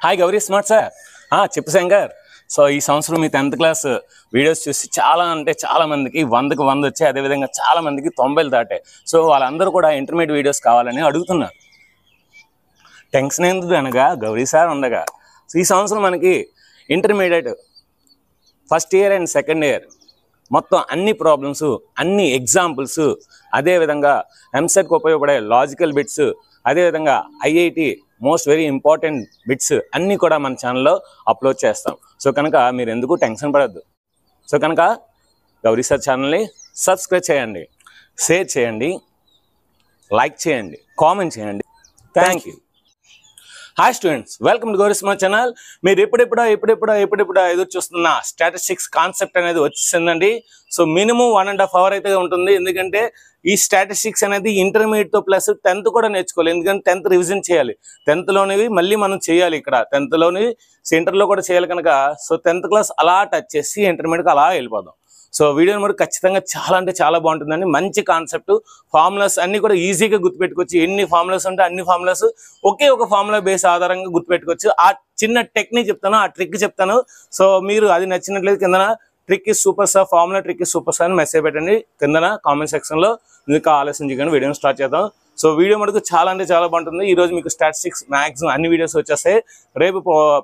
Hi Gauri smart sir. చెప్పు Shankar. So ఈ సంవత్సరం మీ 10th క్లాస్ వీడియోస్ చూసి చాలా అంటే చాలా మందికి 100కి 100 వచ్చాయి. అదేవిధంగా చాలా మందికి 90లు దాటాయి. సో వాళ్ళందరూ కూడా ఇంటర్మీడియట్ వీడియోస్ కావాలని అడుగుతున్నారు. టెన్షన్ ఎందుకు అనగా గౌరీ సార్ ఉండగా. సో ఈ సంవత్సరం మనకి intermediate first year and second year మొత్తం అన్ని ప్రాబ్లమ్స్, అన్ని ఎగ్జాంపుల్స్, అదేవిధంగా ఎంసెట్కి ఉపయోగపడే లాజికల్ బిట్స్, అదేవిధంగా IIT most very important bits అన్నీ కూడా మన ఛానల్లో అప్లోడ్ చేస్తాం. సో కనుక మీరు ఎందుకు టెన్షన్ పడద్దు. సో కనుక గౌరీ సార్ ఛానల్ని సబ్స్క్రైబ్ చేయండి, షేర్ చేయండి, లైక్ చేయండి, కామెంట్ చేయండి. Thank you. Hi students, welcome to Gauri smart channel. మీరు ఎప్పుడెప్పుడో ఎదురు చూస్తున్న స్టాటిస్టిక్స్ కాన్సెప్ట్ అనేది వచ్చేసిందండి. సో మినిమం 1.5 hours అయితే ఉంటుంది. ఎందుకంటే ఈ స్టాటిస్టిక్స్ అనేది ఇంటర్మీడియట్తో ప్లస్ 10th కూడా నేర్చుకోవాలి. ఎందుకంటే 10th రివిజన్ చేయాలి. 10thలోనివి మళ్ళీ మనం చేయాలి. ఇక్కడ 10thలోని సెంటర్లో కూడా చేయాలి కనుక సో 10th క్లాస్ అలా టచ్ చేసి ఇంటర్మీడియట్కి అలా వెళ్ళిపోదాం. సో వీడియో మరి ఖచ్చితంగా చాలా అంటే చాలా బాగుంటుందండి. మంచి కాన్సెప్ట్, ఫార్ములాస్ అన్ని కూడా ఈజీగా గుర్తుపెట్టుకోవచ్చు. ఎన్ని ఫార్ములాస్ ఉంటే అన్ని ఫార్ములాస్ ఒకే ఒక ఫార్ములా బేస్ ఆధారంగా గుర్తుపెట్టుకోవచ్చు. ఆ చిన్న టెక్నిక్ చెప్తాను, ఆ ట్రిక్ చెప్తాను. సో మీరు అది నచ్చినట్లయితే కిందన trick is super sir, formula trick is super sir అని మెసేజ్ పెట్టండి కిందన కామెంట్ సెక్షన్లో. మీకు ఆలస్యం చేయకుండా వీడియోని స్టార్ట్ చేద్దాం. సో వీడియో మటుకు చాలా అంటే చాలా బాగుంటుంది. ఈ రోజు మీకు స్టాటిస్టిక్స్ మ్యాక్సిమం అన్ని వీడియోస్ వచ్చేస్తాయి. రేపు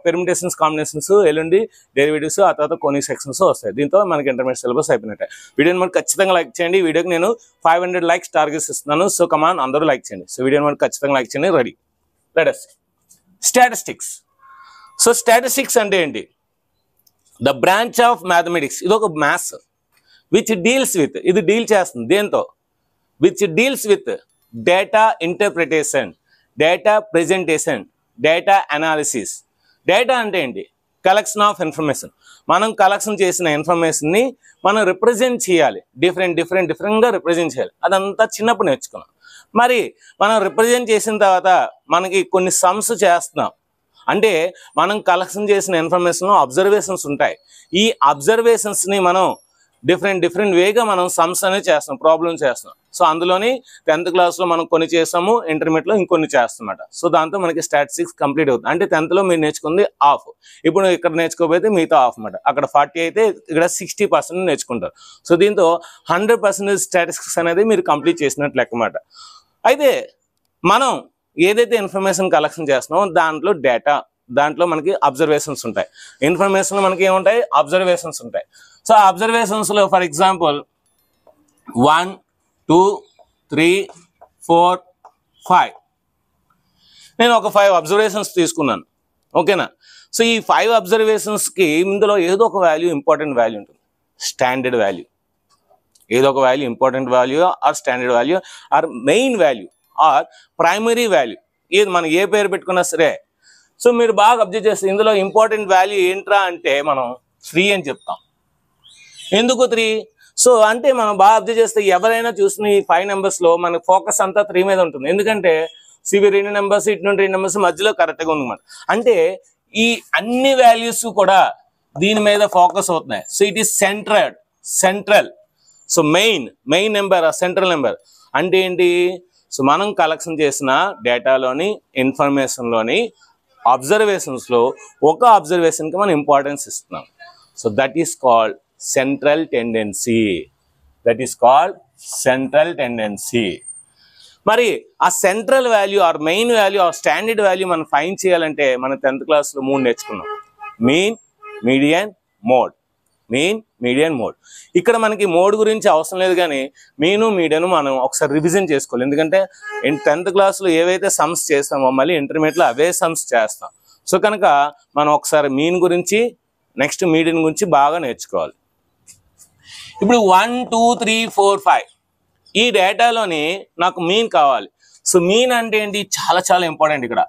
పెర్మిటేషన్స్, కాంబినేషన్స్, ఎల్లుండి డెరివేటివ్స్, ఆ తర్వాత కొన్ని సెక్షన్స్ వస్తాయి. దీంతో మనకి ఇంటర్మీడియట్ సిలబస్ అయిపోయినట్టే. వీడియోని మనకు ఖచ్చితంగా లైక్ చేయండి. వీడియోకి నేను 500 likes టార్గెట్స్ ఇస్తున్నాను. సో కమాన్ అందరూ లైక్ చేయండి. సో వీడియోని మనకు ఖచ్చితంగా లైక్ చేయండి. Ready, let us statistics. So statistics అంటే ఏంటి? The branch of mathematics. ఇది ఒక మ్యాథ్స్ విచ్ డీల్స్ విత్, ఇది డీల్ చేస్తుంది దేంతో? Which deals with data interpretation, data presentation, data analysis. Data అంటే ఏంటి? Collection of information. మనం కలెక్షన్ చేసిన ఇన్ఫర్మేషన్ని మనం రిప్రజెంట్ చేయాలి. డిఫరెంట్గా రిప్రజెంట్ చేయాలి. అదంతా చిన్నప్పుడు నేర్చుకున్నాం. మరి మనం రిప్రజెంట్ చేసిన తర్వాత మనకి కొన్ని సమ్స్ చేస్తున్నాం. అంటే మనం కలెక్షన్ చేసిన ఇన్ఫర్మేషన్లో అబ్జర్వేషన్స్ ఉంటాయి. ఈ అబ్జర్వేషన్స్ని మనం డిఫరెంట్ వేగా మనం సమ్స్ అనేది చేస్తాం, ప్రాబ్లమ్స్ చేస్తాం. సో అందులోని 10th క్లాస్లో మనం కొన్ని చేస్తాము, ఇంటర్మీడియట్లో ఇంకొన్ని చేస్తామన్నమాట. సో దాంతో మనకి స్టాటిస్టిక్స్ కంప్లీట్ అవుతుంది. అంటే 10thలో మీరు నేర్చుకుంది హాఫ్, ఇప్పుడు ఇక్కడ నేర్చుకోకపోతే మిగతా హాఫ్ అన్నమాట. అక్కడ 40 అయితే ఇక్కడ 60% నేర్చుకుంటారు. సో దీంతో 100% స్టాటిస్టిక్స్ అనేది మీరు కంప్లీట్ చేసినట్లు లెక్క అన్నమాట. అయితే మనం ఏదైతే ఇన్ఫర్మేషన్ కలెక్షన్ చేస్తున్నామో దాంట్లో డేటా, దాంట్లో మనకి అబ్జర్వేషన్స్ ఉంటాయి. ఇన్ఫర్మేషన్లో మనకి ఏముంటాయి? అబ్జర్వేషన్స్ ఉంటాయి. సో అబ్జర్వేషన్స్లో ఫర్ ఎగ్జాంపుల్ 1, 2, 3, 4, 5 నేను ఒక 5 అబ్జర్వేషన్స్ తీసుకున్నాను. ఓకేనా? సో ఈ 5 అబ్జర్వేషన్స్కి ఇందులో ఏదో ఒక వాల్యూ, ఇంపార్టెంట్ వాల్యూ ఉంటుంది. స్టాండర్డ్ వాల్యూ, ఏదో ఒక value, important value or standard value or main value or primary value, ఏది మనం ఏ పేరు పెట్టుకున్నా సరే. సో మీరు బాగా అబ్జర్వ్ చేస్తే ఇందులో ఇంపార్టెంట్ వాల్యూ ఏంట్రా అంటే మనం 3 అని చెప్తాం. ఎందుకు 3? సో అంటే మనం బాగా అబ్జర్వ్ చేస్తే ఎవరైనా చూసిన ఈ 5 నెంబర్స్లో మన ఫోకస్ అంతా 3 మీద ఉంటుంది. ఎందుకంటే ఇవి 2 నెంబర్స్, ఇటు నుండి 2 నెంబర్స్ మధ్యలో కరెక్ట్గా ఉంది మన. అంటే ఈ అన్ని వాల్యూస్ కూడా దీని మీద ఫోకస్ అవుతున్నాయి. So it is central. So main number, central number అంటే ఏంటి? సో మనం కలెక్షన్ చేసిన డేటాలోని, ఇన్ఫర్మేషన్లోని, అబ్జర్వేషన్స్లో ఒక అబ్జర్వేషన్కి మనం ఇంపార్టెన్స్ ఇస్తున్నాం. So that is called central tendency. మరి ఆ central value or main value or standard value మనం ఫైండ్ చేయాలంటే మనం 10th క్లాస్లో 3 నేర్చుకున్నాం. Mean, median, mode. ఇక్కడ మనకి మోడ్ గురించి అవసరం లేదు, కానీ మీను, మీడియన్ మనం ఒకసారి రివిజన్ చేసుకోవాలి. ఎందుకంటే 10th క్లాస్లో ఏవైతే సమ్స్ చేస్తామో మళ్ళీ ఇంటర్మీడియట్లో అవే సమ్స్ చేస్తాం. సో కనుక మనం ఒకసారి మీన్ గురించి, నెక్స్ట్ మీడియన్ గురించి బాగా నేర్చుకోవాలి. ఇప్పుడు 1, 2, 3, 4, 5 ఈ డేటాలోని నాకు మీన్ కావాలి. సో మీన్ అంటే ఏంటి? చాలా ఇంపార్టెంట్. ఇక్కడ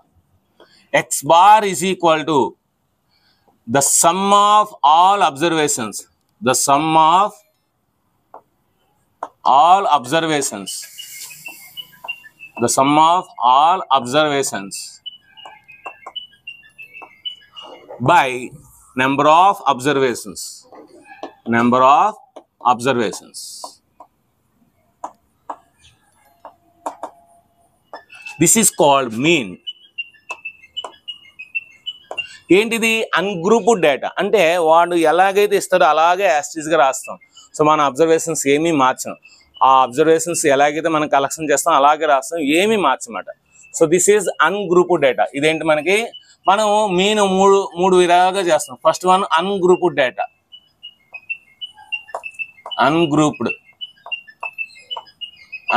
x bar is equal to the sum of all observations, by number of observations. This is called mean. ఏంటిది అన్గ్రూప్డ్ డేటా అంటే వాడు ఎలాగైతే ఇస్తాడో అలాగే యాస్టీస్గా రాస్తాం. సో మన అబ్జర్వేషన్స్ ఏమీ మార్చాం, ఆ అబ్జర్వేషన్స్ ఎలాగైతే మనం కలెక్షన్ చేస్తాం అలాగే రాస్తాం, ఏమీ మార్చమాట. So this is ungrouped data. ఇదేంటి మనకి మనం మీన్ మూడు విధాలుగా చేస్తాం. First one ungrouped data,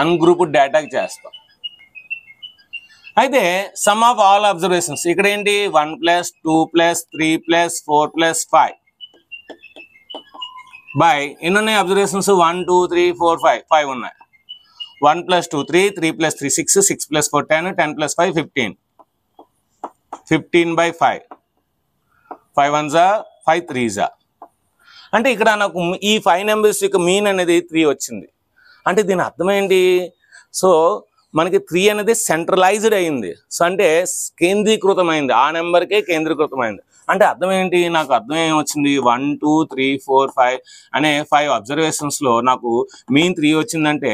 ungrouped డేటాకి చేస్తాం. అయితే సమ్ ఆఫ్ ఆల్ అబ్జర్వేషన్స్ ఇక్కడ ఏంటి 1 + 2 + 3 + 4 + 5 బై ఎన్ని ఉన్నాయి అబ్జర్వేషన్స్ 1 2 3 4 5 ఉన్నాయి. 1 + 2 3, 3 + 3 6, 6 + 4 10, 10 + 5 15, 15/5, 5 1s 5 3s. అంటే ఇక్కడ నాకు ఈ 5 నెంబర్స్ యొక్క మీన్ అనేది 3 వచ్చింది. అంటే దీని అర్థం ఏంటి? సో మనకి 3 అనేది సెంట్రలైజ్డ్ అయింది. సో అంటే కేంద్రీకృతమైంది, ఆ నెంబర్కే కేంద్రీకృతమైంది. అంటే అర్థం ఏంటి? నాకు అర్థం ఏమొచ్చింది, 1 2 3 4 5 అనే 5 అబ్జర్వేషన్స్లో నాకు మీన్ 3 వచ్చిందంటే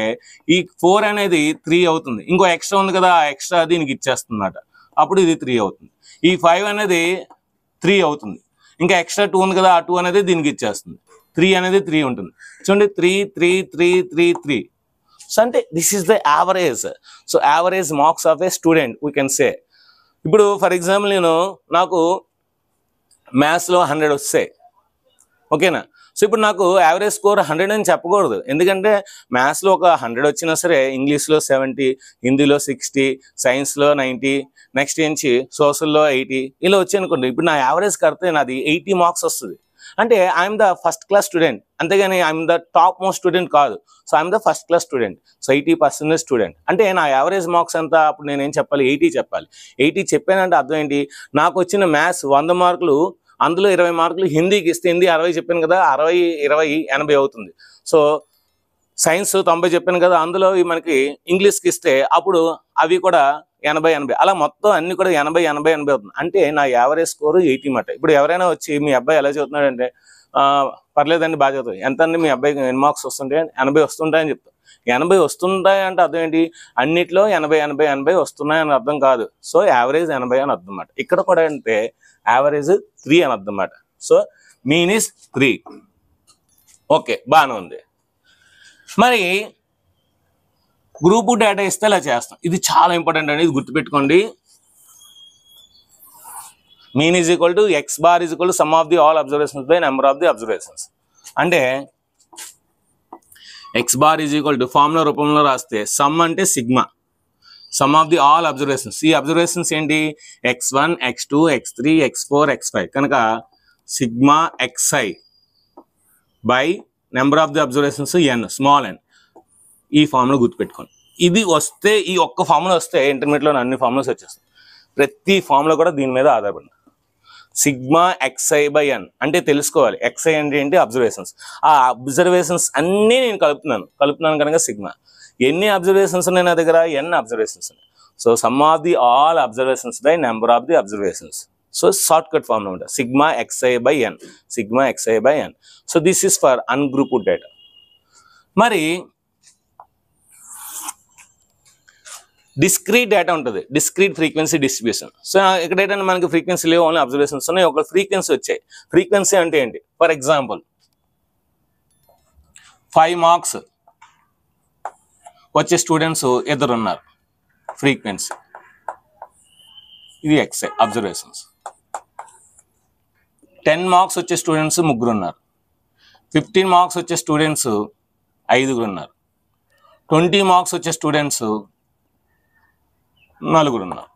ఈ 4 అనేది 3 అవుతుంది. ఇంకో ఎక్స్ట్రా ఉంది కదా, ఆ ఎక్స్ట్రా దీనికి ఇచ్చేస్తుందన్నమాట. అప్పుడు ఇది 3 అవుతుంది. ఈ 5 అనేది 3 అవుతుంది. ఇంకా ఎక్స్ట్రా 2 ఉంది కదా, ఆ 2 అనేది దీనికి ఇచ్చేస్తుంది. 3 అనేది 3 ఉంటుంది. చూడండి 3 3 3 3 3. సో అంటే this is the average. So average marks of A student we can say. ఇప్పుడు ఫర్ ఎగ్జాంపుల్ నాకు మ్యాథ్స్లో 100 వస్తాయి, ఓకేనా. సో ఇప్పుడు నాకు యావరేజ్ స్కోర్ 100 అని చెప్పకూడదు, ఎందుకంటే మ్యాథ్స్లో ఒక 100 వచ్చినా సరే ఇంగ్లీష్లో 70, హిందీలో 60, సైన్స్లో 90, నెక్స్ట్ ఏంచి సోషల్లో 80 ఇలా వచ్చాయి అనుకోండి. ఇప్పుడు నా యావరేజ్ కడితే నాది 80 మార్క్స్ వస్తుంది. అంటే I'm the first class student, అంతేగాని I'm the topmost student కాదు. So I'm the first class student. So 80% student అంటే నా యావరేజ్ మార్క్స్ ఎంత? అప్పుడు నేనేం చెప్పాలి? 80 చెప్పాలి. 80 చెప్పానంటే అర్థం ఏంటి? నాకు వచ్చిన మ్యాథ్స్ 100 మార్కులు, అందులో 20 మార్కులు హిందీకి ఇస్తే, హిందీ 60 చెప్పాను కదా, 60 20 80 అవుతుంది. సో సైన్స్ 90 చెప్పాను కదా, అందులో మనకి ఇంగ్లీష్కి ఇస్తే అప్పుడు అవి కూడా 80 80 అలా మొత్తం అన్ని కూడా 80 80 80 అవుతుంది. అంటే నా యావరేజ్ స్కోరు 80 మాట. ఇప్పుడు ఎవరైనా వచ్చి మీ అబ్బాయి ఎలా చదువుతున్నాడంటే పర్లేదండి బాగా చదువుతుంది, ఎంత అండి మీ అబ్బాయికి ఎన్ని మార్క్స్ వస్తుంటాయి? 80 వస్తుంటాయని చెప్తాను. 80 వస్తుంటాయి అంటే అర్థం ఏంటి? అన్నిట్లో 80 80 80 వస్తున్నాయి అని అర్థం కాదు. సో యావరేజ్ 80 అని అర్థం అన్నమాట. ఇక్కడ కూడా అంటే యావరేజ్ 3 అని అర్థం అన్నమాట. So mean is 3. ఓకే, బాగానే ఉంది. మరి గ్రూప్ డేటా ఇస్తే ఇలా చేస్తాం. ఇది చాలా ఇంపార్టెంట్ అండి, ఇది గుర్తుపెట్టుకోండి. Mean is equal to x bar is equal to sum of the all observations by number of the observations. అంటే x bar is equal to formula రూపంలో రాస్తే సమ్ అంటే sigma, some of the all observations. ఈ observations ఏంటి? x1 x2 x3 x4 x5 కనుక sigma xi by number of the observations n, small n. ఈ formula గుర్తుపెట్టుకోండి. ఇది వస్తే, ఈ ఒక్క ఫార్ములా వస్తే ఇంటర్మీడియట్లో అన్ని ఫార్ములాస్ వచ్చేస్తాయి. ప్రతి ఫార్ములా కూడా దీని మీద ఆధారపడింది. సిగ్మా xi బై n అంటే తెలుసుకోవాలి. xi అంటే ఏంటి? అబ్జర్వేషన్స్. ఆ అబ్జర్వేషన్స్ అన్నీ నేను కలుపుతున్నాను కనుక సిగ్మా. ఎన్ని అబ్జర్వేషన్స్ ఉన్నాయి నా దగ్గర? n అబ్జర్వేషన్స్ ఉన్నాయి. So sum of the all observations by number of the observations. So short cut formula ఉంటుంది sigma xi by n, sigma xi by n. So this is for ungrouped data. మరి discrete data ఉంటుంది, discrete frequency distribution. So ఇక్కడ ఏంటంటే మనకి frequency లేవు, only observations ఉన్నాయి. ఒక frequency వచ్చాయి. ఫ్రీక్వెన్సీ అంటే ఏంటి? ఫర్ ఎగ్జాంపుల్ 5 మార్క్స్ వచ్చే స్టూడెంట్స్ 2 ఉన్నారు, ఫ్రీక్వెన్సీ ఇది xi అబ్జర్వేషన్స్. 10 మార్క్స్ వచ్చే స్టూడెంట్స్ 3 ఉన్నారు. 15 మార్క్స్ వచ్చే స్టూడెంట్స్ 5 ఉన్నారు. 20 మార్క్స్ వచ్చే స్టూడెంట్స్ 4 ఉన్నారు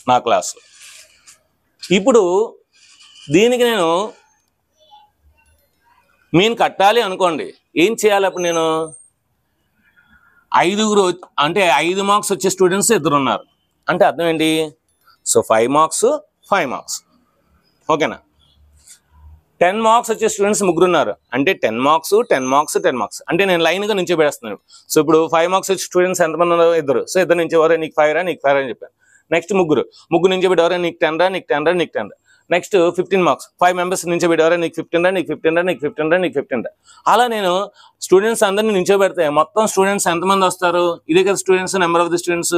నా క్లాస్లో. ఇప్పుడు దీనికి నేను మీన్ కట్టాలి అనుకోండి, ఏం చేయాలి? అప్పుడు నేను 5 అంటే 5 మార్క్స్ వచ్చే స్టూడెంట్స్ 2 ఉన్నారు అంటే అర్థం ఏంటి? సో 5 మార్క్స్ 5 మార్క్స్, ఓకేనా. 10 మార్క్స్ వచ్చే స్టూడెంట్స్ 3 ఉన్నారు అంటే 10 మార్క్స్ 10 మార్క్స్ 10 మార్క్స్ అంటే నేను లైన్గా నుంచో పెడేస్తున్నాను. సో ఇప్పుడు 5 మార్క్స్ వచ్చే స్టూడెంట్స్ ఎంతమంది ఉన్నారు? 2. సో 2 నుంచి ఎవరైనా నీకు 5 రా, నీకు 5 అని చెప్పాను. నెక్స్ట్ 3 నుంచి ఎవరైనా నీకు 10 రా, నీకు 10 రా, నీకు 10 రా. నెక్స్ట్ 15 మార్క్స్ 5 మెంబర్స్ నుంచి ఎవరైనా నీకు 15 రా, నీకు 15 రా, నీకు 15 రా, నీకు 15 రా. అలా నేను స్టూడెంట్స్ అందరినీ నించోబెడితే మొత్తం స్టూడెంట్స్ ఎంతమంది వస్తారు? ఇదే కదా students, number of the students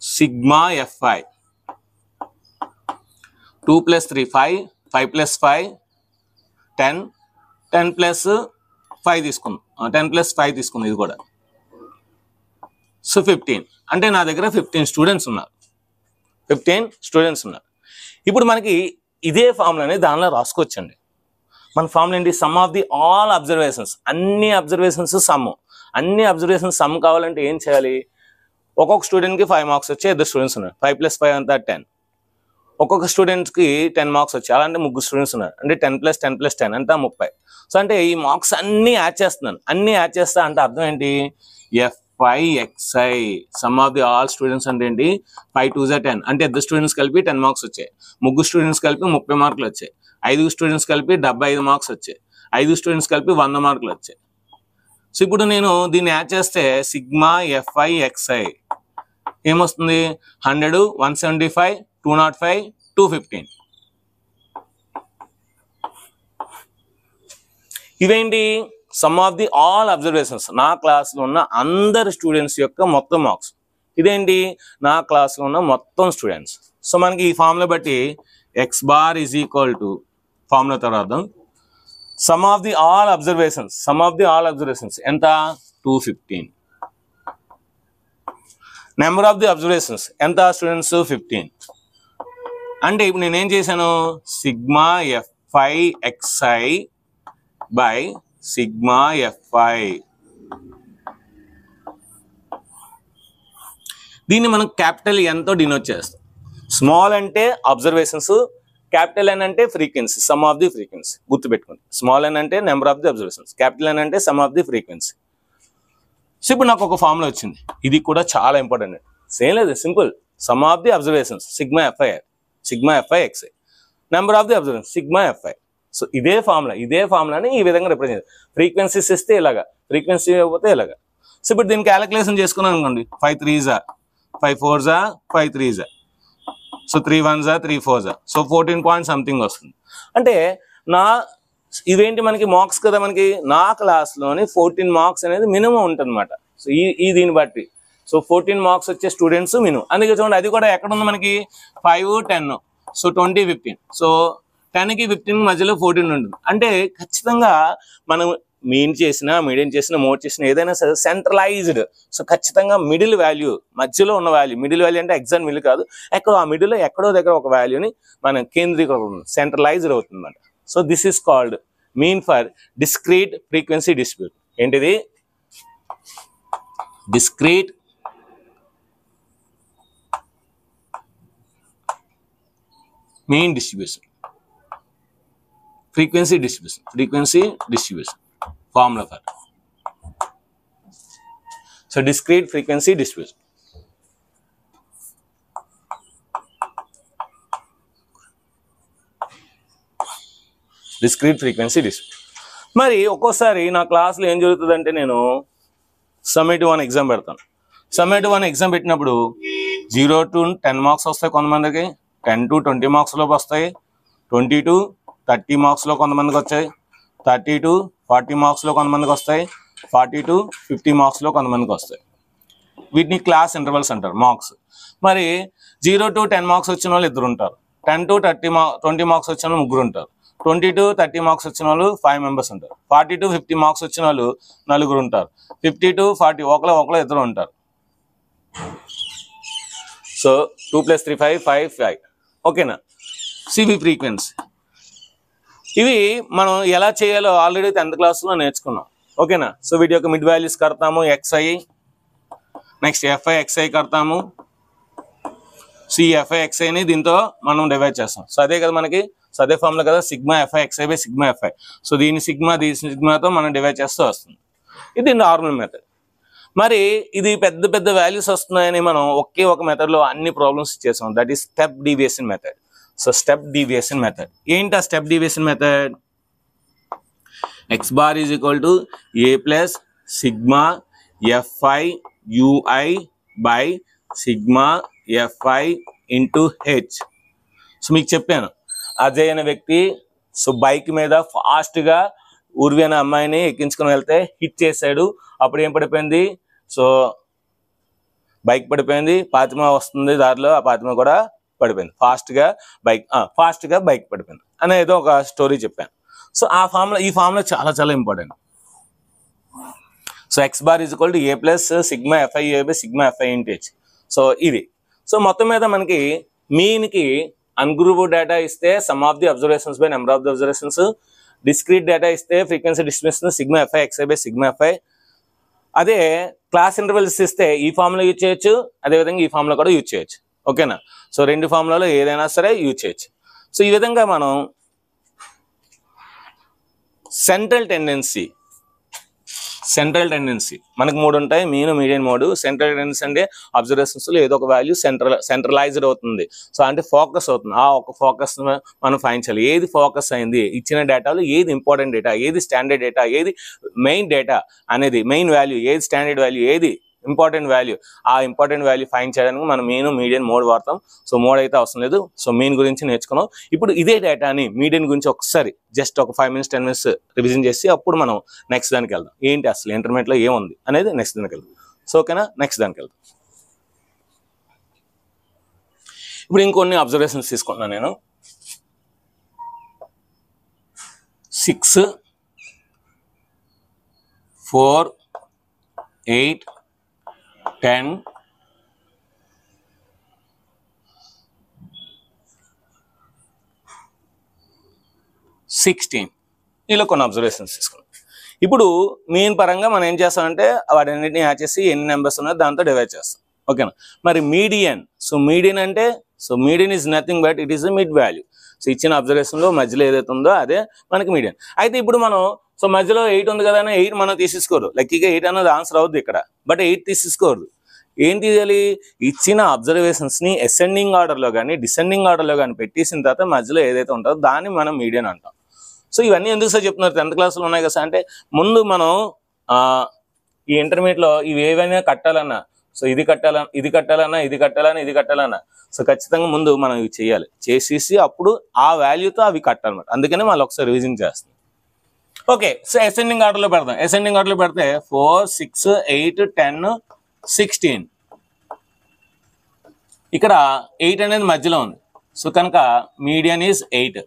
sigma fi. 2 + 3 5, 5 + 5 10, 10 + 5 తీసుకుందాం, 10 + 5 తీసుకుందాం ఇది కూడా. సో 15 అంటే నా దగ్గర 15 స్టూడెంట్స్ ఉన్నారు. 15 స్టూడెంట్స్ ఉన్నారు. ఇప్పుడు మనకి ఇదే ఫార్ములాని దానిలో రాసుకోవచ్చండి. మన ఫార్ములా ఏంటి? Sum of the all observations, అన్ని అబ్జర్వేషన్స్ సమ్. అన్ని అబ్జర్వేషన్స్ సమ్ కావాలంటే ఏం చేయాలి? ఒక్కొక్క స్టూడెంట్కి 5 మార్క్స్ వచ్చే ఇద్దరు స్టూడెంట్స్ ఉన్నారు. 5 + 5 అంతా 10. ఒక్కొక్క స్టూడెంట్కి 10 మార్క్స్ వచ్చాయి. అలా అంటే 3 స్టూడెంట్స్ ఉన్నారు. అంటే 10 + 10 + 10 అంతా 30. సో అంటే ఈ మార్క్స్ అన్నీ యాడ్ చేస్తున్నాను. అన్నీ యాడ్ చేస్తా అంటే అర్థం ఏంటి? FIXI some of the all students అంటే ఏంటి? 5 × 2 = 10 అంటే ఇద్దరు స్టూడెంట్స్ కలిపి 10 మార్క్స్ వచ్చాయి. 3 స్టూడెంట్స్ కలిపి 30 మార్కులు వచ్చాయి. 5 స్టూడెంట్స్ కలిపి 75 మార్క్స్ వచ్చాయి. 5 స్టూడెంట్స్ కలిపి 100 మార్కులు వచ్చాయి. సో ఇప్పుడు నేను దీన్ని యాడ్ చేస్తే సిగ్మా FIXI ఏమొస్తుంది? 100, 175, 205, 215. ఇవేంటి? Some of the all observations, నా క్లాస్లో ఉన్న అందరు స్టూడెంట్స్ యొక్క మొత్తం మార్క్స్. ఇదేంటి? నా క్లాస్లో ఉన్న మొత్తం స్టూడెంట్స్. సో మనకి ఈ ఫార్ములా బట్టి x bar is equal to formula తర్వాత sum of the all observations, sum of the all observations ఎంత? 215. నెంబర్ ఆఫ్ ది అబ్జర్వేషన్స్ ఎంత? స్టూడెంట్స్ 15. అంటే ఇప్పుడు నేనేం చేశాను? Sigma FIXI by sigma FI. దీన్ని మనం క్యాపిటల్ ఎన్తో డినోట్ చేస్తాం. స్మాల్ అంటే అబ్జర్వేషన్స్, క్యాపిటల్ ఎన్ అంటే frequency, sum of the frequency. గుర్తుపెట్టుకోండి. స్మాల్ ఎన్ అంటే number of the observations, capital N అంటే sum of the frequency. So ఇప్పుడు నాకు ఒక ఫార్ములా వచ్చింది. ఇది కూడా చాలా ఇంపార్టెంట్. సేమ్ లేదు, simple. Some of the observations sigma FIXI, number of the observations sigma FI. So ఇదే ఫార్ములాని ఈ విధంగా రిప్రజెంట్. ఫ్రీక్వెన్సీస్ ఇస్తే ఇలాగా, ఫ్రీక్వెన్సీ ఇవ్వకపోతే ఇలాగా. సో ఇప్పుడు దీన్ని క్యాలిక్యులేషన్ చేసుకున్నాను అనుకోండి. 5 3s, 5 4s, 5 3s. So 3 1s, 3 4s. So 14 point something వస్తుంది. అంటే ఇవేంటి మనకి మార్క్స్ కదా. మనకి నా క్లాస్లోని 14 మార్క్స్ అనేది మినిమం ఉంటుంది అన్నమాట. సో ఈ దీన్ని బట్టి సో 14 మార్క్స్ వచ్చే స్టూడెంట్స్ మినిమం. అందుకే చూడండి, అది కూడా ఎక్కడ ఉంది మనకి? 5 10, సో 20 15. సో 10కి 15 మధ్యలో 14 ఉంటుంది. అంటే ఖచ్చితంగా మనం మీన్ చేసినా, మీడియం చేసినా, మోడ్ చేసినా ఏదైనా సరే సెంట్రలైజ్డ్. సో ఖచ్చితంగా మిడిల్ వాల్యూ, మధ్యలో ఉన్న వాల్యూ, మిడిల్ వాల్యూ అంటే ఎగ్జాక్ట్ మిడిల్ కాదు, ఎక్కడో ఆ మిడిల్లో ఎక్కడో దగ్గర ఒక వాల్యూని మనం కేంద్రీకరణ, సెంట్రలైజ్డ్ అవుతుంది అన్నమాట. So this is called mean for discrete frequency distribution. ఏంటిది? Discrete mean distribution, frequency distribution formula for. So discrete frequency distribution. మరి ఒక్కోసారి నా క్లాస్లో ఏం జరుగుతుందంటే, నేను సమ్మేటివ్ 1 ఎగ్జామ్ పెడతాను. సమ్మేటివ్ 1 ఎగ్జామ్ పెట్టినప్పుడు 0 to 10 మార్క్స్ వస్తాయి కొంతమందికి, 10 to 20 మార్క్స్ లోపు వస్తాయి, 20 to 30 మార్క్స్లో కొంతమందికి వచ్చాయి, 30 to 40 మార్క్స్లో కొంతమందికి వస్తాయి, 40 to 50 మార్క్స్లో కొంతమందికి వస్తాయి. వీటిని క్లాస్ ఇంటర్వల్స్ అంటారు, మార్క్స్. మరి 0 to 10 మార్క్స్ వచ్చిన వాళ్ళు 2 ఉంటారు, 10 to 20 మార్క్స్ వచ్చిన వాళ్ళు 3 ఉంటారు, 20 to 30 మార్క్స్ వచ్చిన వాళ్ళు 5 మెంబర్స్ ఉంటారు, 40 to 50 మార్క్స్ వచ్చిన వాళ్ళు 4 ఉంటారు, 50 to 40 ఒకళ్ళు 2 ఉంటారు. సో 2 + 3 5 5 5. ఓకేనా? సివి ఫ్రీక్వెన్సీ ఇవి మనం ఎలా చేయాలో ఆల్రెడీ 10th క్లాస్లో నేర్చుకున్నాం. ఓకేనా? సో వీటి యొక్క మిడ్ వాల్యూస్ కడతాము, XI, నెక్స్ట్ FIXI కడతాము. సో ఈ FIXIని దీంతో మనం డివైడ్ చేస్తాం. సో అదే కదా మనకి, సో అదే ఫార్ములా కదా, sigma FIXI by sigma FI. So దీని సిగ్మాతో మనం డివైడ్ చేస్తూ వస్తుంది. ఇది నార్మల్ మెథడ్. మరి ఇది పెద్ద పెద్ద వాల్యూస్ వస్తున్నాయని మనం ఒకే ఒక మెథడ్లో అన్ని ప్రాబ్లమ్స్ చేసాం. That is step deviation method. So step deviation method ఏంటి? ఆ step deviation method x bar is equal to a plus sigma FI UI by sigma FI into H. So మీకు చెప్పాను, అజయ్ అనే వ్యక్తి సో బైక్ మీద ఫాస్ట్గా ఊర్వి అనే అమ్మాయిని ఎక్కించుకుని వెళ్తే హిట్ చేశాడు. అప్పుడు ఏం పడిపోయింది? సో బైక్ పడిపోయింది, ఫాతిమా వస్తుంది దారిలో, ఆ ఫాతిమా కూడా పడిపోయింది, ఫాస్ట్గా బైక్ పడిపోయింది అనేది ఒక స్టోరీ చెప్పాను. సో ఆ ఫార్ములా, ఈ ఫార్ములా చాలా చాలా important. So X bar is equal to A plus sigma f i A by sigma f i into H. So ఇది. సో మొత్తం మీద మనకి మీన్కి అన్గ్రూప్డ్ డేటా ఇస్తే sum of the observations by number of the observations, discrete data ఇస్తే frequency distribution sigma f i xi by sigma FI. అదే class intervals ఇస్తే ఈ ఫార్ములా యూజ్ చేయొచ్చు, అదేవిధంగా ఈ ఫార్ములా కూడా యూజ్ చేయొచ్చు. ఓకేనా? సో రెండు ఫార్ములాలో ఏదైనా సరే యూజ్ చేయొచ్చు. సో ఈ విధంగా మనం సెంట్రల్ టెండెన్సీ మనకు 3 ఉంటాయి, mean, median, mode. Central tendency అంటే అబ్జర్వేషన్స్లో ఏదో ఒక వాల్యూ సెంట్రలైజ్డ్ అవుతుంది. సో అంటే ఫోకస్ అవుతుంది. ఆ ఒక ఫోకస్ మనం ఫైండ్ చేయాలి. ఏది ఫోకస్ అయింది, ఇచ్చిన డేటాలో ఏది ఇంపార్టెంట్ డేటా, ఏది స్టాండర్డ్ డేటా, ఏది మెయిన్ డేటా అనేది, మెయిన్ వాల్యూ ఏది, స్టాండర్డ్ వాల్యూ ఏది, ఇంపార్టెంట్ వాల్యూ. ఆ ఇంపార్టెంట్ వాల్యూ ఫైండ్ చేయడానికి మనం మీన్, మీడియన్, మోడ్ వాడతాం. సో మోడ్ అయితే అవసరం లేదు. సో మీన్ గురించి నేర్చుకున్నాం. ఇప్పుడు ఇదే డేటాని మీడియన్ గురించి ఒకసారి జస్ట్ ఒక 5 minutes 10 minutes రివిజన్ చేసి అప్పుడు మనం నెక్స్ట్ దానికి వెళ్దాం. ఏంటి అసలు ఇంటర్మీడియట్లో ఏముంది అనేది నెక్స్ట్ దానికి వెళ్దాం. సో ఓకేనా? నెక్స్ట్ దానికి వెళ్దాం. ఇప్పుడు ఇంకొన్ని అబ్జర్వేషన్స్ తీసుకుంటున్నాను నేను. 6, 4, 8, 10, 16 ఇలా కొన్ని అబ్జర్వేషన్స్ తీసుకున్నాం. ఇప్పుడు మీన్ పరంగా మనం ఏం చేస్తామంటే వాటన్నిటిని యాడ్ చేసి ఎన్ని నెంబర్స్ ఉన్నాయో దాంతో డివైడ్ చేస్తాం. ఓకేనా? మరి మీడియన్, సో మీడియన్ అంటే, so median is nothing but it is the mid value. So ఇచ్చిన అబ్జర్వేషన్లో మధ్యలో ఏదైతే ఉందో అదే మనకి మీడియన్. అయితే ఇప్పుడు మనం సో మధ్యలో 8 ఉంది కదా అని 8 మనం తీసేసుకోరు. లక్కీగా 8 అన్నది ఆన్సర్ అవుద్ది ఇక్కడ, బట్ 8 తీసేసుకోరు. ఏం తీయాలి? ఇచ్చిన అబ్జర్వేషన్స్ని అసెండింగ్ ఆర్డర్లో కానీ డిసెండింగ్ ఆర్డర్లో కానీ పెట్టేసిన తర్వాత మధ్యలో ఏదైతే ఉంటుందో దాన్ని మనం మీడియన్ అంటాం. సో ఇవన్నీ ఎందుకు సార్ చెప్తున్నారు? 10th క్లాస్లో ఉన్నాయి కదా సార్. అంటే ముందు మనం ఈ ఇంటర్మీడియట్లో ఇవి ఏవైనా కట్టాలన్నా, సో ఇది కట్టాలన్నా సో ఖచ్చితంగా ముందు మనం ఇవి చేయాలి. చేసేసి అప్పుడు ఆ వాల్యూతో అవి కట్టాలన్నమాట. అందుకనే మళ్ళీ ఒకసారి రివిజన్ చేస్తాం. ఓకే, సో అసెండింగ్ ఆర్డర్లో పెడదాం. అసెండింగ్ ఆర్డర్లో పెడితే 4, 6, 8, 10, 16. ఇక్కడ 8 అనేది మధ్యలో ఉంది. సో కనుక మీడియన్ ఈజ్ 8.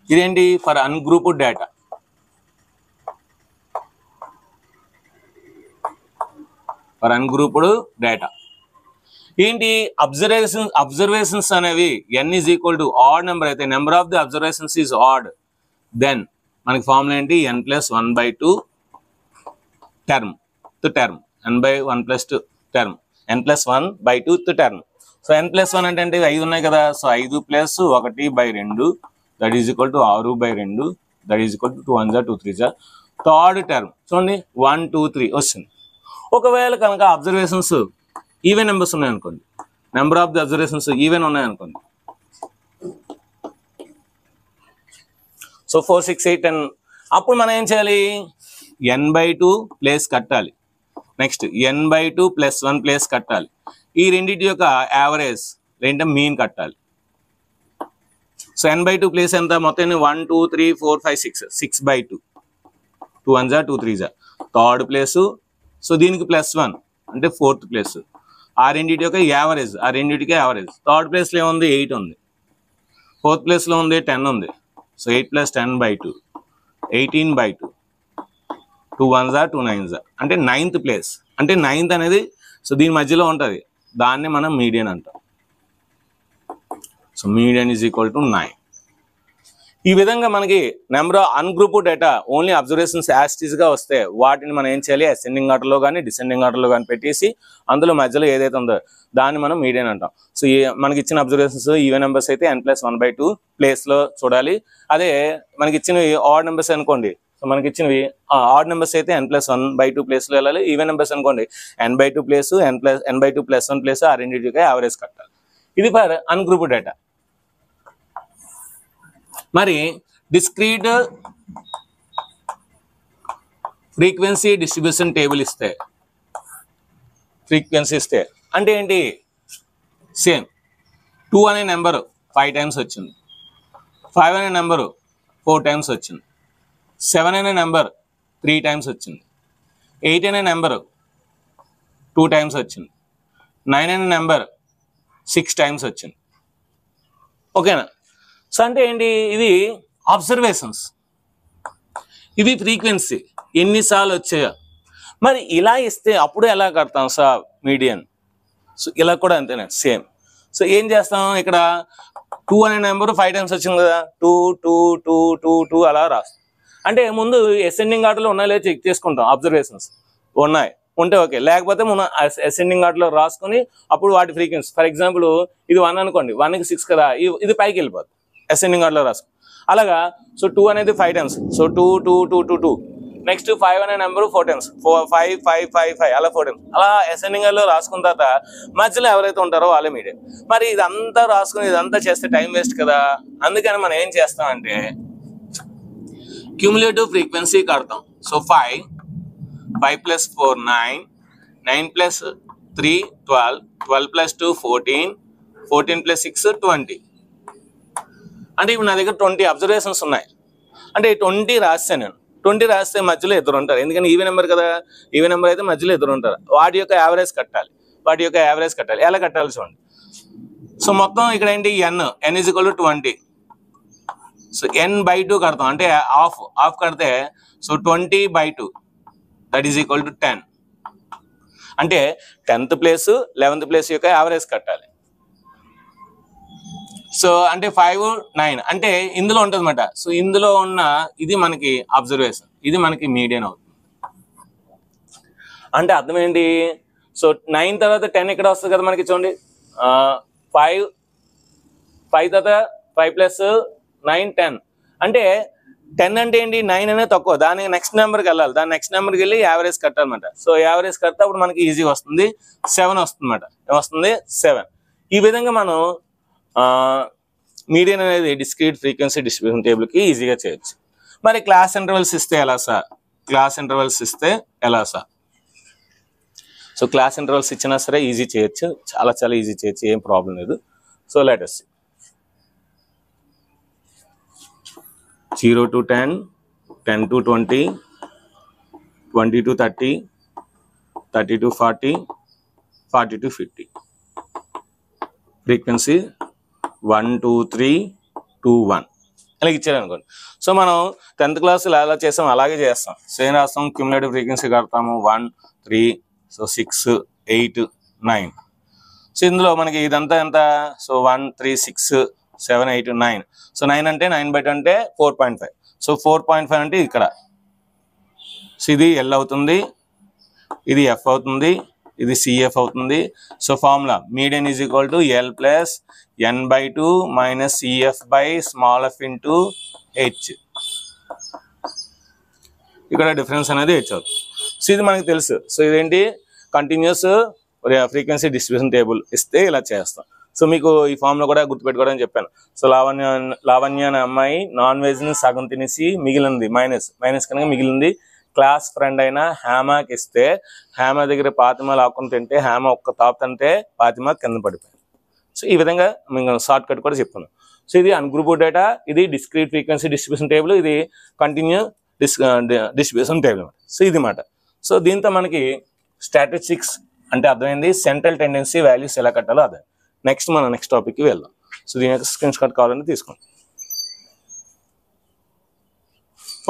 ఇదేంటి? For ungrouped data. ఏంటి? అబ్జర్వేషన్స్ అనేవి n is equal to odd number అయితే, number of the observations is odd, then మనకి ఫార్ములా ఏంటి? n+1/2 term to term, n/1+2 term, n+1/2 to term. So n+1 అంటే 5 ఉన్నాయి కదా. So 5 + 1/2 that is equal to 6/2 that is equal to 2 1 2 3 third term. చూడండి 1 2 3 వస్తుంది. ఒకవేళ కనుక అబ్జర్వేషన్స్ ఈవెన్ నెంబర్స్ ఉన్నాయనుకోండి, number of the observations even ఉన్నాయనుకోండి, సో 4 6 8 10, అప్పుడు మనం ఏం చేయాలి? n/2 ప్లేస్ కట్టాలి. నెక్స్ట్ n/2 + 1 ప్లేస్ కట్టాలి. ఈ రెండింటి యొక్క యావరేజ్ లేదంటే మీన్ కట్టాలి. సో n/2 ప్లేస్ ఎంత? మొత్తం 1 2 3 4 5 6/2, 2 1 2 3 థర్డ్ ప్లేసు. సో దీనికి +1 అంటే ఫోర్త్ ప్లేస్. ఆ రెండింటి యొక్క యావరేజ్, థర్డ్ ప్లేస్లో ఏముంది? 8 ఉంది. ఫోర్త్ ప్లేస్లో ఉంది 10 ఉంది. సో 8 + 10/2 18/2, 2 1 2 9 అంటే 9th ప్లేస్. అంటే 9th అనేది సో దీని మధ్యలో ఉంటుంది, దాన్ని మనం మీడియన్ అంటాం. So median is equal to 9. ఈ విధంగా మనకి number of ungrouped data only observations యాస్టీస్గా వస్తే వాటిని మనం ఏం చేయాలి? అసెండింగ్ ఆర్డర్లో కానీ డిసెండింగ్ ఆర్డర్లో కానీ పెట్టేసి అందులో మధ్యలో ఏదైతే ఉందో దాన్ని మనం మీడియన్ అంటాం. సో మనకి ఇచ్చిన అబ్జర్వేషన్స్ ఈవెన్ నెంబర్స్ అయితే n+1/2 ప్లేస్లో చూడాలి. అదే మనకి ఇచ్చినవి ఆడ్ నెంబర్స్ అనుకోండి, సో మనకి ఇచ్చినవి ఆడ్ నెంబర్స్ అయితే n+1/2 ప్లేస్లో వెళ్ళాలి. ఈవెన్ నెంబర్స్ అనుకోండి n/2 ప్లేస్, n/2 + 1 ప్లేస్, ఆ రెండింటికి యావరేజ్ కట్టాలి. ఇది ఫర్ అన్గ్రూప్డ్ డేటా. మరి డిస్క్రీట్ ఫ్రీక్వెన్సీ డిస్ట్రిబ్యూషన్ టేబుల్ ఇస్తే, అంటే ఏంటి? సేమ్ 2 అనే నెంబరు 5 టైమ్స్ వచ్చింది, 5 అనే నెంబరు 4 టైమ్స్ వచ్చింది, 7 అనే నెంబర్ 3 టైమ్స్ వచ్చింది, 8 అనే నెంబరు 2 టైమ్స్ వచ్చింది, 9 అనే నెంబర్ 6 టైమ్స్ వచ్చింది. ఓకేనా? సో అంటే ఏంటి, ఇది అబ్జర్వేషన్స్, ఇవి ఫ్రీక్వెన్సీ ఎన్నిసార్లు వచ్చాయో. మరి ఇలా ఇస్తే అప్పుడు ఎలా కడతాం సార్ మీడియన్? సో ఇలా కూడా అంతేనే సేమ్. సో ఏం చేస్తాం, ఇక్కడ 2 అనే నెంబర్ 5 టైమ్స్ వచ్చింది కదా, 2 2 2 2 2 అలా రాస్తాం. అంటే ముందు అసెండింగ్ ఆర్డర్లో ఉన్నాయో లేదో చెక్ చేసుకుంటాం. అబ్జర్వేషన్స్ ఉన్నాయి ఉంటే ఓకే, లేకపోతే మనం అసెండింగ్ ఆర్డర్లో రాసుకొని అప్పుడు వాటి ఫ్రీక్వెన్సీ. ఫర్ ఎగ్జాంపుల్ ఇది 1 అనుకోండి, 1కి 6 కదా, ఇది పైకి వెళ్ళిపోతుంది అసెండింగ్ ఆర్డర్లో రాసుకో అలాగా. సో 2 అనేది 5 టైమ్స్, సో 2 2 2 2 2. నెక్స్ట్ 5 అనే నెంబర్ 4 టైమ్స్, 5 5 5 5 అలా 4 టైమ్స్ అలా అసెండింగ్ ఆర్డర్లో రాసుకున్న తర్వాత మధ్యలో ఎవరైతే ఉంటారో వాళ్ళే మీడియం. మరి ఇదంతా రాసుకుని ఇదంతా చేస్తే టైం వేస్ట్ కదా. అందుకని మనం ఏం చేస్తామంటే క్యూములేటివ్ ఫ్రీక్వెన్సీ కడతాం. సో 5 + 4 9, 9 + 3 12, 12 + 2 14, 14 + 6 20. అంటే ఇప్పుడు నా దగ్గర 20 అబ్జర్వేషన్స్ ఉన్నాయి. అంటే 20 రాస్తాను నేను. 20 రాస్తే మధ్యలో ఇద్దరు ఉంటారు, ఎందుకంటే ఈవెన్ నెంబర్ కదా, ఈవెన్ నెంబర్ అయితే మధ్యలో ఇద్దరు ఉంటారు. వాటి యొక్క యావరేజ్ కట్టాలి. ఎలా కట్టాలి చూడండి. సో మొత్తం ఇక్కడ ఏంటి, n = 20. సో n/2 కడతాం, అంటే హాఫ్ కడితే so 20/2 that is equal to 10. అంటే 10th ప్లేస్ 11th ప్లేస్ యొక్క యావరేజ్ కట్టాలి. సో అంటే 5 9 అంటే ఇందులో ఉంటుంది అన్నమాట. సో ఇందులో ఉన్న ఇది మనకి అబ్జర్వేషన్, ఇది మనకి మీడియన్ అవుతుంది. అంటే అర్థం ఏంటి, సో 9 తర్వాత 10 ఇక్కడ వస్తుంది కదా మనకి చూడండి. 5 తర్వాత 5 + 9 10. అంటే 10 అంటే ఏంటి, 9 అనేది తక్కువ, దానికి నెక్స్ట్ నెంబర్కి వెళ్ళాలి, దాని నెక్స్ట్ నెంబర్కి వెళ్ళి యావరేజ్ కట్టాలన్నమాట. సో యావరేజ్ కడితే అప్పుడు మనకి ఈజీగా వస్తుంది, 7 వస్తుంది అన్నమాట. ఏమొస్తుంది, 7. ఈ విధంగా మనం మీడియన్ అనేది డిస్క్రీట్ ఫ్రీక్వెన్సీ డిస్ట్రిబ్యూషన్ టేబుల్కి ఈజీగా చేయొచ్చు. మరి క్లాస్ ఇంటర్వెల్స్ ఇస్తే ఎలా సార్? సో క్లాస్ ఇంటర్వెల్స్ ఇచ్చినా సరే ఈజీ చేయొచ్చు, చాలా ఈజీ చేయొచ్చు, ఏం ప్రాబ్లం లేదు. So let us see 0 to 10, 10 to 20, 20 to 30, 30 to 40, 40 to 50. Frequency 1 2 3 2 1 అలా ఇచ్చారు అనుకోండి. సో మనం 10th క్లాస్లో ఎలా చేస్తాం అలాగే చేస్తాం. సో ఏం రాస్తాం, క్యూములేటివ్ ఫ్రీక్వెన్సీ కడతాము 1 3, సో 6 8 9. సో ఇందులో మనకి ఇదంతా ఎంత, సో 1 3 6 7 8 9. సో 9 అంటే 9/2 అంటే 4.5. సో 4.5 అంటే ఇక్కడ, సో ఇది L అవుతుంది, ఇది F అవుతుంది, ఇది CF అవుతుంది. So formula median = L + n/2 - CF/f × h. ఇక్కడ డిఫరెన్స్ అనేది h అవుతుంది. సో ఇది మనకి తెలుసు. సో ఇదేంటి, కంటిన్యూస్ ఫ్రీక్వెన్సీ డిస్ట్రిబ్యూషన్ టేబుల్ ఇస్తే ఇలా చేస్తాం. సో మీకు ఈ ఫామ్లో కూడా గుర్తుపెట్టుకోవడం చెప్పాను. సో లావణ్య అనే అమ్మాయి నాన్ వెజ్ని సగం తినేసి మిగిలింది మైనస్ కనుక మిగిలింది క్లాస్ ఫ్రెండ్ అయిన హేమకి ఇస్తే హేమ దగ్గర ఫాతిమా లాక్కుని తింటే హేమ ఒక్క తాపు తింటే ఫాతిమా కింద పడిపోయింది. సో ఈ విధంగా మీకు షార్ట్ కట్ కూడా చెప్పాను. సో ఇది అన్గ్రూప్ డేటా, ఇది డిస్క్రీట్ ఫ్రీక్వెన్సీ డిస్ట్రిబ్యూషన్ టేబుల్, ఇది కంటిన్యూ డిస్ట్రిబ్యూషన్ టేబుల్. సో ఇది మాట. సో దీంతో మనకి స్టాటిస్టిక్స్ అంటే అర్థమైంది, సెంట్రల్ టెండెన్సీ వాల్యూస్ ఎలా కట్టాలో అదే. నెక్స్ట్ మనం నెక్స్ట్ టాపిక్కి వెళ్దాం. సో దీని యొక్క స్క్రీన్ షాట్ కావాలని తీసుకోండి.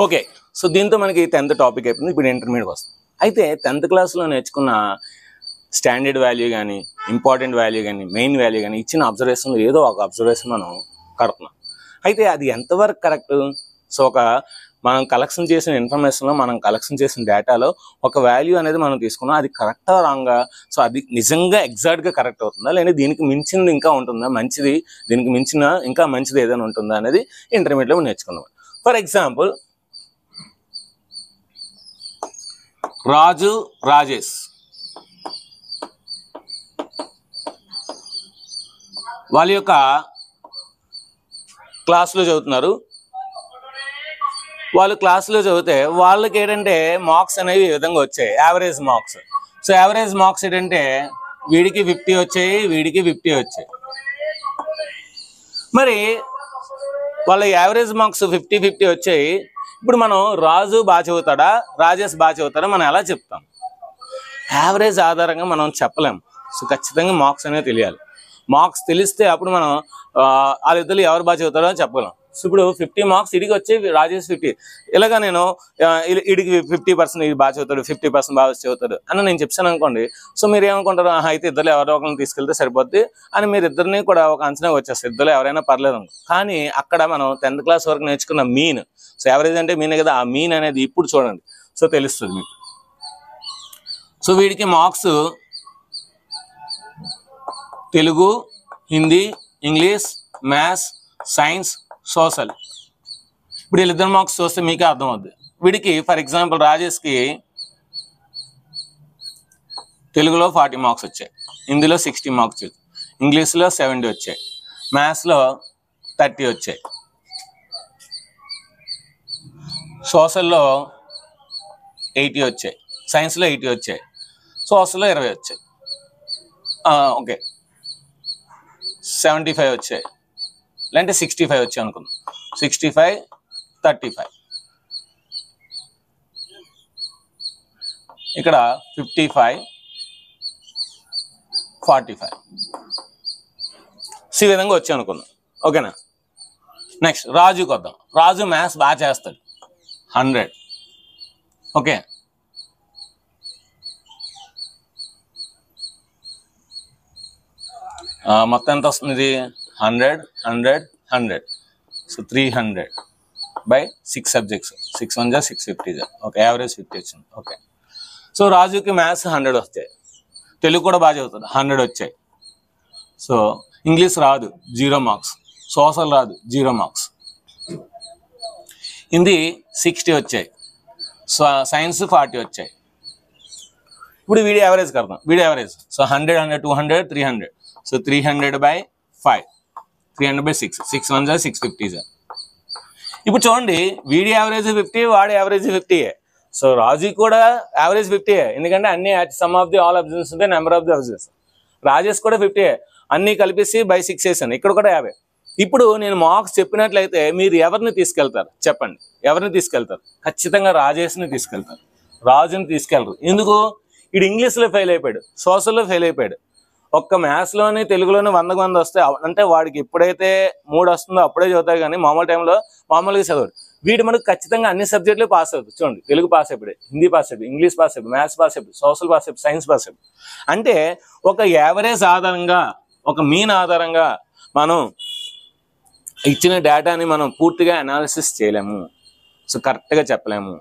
ఓకే, సో దీంతో మనకి 10th టాపిక్ అయిపోయింది. ఇప్పుడు ఇంటర్మీడియట్ వస్తుంది. అయితే 10th క్లాస్లో నేర్చుకున్న స్టాండర్డ్ వాల్యూ కానీ, ఇంపార్టెంట్ వాల్యూ కానీ, మెయిన్ వాల్యూ కానీ ఇచ్చిన అబ్జర్వేషన్లో ఏదో ఒక అబ్జర్వేషన్ మనం కడుతున్నాం. అయితే అది ఎంతవరకు కరెక్ట్? సో మనం కలెక్షన్ చేసిన ఇన్ఫర్మేషన్లో, మనం కలెక్షన్ చేసిన డేటాలో ఒక వాల్యూ అనేది మనం తీసుకున్నాం, అది కరెక్టా రాంగా? సో అది నిజంగా ఎగ్జాక్ట్గా కరెక్ట్ అవుతుందా, లేదా దీనికి మించింది ఇంకా ఉంటుందా, మంచిది దీనికి మించిన ఇంకా మంచిది ఏదైనా ఉంటుందా అనేది ఇంటర్మీడియట్లో నేర్చుకున్నాం. ఫర్ ఎగ్జాంపుల్, రాజు రాజేష్ వాళ్ళ యొక్క క్లాస్లో చదువుతున్నారు. వాళ్ళు క్లాస్లో చదివితే వాళ్ళకి ఏంటంటే మార్క్స్ అనేవి ఈ విధంగా వచ్చాయి, average marks. So average marks ఏంటంటే వీడికి 50 వచ్చాయి, వీడికి 50 వచ్చాయి. మరి వాళ్ళ యావరేజ్ మార్క్స్ 50 వచ్చాయి. ఇప్పుడు మనం రాజు బాగా చదువుతాడా, రాజేష్ బాగా చదువుతాడా మనం ఎలా చెప్తాం? యావరేజ్ ఆధారంగా మనం చెప్పలేము. సో ఖచ్చితంగా మార్క్స్ అనేది తెలియాలి. మార్క్స్ తెలిస్తే అప్పుడు మనం వాళ్ళిద్దరు ఎవరు బాగా చదువుతారో అని చెప్పగలం. సో ఇప్పుడు 50 మార్క్స్ ఇడికి వచ్చి రాజేష్ 50, ఇలాగా నేను ఇడికి 50% ఇది బాగా చదువుతాడు, 50% బాగా చదువుతాడు అని నేను చెప్తాను అనుకోండి. సో మీరు ఏమనుకుంటారు, అయితే ఇద్దరు ఎవరో ఒకరిని తీసుకెళ్తే సరిపోద్ది అని మీరు ఇద్దరిని కూడా ఒక అంచనా వచ్చేస్తారు. ఇద్దరు ఎవరైనా పర్లేదు. కానీ అక్కడ మనం 10th క్లాస్ వరకు నేర్చుకున్న మీన్, సో యావరేజ్ అంటే మీనే కదా, ఆ మీన్ అనేది ఇప్పుడు చూడండి. సో తెలుస్తుంది మీకు. సో వీడికి marks Telugu, Hindi, English, maths, science, social. ఇప్పుడు వీళ్ళిద్దరు మార్క్స్ చూస్తే మీకే అర్థం అవుద్ది. వీడికి ఫర్ ఎగ్జాంపుల్ రాజేష్కి తెలుగులో 40 మార్క్స్ వచ్చాయి, హిందీలో 60 మార్క్స్ వచ్చాయి, ఇంగ్లీష్లో 70 వచ్చాయి, మ్యాథ్స్లో 30 వచ్చాయి, సోషల్లో 80 వచ్చాయి, సైన్స్లో 80 వచ్చాయి, సోషల్లో 20 వచ్చాయి, ఓకే 75 వచ్చాయి, లేదంటే 65 వచ్చాయి అనుకుందాం. 65, 35, ఇక్కడ 55, 45. ఈ విధంగా వచ్చాయి అనుకుందాం. ఓకేనా. నెక్స్ట్ రాజుకి వద్దాం. రాజు మ్యాథ్స్ బాగా చేస్తాడు, 100. ఓకే, మొత్తం ఎంత వస్తుంది ఇది? 100, 100, 100. So 300 by 6 subjects. 6 1 జా 6 50 జా. ఓకే, యావరేజ్ 50 వచ్చింది. ఓకే, సో రాజుకి మ్యాథ్స్ 100 వస్తాయి, తెలుగు కూడా బాగా చదువుతుంది, 100 వచ్చాయి. సో ఇంగ్లీష్ రాదు, 0 మార్క్స్, సోషల్ రాదు, 0 మార్క్స్, హిందీ 60 వచ్చాయి, సైన్స్ 40 వచ్చాయి. ఇప్పుడు వీడి యావరేజ్ కడదాం. వీడి average so 100, 100, 200, 300. So 300 by 5, 300 by 6, 6 1 జా 650 జా. ఇప్పుడు చూడండి, వీడి యావరేజ్ 50, వాడి యావరేజ్ 50. సో రాజు కూడా యావరేజ్ 50, ఎందుకంటే అన్ని sum of the all observations ఉంటే number of the observations. Rajesh కూడా 50, అన్ని కలిపేసి by 6 వేసాను, ఇక్కడ కూడా 50. ఇప్పుడు నేను మార్క్స్ చెప్పినట్లయితే మీరు ఎవరిని తీసుకెళ్తారు చెప్పండి? ఎవరిని తీసుకెళ్తారు? ఖచ్చితంగా రాజేష్ని తీసుకెళ్తారు, రాజుని తీసుకెళ్తారు. ఎందుకు? వీడు ఇంగ్లీష్లో ఫెయిల్ అయిపోయాడు, సోషల్లో ఫెయిల్ అయిపోయాడు, ఒక్క మ్యాథ్స్లోని తెలుగులోని 100కి 100 వస్తాయి. అంటే వాడికి ఎప్పుడైతే 3 వస్తుందో అప్పుడే చదువుతాడు, కానీ మామూలు టైంలో మామూలుగా చదవడు. వీడు మనకు ఖచ్చితంగా అన్ని సబ్జెక్టులు పాస్ అవుతుంది. చూడండి, తెలుగు పాస్ అయిపోయాడు, హిందీ పాస్ అయిపోయి, ఇంగ్లీష్ పాస్ అయిపోయి, మ్యాథ్స్ పాస్ అయిపోయి, సోషల్ పాస్ అయిపోయి, సైన్స్ పాస్ అయిపోయి. అంటే ఒక యావరేజ్ ఆధారంగా, ఒక మీన్ ఆధారంగా మనం ఇచ్చిన డేటాని మనం పూర్తిగా అనాలిసిస్ చేయలేము, సో కరెక్ట్గా చెప్పలేము.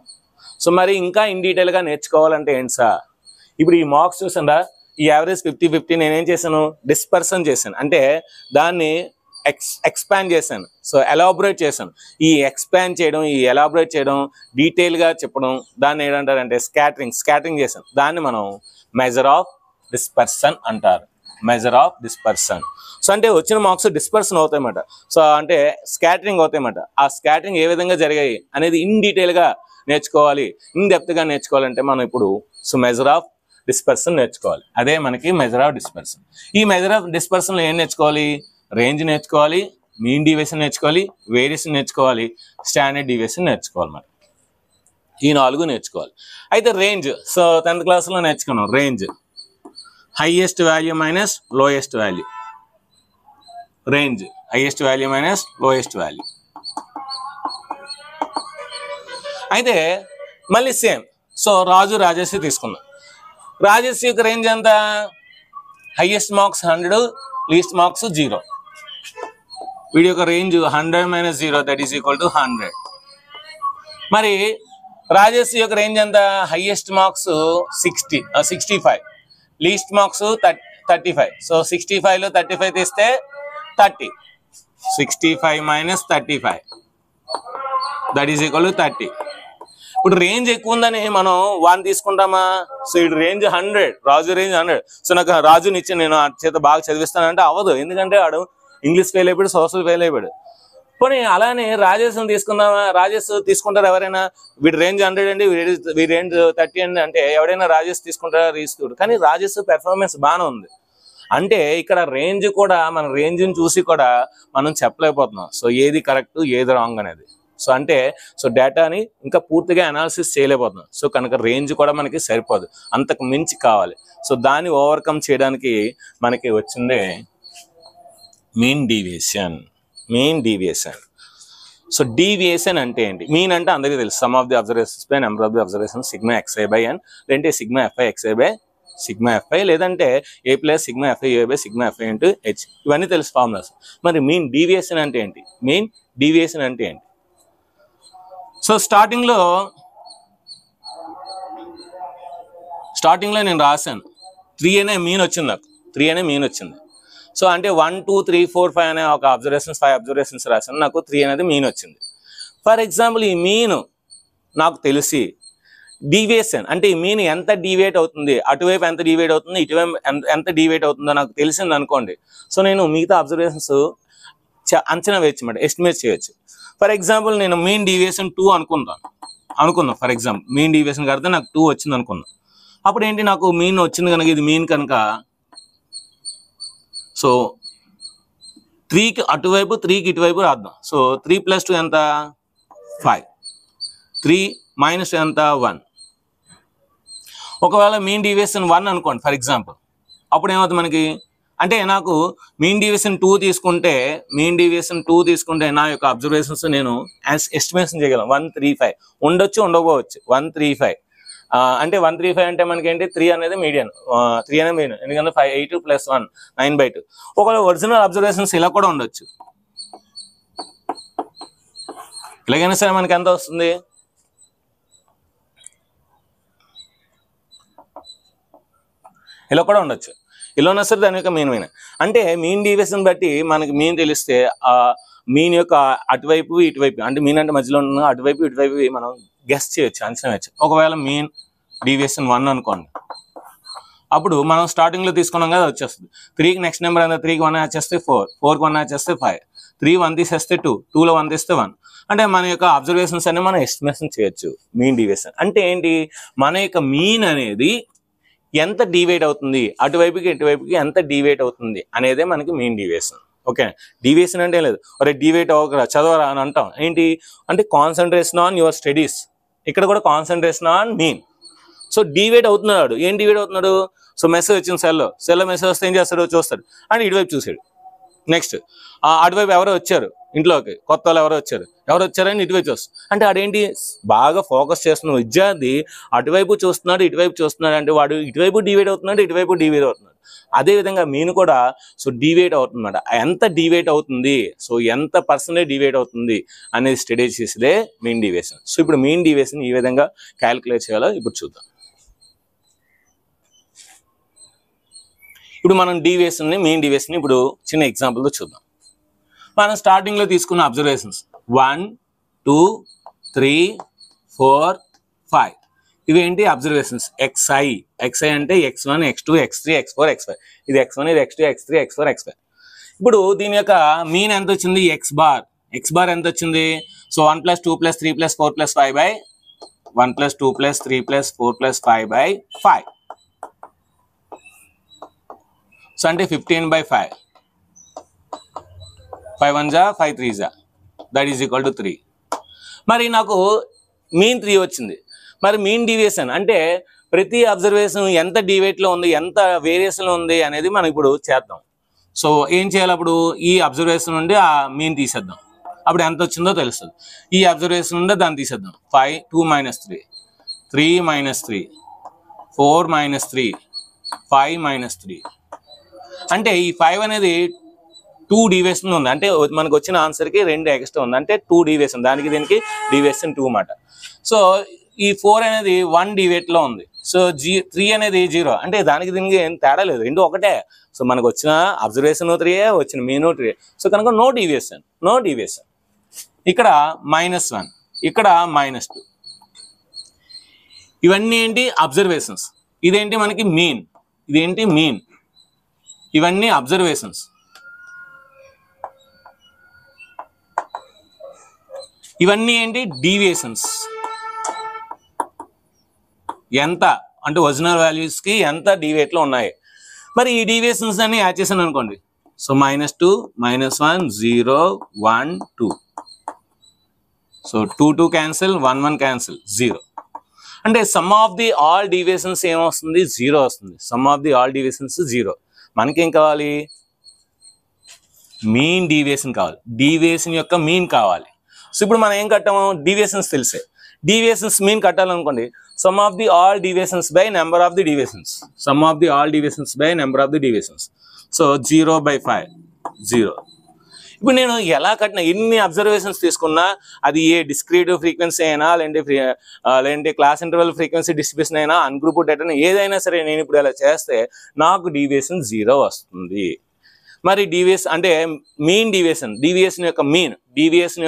సో మరి ఇంకా ఇన్ డీటెయిల్గా నేర్చుకోవాలంటే ఏంటి సార్? ఇప్పుడు ఈ మార్క్స్ చూసారా, ఈ యావరేజ్ 50-50 నేనేం చేశాను? డిస్పర్సన్ చేశాను, అంటే దాన్ని ఎక్స్పాండ్ చేశాను, సో ఎలాబొరేట్ చేశాను. ఈ ఎక్స్పాండ్ చేయడం, ఈ ఎలాబొరేట్ చేయడం, డీటెయిల్గా చెప్పడం, దాన్ని ఏంటంటారంటే స్కాటరింగ్ చేశాను. దాన్ని మనం మెజర్ ఆఫ్ డిస్పర్సన్ అంటారు, మెజర్ ఆఫ్ డిస్పర్సన్. సో అంటే వచ్చిన మార్క్స్ డిస్పర్సన్ అవుతాయన్నమాట, సో అంటే స్కాటరింగ్ అవుతాయన్నమాట. ఆ స్కాటరింగ్ ఏ విధంగా జరిగాయి అనేది ఇన్ డీటెయిల్గా నేర్చుకోవాలి, ఇన్ డెప్త్గా నేర్చుకోవాలంటే మనం ఇప్పుడు సో మెజర్ ఆఫ్ డిస్పర్సన్ నేర్చుకోవాలి. అదే మనకి మెజర్ ఆఫ్ డిస్పర్సన్. ఈ మెజర్ ఆఫ్ డిస్పర్సన్లో ఏం నేర్చుకోవాలి? రేంజ్ నేర్చుకోవాలి, మీన్ డీవియేషన్ నేర్చుకోవాలి, వేరియేషన్ నేర్చుకోవాలి, స్టాండర్డ్ డీవియేషన్ నేర్చుకోవాలి. మరి ఈ 4 నేర్చుకోవాలి. అయితే రేంజ్, సో 10th క్లాస్లో నేర్చుకున్నాం range, highest value minus lowest value. Range highest value minus lowest value. అయితే మళ్ళీ సేమ్, సో రాజేష్ తీసుకుందాం. రాజేష్ యొక్క రేంజ్ ఎంత? Highest marks 100, least marks 0. వీడి యొక్క range 100 - 0 that is equal to 100. మరి రాజేష్ యొక్క రేంజ్ ఎంత? Highest marks 65, least marks 35. So 65లో 35 తీస్తే 30. 65 - 35 దట్ ఈస్ ఈక్వల్ టు 30. ఇప్పుడు రేంజ్ ఎక్కువ ఉందని మనం 1 తీసుకుంటామా? సో ఇటు రేంజ్ 100, రాజు రేంజ్ 100. సో నాకు రాజుని ఇచ్చి నేను చేత బాగా చదివిస్తానంటే అవ్వదు, ఎందుకంటే వాడు ఇంగ్లీష్ ఫెయిల్ అయిపోయాడు, సోషల్ ఫెయిల్ అయిపోయాడు. పోనీ అలానే రాజేష్ని తీసుకుందామా? రాజేష్ తీసుకుంటారు ఎవరైనా? వీడి రేంజ్ 100 అండి, వీడి రేంజ్ 30 అండి అంటే ఎవడైనా రాజేష్ తీసుకుంటారా? తీసుకోడు. కానీ రాజేష్ పెర్ఫార్మెన్స్ బాగానే ఉంది. అంటే ఇక్కడ రేంజ్ కూడా, మన రేంజ్ని చూసి కూడా మనం చెప్పలేకపోతున్నాం సో ఏది కరెక్ట్ ఏది రాంగ్ అనేది. సో అంటే సో డేటాని ఇంకా పూర్తిగా అనాలిసిస్ చేయలేకపోతున్నాం. సో కనుక రేంజ్ కూడా మనకి సరిపోదు, అంతకు మించి కావాలి. సో దాన్ని ఓవర్కమ్ చేయడానికి మనకి వచ్చిందే మీన్ డీవియేషన్. సో డీవియేషన్ అంటే ఏంటి? మీన్ అంటే అందరికీ తెలుసు, some of the observations by number of the observations sigma xi by n, లేదంటే sigma fi xi by sigma fi, లేదంటే a plus sigma fi a by sigma fi into h. ఇవన్నీ తెలుసు formulas. మరి mean deviation అంటే ఏంటి? Mean deviation అంటే ఏంటి? So స్టార్టింగ్లో నేను రాశాను 3 అనే మీన్ వచ్చింది, నాకు 3 అనే మీన్ వచ్చింది. సో అంటే 1 2 3 4 5 అనే ఒక అబ్జర్వేషన్స్ 5 అబ్జర్వేషన్స్ రాశాను, నాకు 3 అనేది మీన్ వచ్చింది. ఫర్ ఎగ్జాంపుల్ ఈ మీన్ నాకు తెలిసి డీవియేషన్ అంటే ఈ మీన్ ఎంత డీవియేట్ అవుతుంది, అటువైపు ఎంత డీవియేట్ అవుతుంది, ఇటువైపు ఎంత డీవియేట్ అవుతుందో నాకు తెలిసింది అనుకోండి. సో నేను మిగతా అబ్జర్వేషన్స్ అంచనా వేయచ్చు అన్నమాట, ఎస్టిమేట్ చేయొచ్చు. ఫర్ ఎగ్జాంపుల్ నేను మీన్ డీవియేషన్ 2 అనుకుందాం. ఫర్ ఎగ్జాంపుల్ మీన్ డీవియేషన్ కడితే నాకు 2 వచ్చింది అనుకుందాం. అప్పుడు ఏంటి, నాకు మీన్ వచ్చింది కనుక, ఇది మీన్ కనుక, సో 3కి అటువైపు 3కి ఇటువైపు రాద్దాం. సో 3 + 2 ఎంత? 5. 3 - 2 ఎంత? 1. ఒకవేళ మీన్ డీవియేషన్ 1 అనుకోండి ఫర్ ఎగ్జాంపుల్, అప్పుడు ఏమవుతుంది మనకి అంటే, నాకు మీన్ డీవియేషన్ 2 తీసుకుంటే నా యొక్క అబ్జర్వేషన్స్ నేను ఎస్టిమేషన్ చేయగలను. 135 ఉండొచ్చు, ఉండకపోవచ్చు. 135 అంటే 135 అంటే మనకి ఏంటి, 3 అనేది మీడియన్, 3 అనేది మీడియన్, ఎందుకంటే 5 8 + 1 9/2. ఒకవేళ ఒరిజినల్ అబ్జర్వేషన్స్ ఇలా కూడా ఉండొచ్చు. ఇలాగైనా సరే మనకి ఎంత వస్తుంది? ఇలా కూడా ఉండొచ్చు. ఇలా ఉన్నా సరే దాని యొక్క మీన్ అంటే మీన్ డీవియేషన్ బట్టి మనకి మీన్ తెలిస్తే ఆ మీన్ యొక్క అటువైపు ఇటువైపు, అంటే మీన్ అంటే మధ్యలో ఉన్న అటువైపు ఇటువైపు మనం గెస్ చేయొచ్చు, అంచనా వేయచ్చు. ఒకవేళ మీన్ డీవియేషన్ 1 అనుకోండి, అప్పుడు మనం స్టార్టింగ్లో తీసుకున్నాం కదా, వచ్చేస్తుంది 3కి నెక్స్ట్ నెంబర్ ఎంత? 3కి 1 యాడ్ చేస్తే 4, 4కి 1 యాడ్ చేస్తే 5, 3 1 తీసేస్తే 2, 2లో 1 తీస్తే 1. అంటే మన యొక్క అబ్జర్వేషన్స్ అన్ని మనం ఎస్టిమేషన్ చేయొచ్చు. మీన్ డీవియేషన్ అంటే ఏంటి, మన యొక్క మీన్ అనేది ఎంత డీవియేట్ అవుతుంది, అటువైపుకి ఇటువైపుకి ఎంత డీవియేట్ అవుతుంది అనేదే మనకి మీన్ డీవియేషన్. ఓకే, డీవియేషన్ అంటే లేదు ఒరే డీవియేట్ అవ్వకరా చదవరా అని అంటాం. ఏంటి అంటే కాన్సన్ట్రేషన్ ఆన్ యువర్ స్టడీస్. ఇక్కడ కూడా concentration on mean. So deviate అవుతున్నాడు. ఏం డీవియేట్ అవుతున్నాడు? సో మెసేజ్ వచ్చింది సెల్లో మెసేజ్ వస్తే ఏం చేస్తాడు, చూస్తాడు అండ్ ఇటువైపు చూసాడు. నెక్స్ట్ అటువైపు ఎవరో వచ్చారు, ఇంట్లోకి కొత్త వాళ్ళు ఎవరో వచ్చారని ఇటువైపు చూస్తాడు. అంటే అదేంటి, బాగా ఫోకస్ చేస్తున్న విద్యార్థి అటువైపు చూస్తున్నాడు, ఇటువైపు చూస్తున్నాడు, అంటే వాడు ఇటువైపు డీవియేట్ అవుతున్నాడు, ఇటువైపు డీవియేట్ అవుతున్నాడు. అదేవిధంగా మీన్ కూడా సో డీవియేట్ అవుతుందన్నమాట. ఎంత డీవియేట్ అవుతుంది, సో ఎంత % డీవియేట్ అవుతుంది అనేది స్టడీ చేసేదే మీన్ డీవియేషన్. సో ఇప్పుడు మీన్ డీవియేషన్ ఈ విధంగా క్యాలిక్యులేట్ చేయాలో ఇప్పుడు చూద్దాం. ఇప్పుడు మనం మీన్ డీవియేషన్ ఇప్పుడు చిన్న ఎగ్జాంపుల్తో చూద్దాం. మనం స్టార్టింగ్లో తీసుకున్న అబ్జర్వేషన్స్ 1 2 3 4 5 ఇవేంటి అబ్జర్వేషన్స్ xi అంటే x1 x2 x3 x4 x5. ఇది x1, ఇది x2 x3 x4 x5. ఇప్పుడు దీని యొక్క మీన్ ఎంత వచ్చింది? x బార్ ఎంత వచ్చింది? సో 1 + 2 + 3 + 4 + 5 / 1 + 2 + 3 + 4 + 5/5. సో అంటే 15/5. 5 1 జా 5 3 జా దట్ ఈజ్ ఈక్వల్ టు 3. మరి నాకు మీన్ 3 వచ్చింది. మరి మీన్ డీవియేషన్ అంటే ప్రతి అబ్జర్వేషన్ ఎంత డీవియేట్లో ఉంది, ఎంత వేరియేషన్లో ఉంది అనేది మనం ఇప్పుడు చేద్దాం. సో ఏం చేయాలి, అప్పుడు ఈ అబ్జర్వేషన్ నుండి ఆ మీన్ తీసేద్దాం. అప్పుడు ఎంత వచ్చిందో తెలుస్తుంది. ఈ అబ్జర్వేషన్ నుండి దాన్ని తీసేద్దాం. 5 2 - 3 3 - 3 4 - 3 5 - 3. అంటే ఈ 5 అనేది 2 డీవియేషన్ ఉంది. అంటే మనకు వచ్చిన ఆన్సర్కి 2 ఎక్స్ట్రా ఉంది, అంటే 2 డీవియేషన్. దానికి దీనికి డీవియేషన్ 2 అన్నమాట. సో ఈ 4 అనేది 1 డీవియేట్లో ఉంది. సో 3 అనేది 0, అంటే దానికి దీనికి ఏం తేడా లేదు, రెండు ఒకటే. సో మనకు వచ్చిన అబ్జర్వేషన్ 3, వచ్చిన మీన్ 3. సో కనుక నో డీవియేషన్. ఇక్కడ -1, ఇక్కడ -2. ఇవన్నీ ఏంటి? అబ్జర్వేషన్స్. ఇదేంటి మనకి మీన్, ఇదేంటి మీన్, ఇవన్నీ అబ్జర్వేషన్స్. ఇవన్నీ ఏంటి? డీవియేషన్స్. ఎంత అంటే ఒరిజినల్ వాల్యూస్కి ఎంత డీవియేట్లో ఉన్నాయి. మరి ఈ డీవియేషన్స్ అన్ని యాడ్ చేశాను అనుకోండి. సో -2 -1 0 1 2. So 2 2 cancel, 1 1 cancel, 0. అంటే sum of the all deviations ఏమొస్తుంది? 0 వస్తుంది. Sum of the all deviations 0. మనకేం కావాలి? మీన్ డీవియేషన్ కావాలి. డీవియేషన్ యొక్క మీన్ కావాలి. సో ఇప్పుడు మనం ఏం కట్టాము? డీవియేషన్స్ తెలిసే. డీవియేషన్స్ మీన్ కట్టాలనుకోండి, sum of the all deviations by number of the deviations. Sum of the all deviations by number of the deviations. So 0/5, 0. ఇప్పుడు నేను ఎలా కట్టినా, ఎన్ని అబ్జర్వేషన్స్ తీసుకున్నా, అది ఏ డిస్క్రీట్ ఫ్రీక్వెన్సీ అయినా, లేదంటే క్లాస్ ఇంటర్వల్ ఫ్రీక్వెన్సీ డిస్ట్రిబ్యూషన్ అయినా, అన్గ్రూప్ డేటా ఏదైనా సరే, నేను ఇప్పుడు ఇలా చేస్తే నాకు డీవియేషన్ 0 వస్తుంది. మరి డీవియేషన్ అంటే మీన్ డీవియేషన్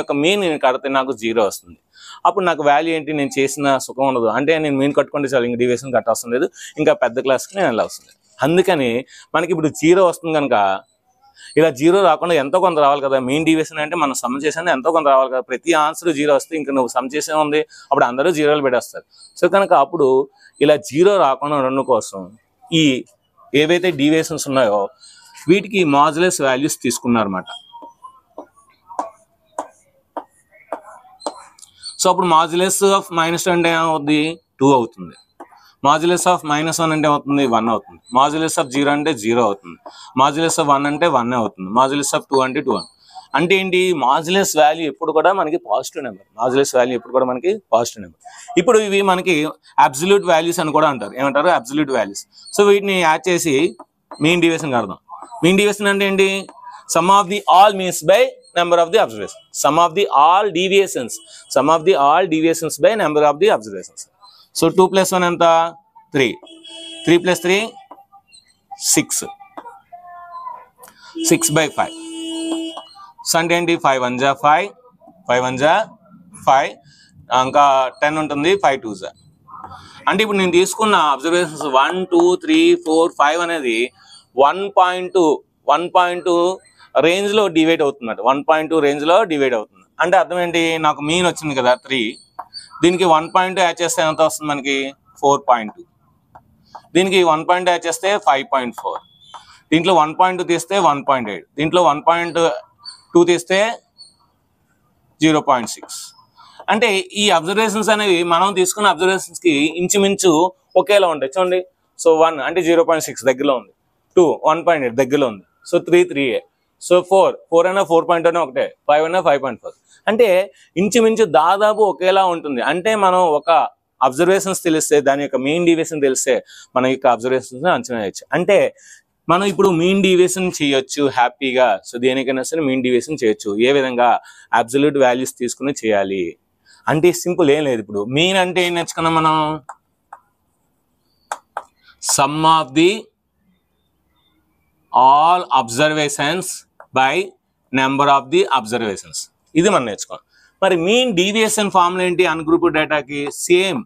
యొక్క మీన్ నేను కడితే నాకు 0 వస్తుంది. అప్పుడు నాకు వాల్యూ ఏంటి? నేను చేసిన సుఖం ఉండదు. అంటే నేను మీన్ కట్టుకుంటే చాలు, ఇంక డీవియేషన్ కట్టవసరం లేదు, ఇంకా పెద్ద క్లాస్కి నేను వెళ్ళవసరం లేదు. అందుకని మనకి ఇప్పుడు 0 వస్తుంది కనుక, ఇలా 0 రాకుండా ఎంతో కొంత రావాలి కదా. మెయిన్ డీవియేషన్ అంటే మనం సమ్ చేసాను, ఎంతో కొంత రావాలి కదా. ప్రతి ఆన్సర్ 0 వస్తే ఇంకా నువ్వు సమ్ చేసే ఉంది, అప్పుడు అందరూ 0లు పెట్టేస్తారు. సో కనుక అప్పుడు ఇలా 0 రాకుండా ఉండడం కోసం ఈ ఏవైతే డీవియేషన్స్ ఉన్నాయో వీటికి మాడ్యులస్ వాల్యూస్ తీసుకున్నారన్నమాట. సో అప్పుడు మాడ్యులస్ ఆఫ్ -2 అంటే ఏమవుతుంది? 2 అవుతుంది. మాడ్యులస్ ఆఫ్ -1 అంటే అవుతుంది 1 అవుతుంది. మాడ్యులస్ ఆఫ్ 0 అంటే 0 అవుతుంది. మాడ్యులస్ ఆఫ్ 1 అంటే 1 అవుతుంది. మాడ్యులస్ ఆఫ్ 2 అంటే 2 అవుతుంది. అంటే ఏంటి? మాడ్యులస్ వాల్యూ ఎప్పుడు కూడా మనకి పాజిటివ్ నెంబర్. మాడ్యులస్ వాల్యూ ఎప్పుడు కూడా మనకి పాజిటివ్ నెంబర్. ఇప్పుడు ఇవి మనకి అబ్సల్యూట్ వాల్యూస్ అని కూడా అంటారు. ఏమంటారు? Absolute values. సో వీటిని యాడ్ చేసి మీన్ డీవియేషన్ కడదాం. మీన్ డీవియేషన్ అంటే ఏంటి? Sum of the all means by number of the observation. Some of the all deviations by number of the observations. So 2 + 1 ఎంత? 3. 3 + 3 6. 6/5. సో అంటే ఏంటి? 5 1 జా 5, 5 1 జా 5, ఇంకా 10 ఉంటుంది, 5 2 జా. అంటే ఇప్పుడు నేను తీసుకున్న అబ్జర్వేషన్స్ 1 2 3 4 5 అనేది 1.2 రేంజ్లో డివైడ్ అవుతుంది. 1.2 రేంజ్లో డివైడ్ అవుతుంది. అంటే అర్థం ఏంటి? నాకు మీన్ వచ్చింది కదా 3, దీనికి 1.2 యాడ్ చేస్తే ఎంత వస్తుంది మనకి? 4.2. దీనికి 1.2 యాడ్ చేస్తే 5.4. దీంట్లో 1.2 తీస్తే 1.8. దీంట్లో 1.2 తీస్తే 0.6. అంటే ఈ అబ్జర్వేషన్స్ అనేవి మనం తీసుకున్న అబ్జర్వేషన్స్కి ఇంచుమించు ఒకేలా ఉంటాయి. చూడండి. సో 1 అంటే 0.6 దగ్గరలో ఉంది, 2 1.8 దగ్గరలో ఉంది, సో 3 3. సో 4 అయినా 4.2 అయినా ఒకటే, 5 అయినా 5.4. అంటే ఇంచుమించు దాదాపు ఒకేలా ఉంటుంది. అంటే మనం ఒక అబ్జర్వేషన్స్ తెలిస్తే, దాని యొక్క మీన్ డీవియేషన్ తెలిస్తే మన యొక్క అబ్జర్వేషన్స్ అంచనా వేయచ్చు. అంటే మనం ఇప్పుడు మీన్ డీవియేషన్ చేయొచ్చు హ్యాపీగా. సో దేనికైనా సరే మీన్ డీవియేషన్ చేయొచ్చు. ఏ విధంగా? అబ్సల్యూట్ వాల్యూస్ తీసుకుని చేయాలి. అంటే సింపుల్ ఏం లేదు. ఇప్పుడు మీన్ అంటే ఏం నేర్చుకున్నాం మనం? Sum of the all observations by number of the observations. ఇది మనం నేర్చుకోవాలి. మరి మీన్ డీవియేషన్ ఫార్ములా ఏంటి? అన్గ్రూప్ డేటాకి same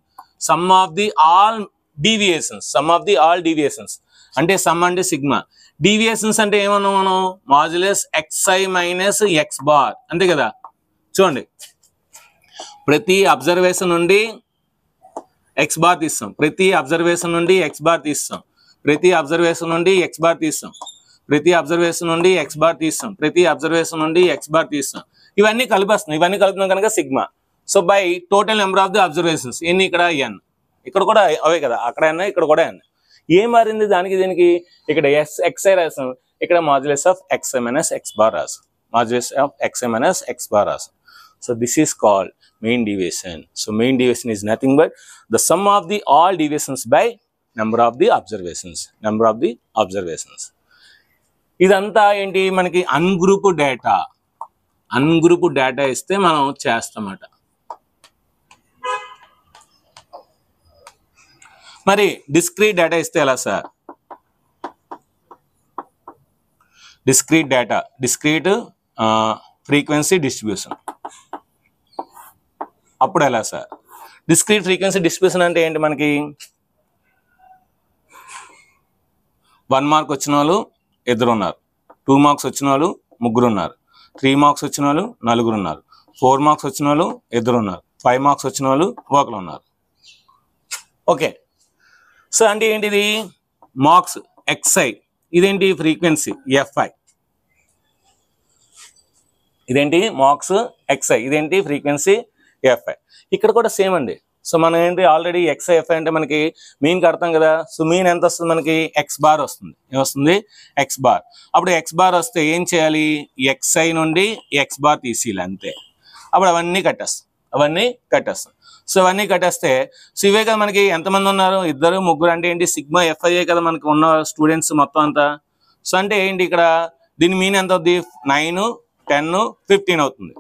sum of the all deviations. అంటే సమ్ అంటే సిగ్మా, డీవియేషన్స్ అంటే ఏమన్నాం మనం? మాడ్యులస్ xi - x బార్, అంతే కదా. చూడండి, ప్రతి అబ్జర్వేషన్ నుండి x బార్ తీస్తాం, ప్రతి అబ్జర్వేషన్ నుండి x బార్ తీస్తాం, ప్రతి అబ్జర్వేషన్ నుండి x బార్ తీస్తాం, ప్రతి అబ్జర్వేషన్ నుండి x బార్ తీస్తాం, ప్రతి అబ్జర్వేషన్ నుండి x బార్ తీస్తాం. ఇవన్నీ కలిపేస్తున్నాం. ఇవన్నీ కలుపుతున్నాం కనుక sigma. So by total number of the observations. ఎన్ని? ఇక్కడ n, ఇక్కడ కూడా అవే కదా, అక్కడ n, ఇక్కడ కూడా n. ఏం మారింది దానికి దీనికి? ఇక్కడ xi రాసాం, ఇక్కడ modulus of xi - x bar రాసాం, modulus of xi - x bar రాసాం. So this is called mean deviation. So mean deviation is nothing but the sum of the all deviations by number of the observations. ఇదంతా ఏంటి? మనకి ungroup data ఇస్తే మనం చేస్తామట. మరి discrete data ఇస్తే ఎలా sir? Discrete frequency distribution. అప్పుడు ఎలా సార్? డిస్క్రీట్ ఫ్రీక్వెన్సీ డిస్ట్రిబ్యూషన్ అంటే ఏంటి? మనకి 1 మార్క్ వచ్చిన వాళ్ళు 2 ఉన్నారు, 2 మార్క్స్ వచ్చిన వాళ్ళు 3 ఉన్నారు, 3 మార్క్స్ వచ్చిన వాళ్ళు 4 ఉన్నారు, 4 మార్క్స్ వచ్చిన వాళ్ళు 2 ఉన్నారు, 5 మార్క్స్ వచ్చిన వాళ్ళు 1 ఉన్నారు. ఓకే. సో అంటే ఏంటిది? మార్క్స్ xi, ఇదేంటి? Frequency fi. ఇదేంటి? మార్క్స్ xi, ఇదేంటి? Frequency FI. ఇక్కడ కూడా సేమ్ అండి. సో మనం ఏంటి ఆల్రెడీ ఎక్స్ఐ ఎఫ్ఐ అంటే మనకి మీన్ కడతాం కదా. సో మీన్ ఎంత వస్తుంది మనకి? ఎక్స్ బార్ వస్తుంది. ఏమొస్తుంది? X bar. అప్పుడు ఎక్స్ బార్ వస్తే ఏం చేయాలి? ఎక్స్ఐ నుండి ఎక్స్ బార్ తీసేయాలి అంతే. అప్పుడు అవన్నీ కట్టేస్తాం. సో అవన్నీ కట్టేస్తే సో ఇవే కదా మనకి ఎంతమంది ఉన్నారు? 2 3 అంటే ఏంటి? సిగ్మా ఎఫ్ఐఏ కదా మనకి ఉన్న స్టూడెంట్స్ మొత్తం అంతా. సో అంటే ఏంటి ఇక్కడ దీని మీన్ ఎంత అవుతుంది? 9 10 15 అవుతుంది.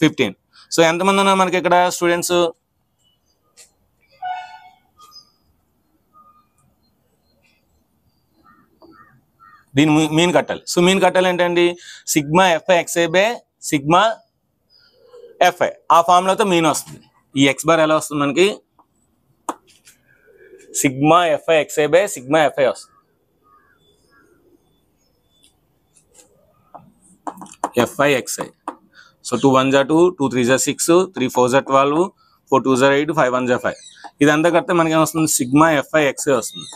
15. సో ఎంతమంది ఉన్నారు మనకి ఇక్కడ స్టూడెంట్స్? దీని మీన్ కట్టాలి. సో మీన్ కట్టాలి ఏంటండి? Sigma f i xi by sigma FI. ఆ ఫార్ములాతో మీన్ వస్తుంది. ఈ ఎక్స్ బార్ ఎలా వస్తుంది మనకి? Sigma f i xi by sigma FI వస్తుంది. FI XI. సో 2 1 2, 2 3 6, 3 4 12, 4 2 8, 5 1 5. ఇదంతా కడితే మనకి ఏమొస్తుంది? సిగ్మా ఎఫ్ఐ ఎక్స్ఐ వస్తుంది.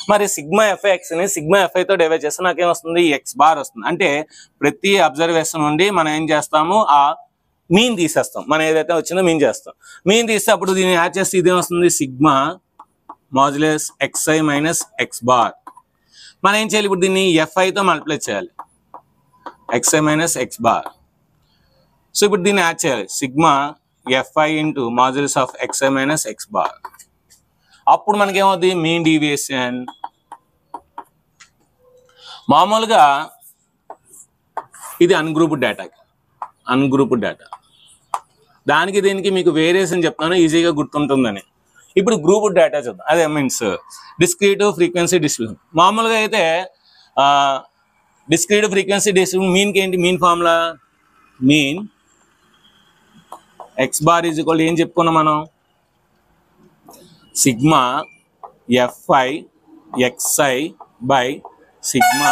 మరి సిగ్మా ఎఫ్ఐ ఎక్స్ని సిగ్మా ఎఫ్ఐతో డివైడ్ చేస్తే నాకేమొస్తుంది? ఎక్స్ బార్ వస్తుంది. అంటే ప్రతి అబ్జర్వేషన్ నుండి మనం ఏం చేస్తాము? ఆ మీన్ తీసేస్తాం. మనం ఏదైతే వచ్చిందో మీన్ చేస్తాం. మీన్ తీస్తే అప్పుడు దీన్ని యాడ్ చేస్తే ఇదేమొస్తుంది? Sigma modulus XI minus X bar. మనం ఏం చేయాలి? ఇప్పుడు దీన్ని ఎఫ్ఐతో మల్టిప్లై చేయాలి. XI minus X bar. So ఇప్పుడు దీన్ని యాడ్ చేయాలి. Sigma f i into modulus of XI minus X bar. అప్పుడు మనకేమవుతుంది? Mean deviation. మామూలుగా ఇది అన్గ్రూప్డ్ డేటా. దానికి దీనికి మీకు వేరియేషన్ చెప్తాను ఈజీగా గుర్తుంటుందని. ఇప్పుడు గ్రూప్డ్ డేటా చూద్దాం. అదే మీన్స్ డిస్క్రీట్ ఫ్రీక్వెన్సీ డిస్ట్రిబ్యూషన్. మామూలుగా అయితే డిస్క్రీట్ ఫ్రీక్వెన్సీ డిస్ట్రిబ్యూషన్ మీన్కి ఏంటి? Mean formula mean X bar is equal ఏం చెప్పుకున్నాం మనం? Sigma f i xi by sigma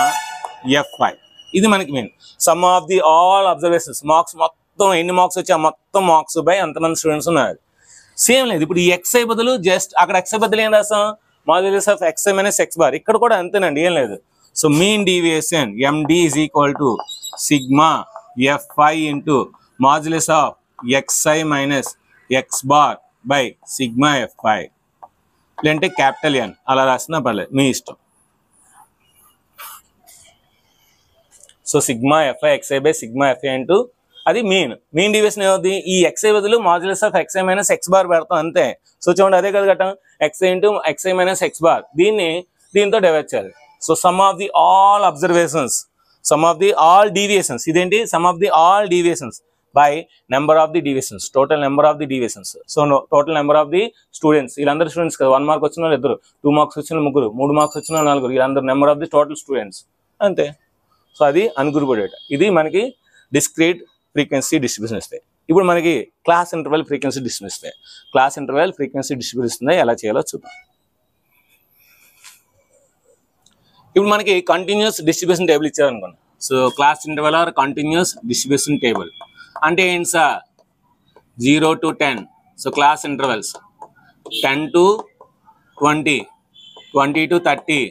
FI. ఇది మనకి mean. Sum of the all observations. Marks మొత్తం ఎన్ని మార్క్స్ వచ్చా మొత్తం మార్క్స్ బై ఎంతమంది స్టూడెంట్స్ ఉన్నారు. సేమ్ లేదు. ఇప్పుడు ఈ ఎక్స్ఐ బదులు జస్ట్ అక్కడ ఎక్స్ఐ బదులు ఏం రాస్తాం? Modulus of XI minus X bar. ఇక్కడ కూడా అంతేనండి, ఏం లేదు. So mean deviation MD is equal to sigma f i into modulus of XI minus X bar by sigma f i. లేదంటే క్యాపిటల్ ఎన్ అలా రాసినా పర్లేదు, మీ ఇష్టం. So sigma f i xi by sigma f i into అది మీన్ డీవియేషన్ ఏమవుతుంది? ఈ XI బదులు modulus of XI minus X bar పెడతాం అంతే. సో చూడండి అదే కదా కట్టాం. Xi into xi minus X bar. దీంతో డివైడ్ చేయాలి. So sum of the all observations, sum of the all deviations. ఇదేంటి? Sum of the all deviations by number of the deviations, total number of the deviations. So total number of the students. వీళ్ళందరూ students కదా. 1 mark వచ్చిన వాళ్ళు 2, 2 marks వచ్చిన 3, 3 marks వచ్చిన 4. వీళ్ళందరూ number of the total students అంతే. So అది ungrouped data. ఇది మనకి డిస్క్రీట్ ఫ్రీక్వెన్సీ డిస్ట్రిబ్యూషన్ ఇస్తాయి. ఇప్పుడు మనకి క్లాస్ ఇంటర్వెల్ ఫ్రీక్వెన్సీ డిస్ట్రిబ్యూషన్ ఇస్తాయి. క్లాస్ ఇంటర్వెల్ ఫ్రీక్వెన్సీ డిస్ట్రిబ్యూషన్ ఇస్తుంది. ఎలా చేయాలో చూద్దాం. ఇప్పుడు మనకి కంటిన్యూస్ డిస్ట్రిబ్యూషన్ టేబుల్ ఇచ్చారనుకోండి. So class interval or continuous distribution table అంటే ఏంటి sir? 0 to 10. So class intervals 10 to 20, 20 to 30,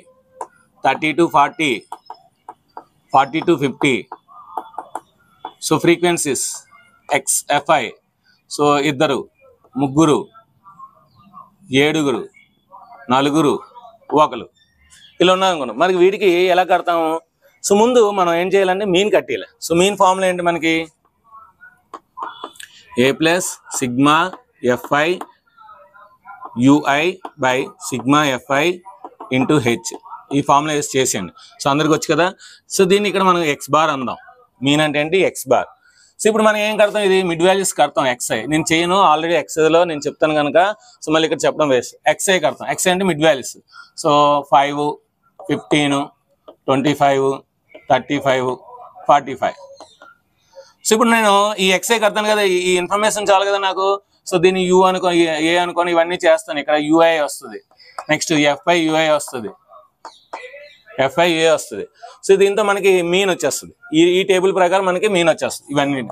30 to 40, 40 to 50. So frequencies FI. So 2, 3, 7, 4, 1 ఇలా ఉన్నాయనుకున్నాం. మనకి వీటికి ఎలా కడతాము? సో ముందు మనం ఏం చేయాలంటే మీన్ కట్టేయాలి. సో మీన్ ఫార్ములా ఏంటి మనకి? A plus sigma f i UI by sigma f i into h. ఈ ఫార్ములా యూస్ చేసేయండి. సో అందరికి వచ్చి కదా. సో దీన్ని ఇక్కడ మనం ఎక్స్ బార్ అందాం. మీన్ అంటే ఏంటి? X bar. సో ఇప్పుడు మనం ఏం కడతాం? ఇది మిడ్ వాల్యూస్ కడతాం. ఎక్స్ఐ నేను చేయను, ఆల్రెడీ ఎక్స్ఐలో నేను చెప్తాను కనుక. సో మళ్ళీ ఇక్కడ చెప్పడం వేస్ట్. ఎక్స్ఐ కడతాం. ఎక్స్ఐ అంటే మిడ్ వాల్యూస్. సో 5, 15, 25, 35, 45. సో ఇప్పుడు నేను ఈ ఎక్స్ఐ కడతాను కదా, ఈ ఇన్ఫర్మేషన్ చాలు కదా నాకు. సో దీన్ని యూ అనుకో, ఏ అనుకోని ఇవన్నీ చేస్తాను. ఇక్కడ యూఐ వస్తుంది, నెక్స్ట్ ఎఫ్ఐ యూఐ వస్తుంది, ఎఫ్ఐ ఏ వస్తుంది. సో దీంతో మనకి మీన్ వచ్చేస్తుంది. ఈ టేబుల్ ప్రకారం మనకి మీన్ వచ్చేస్తుంది ఇవన్నీ.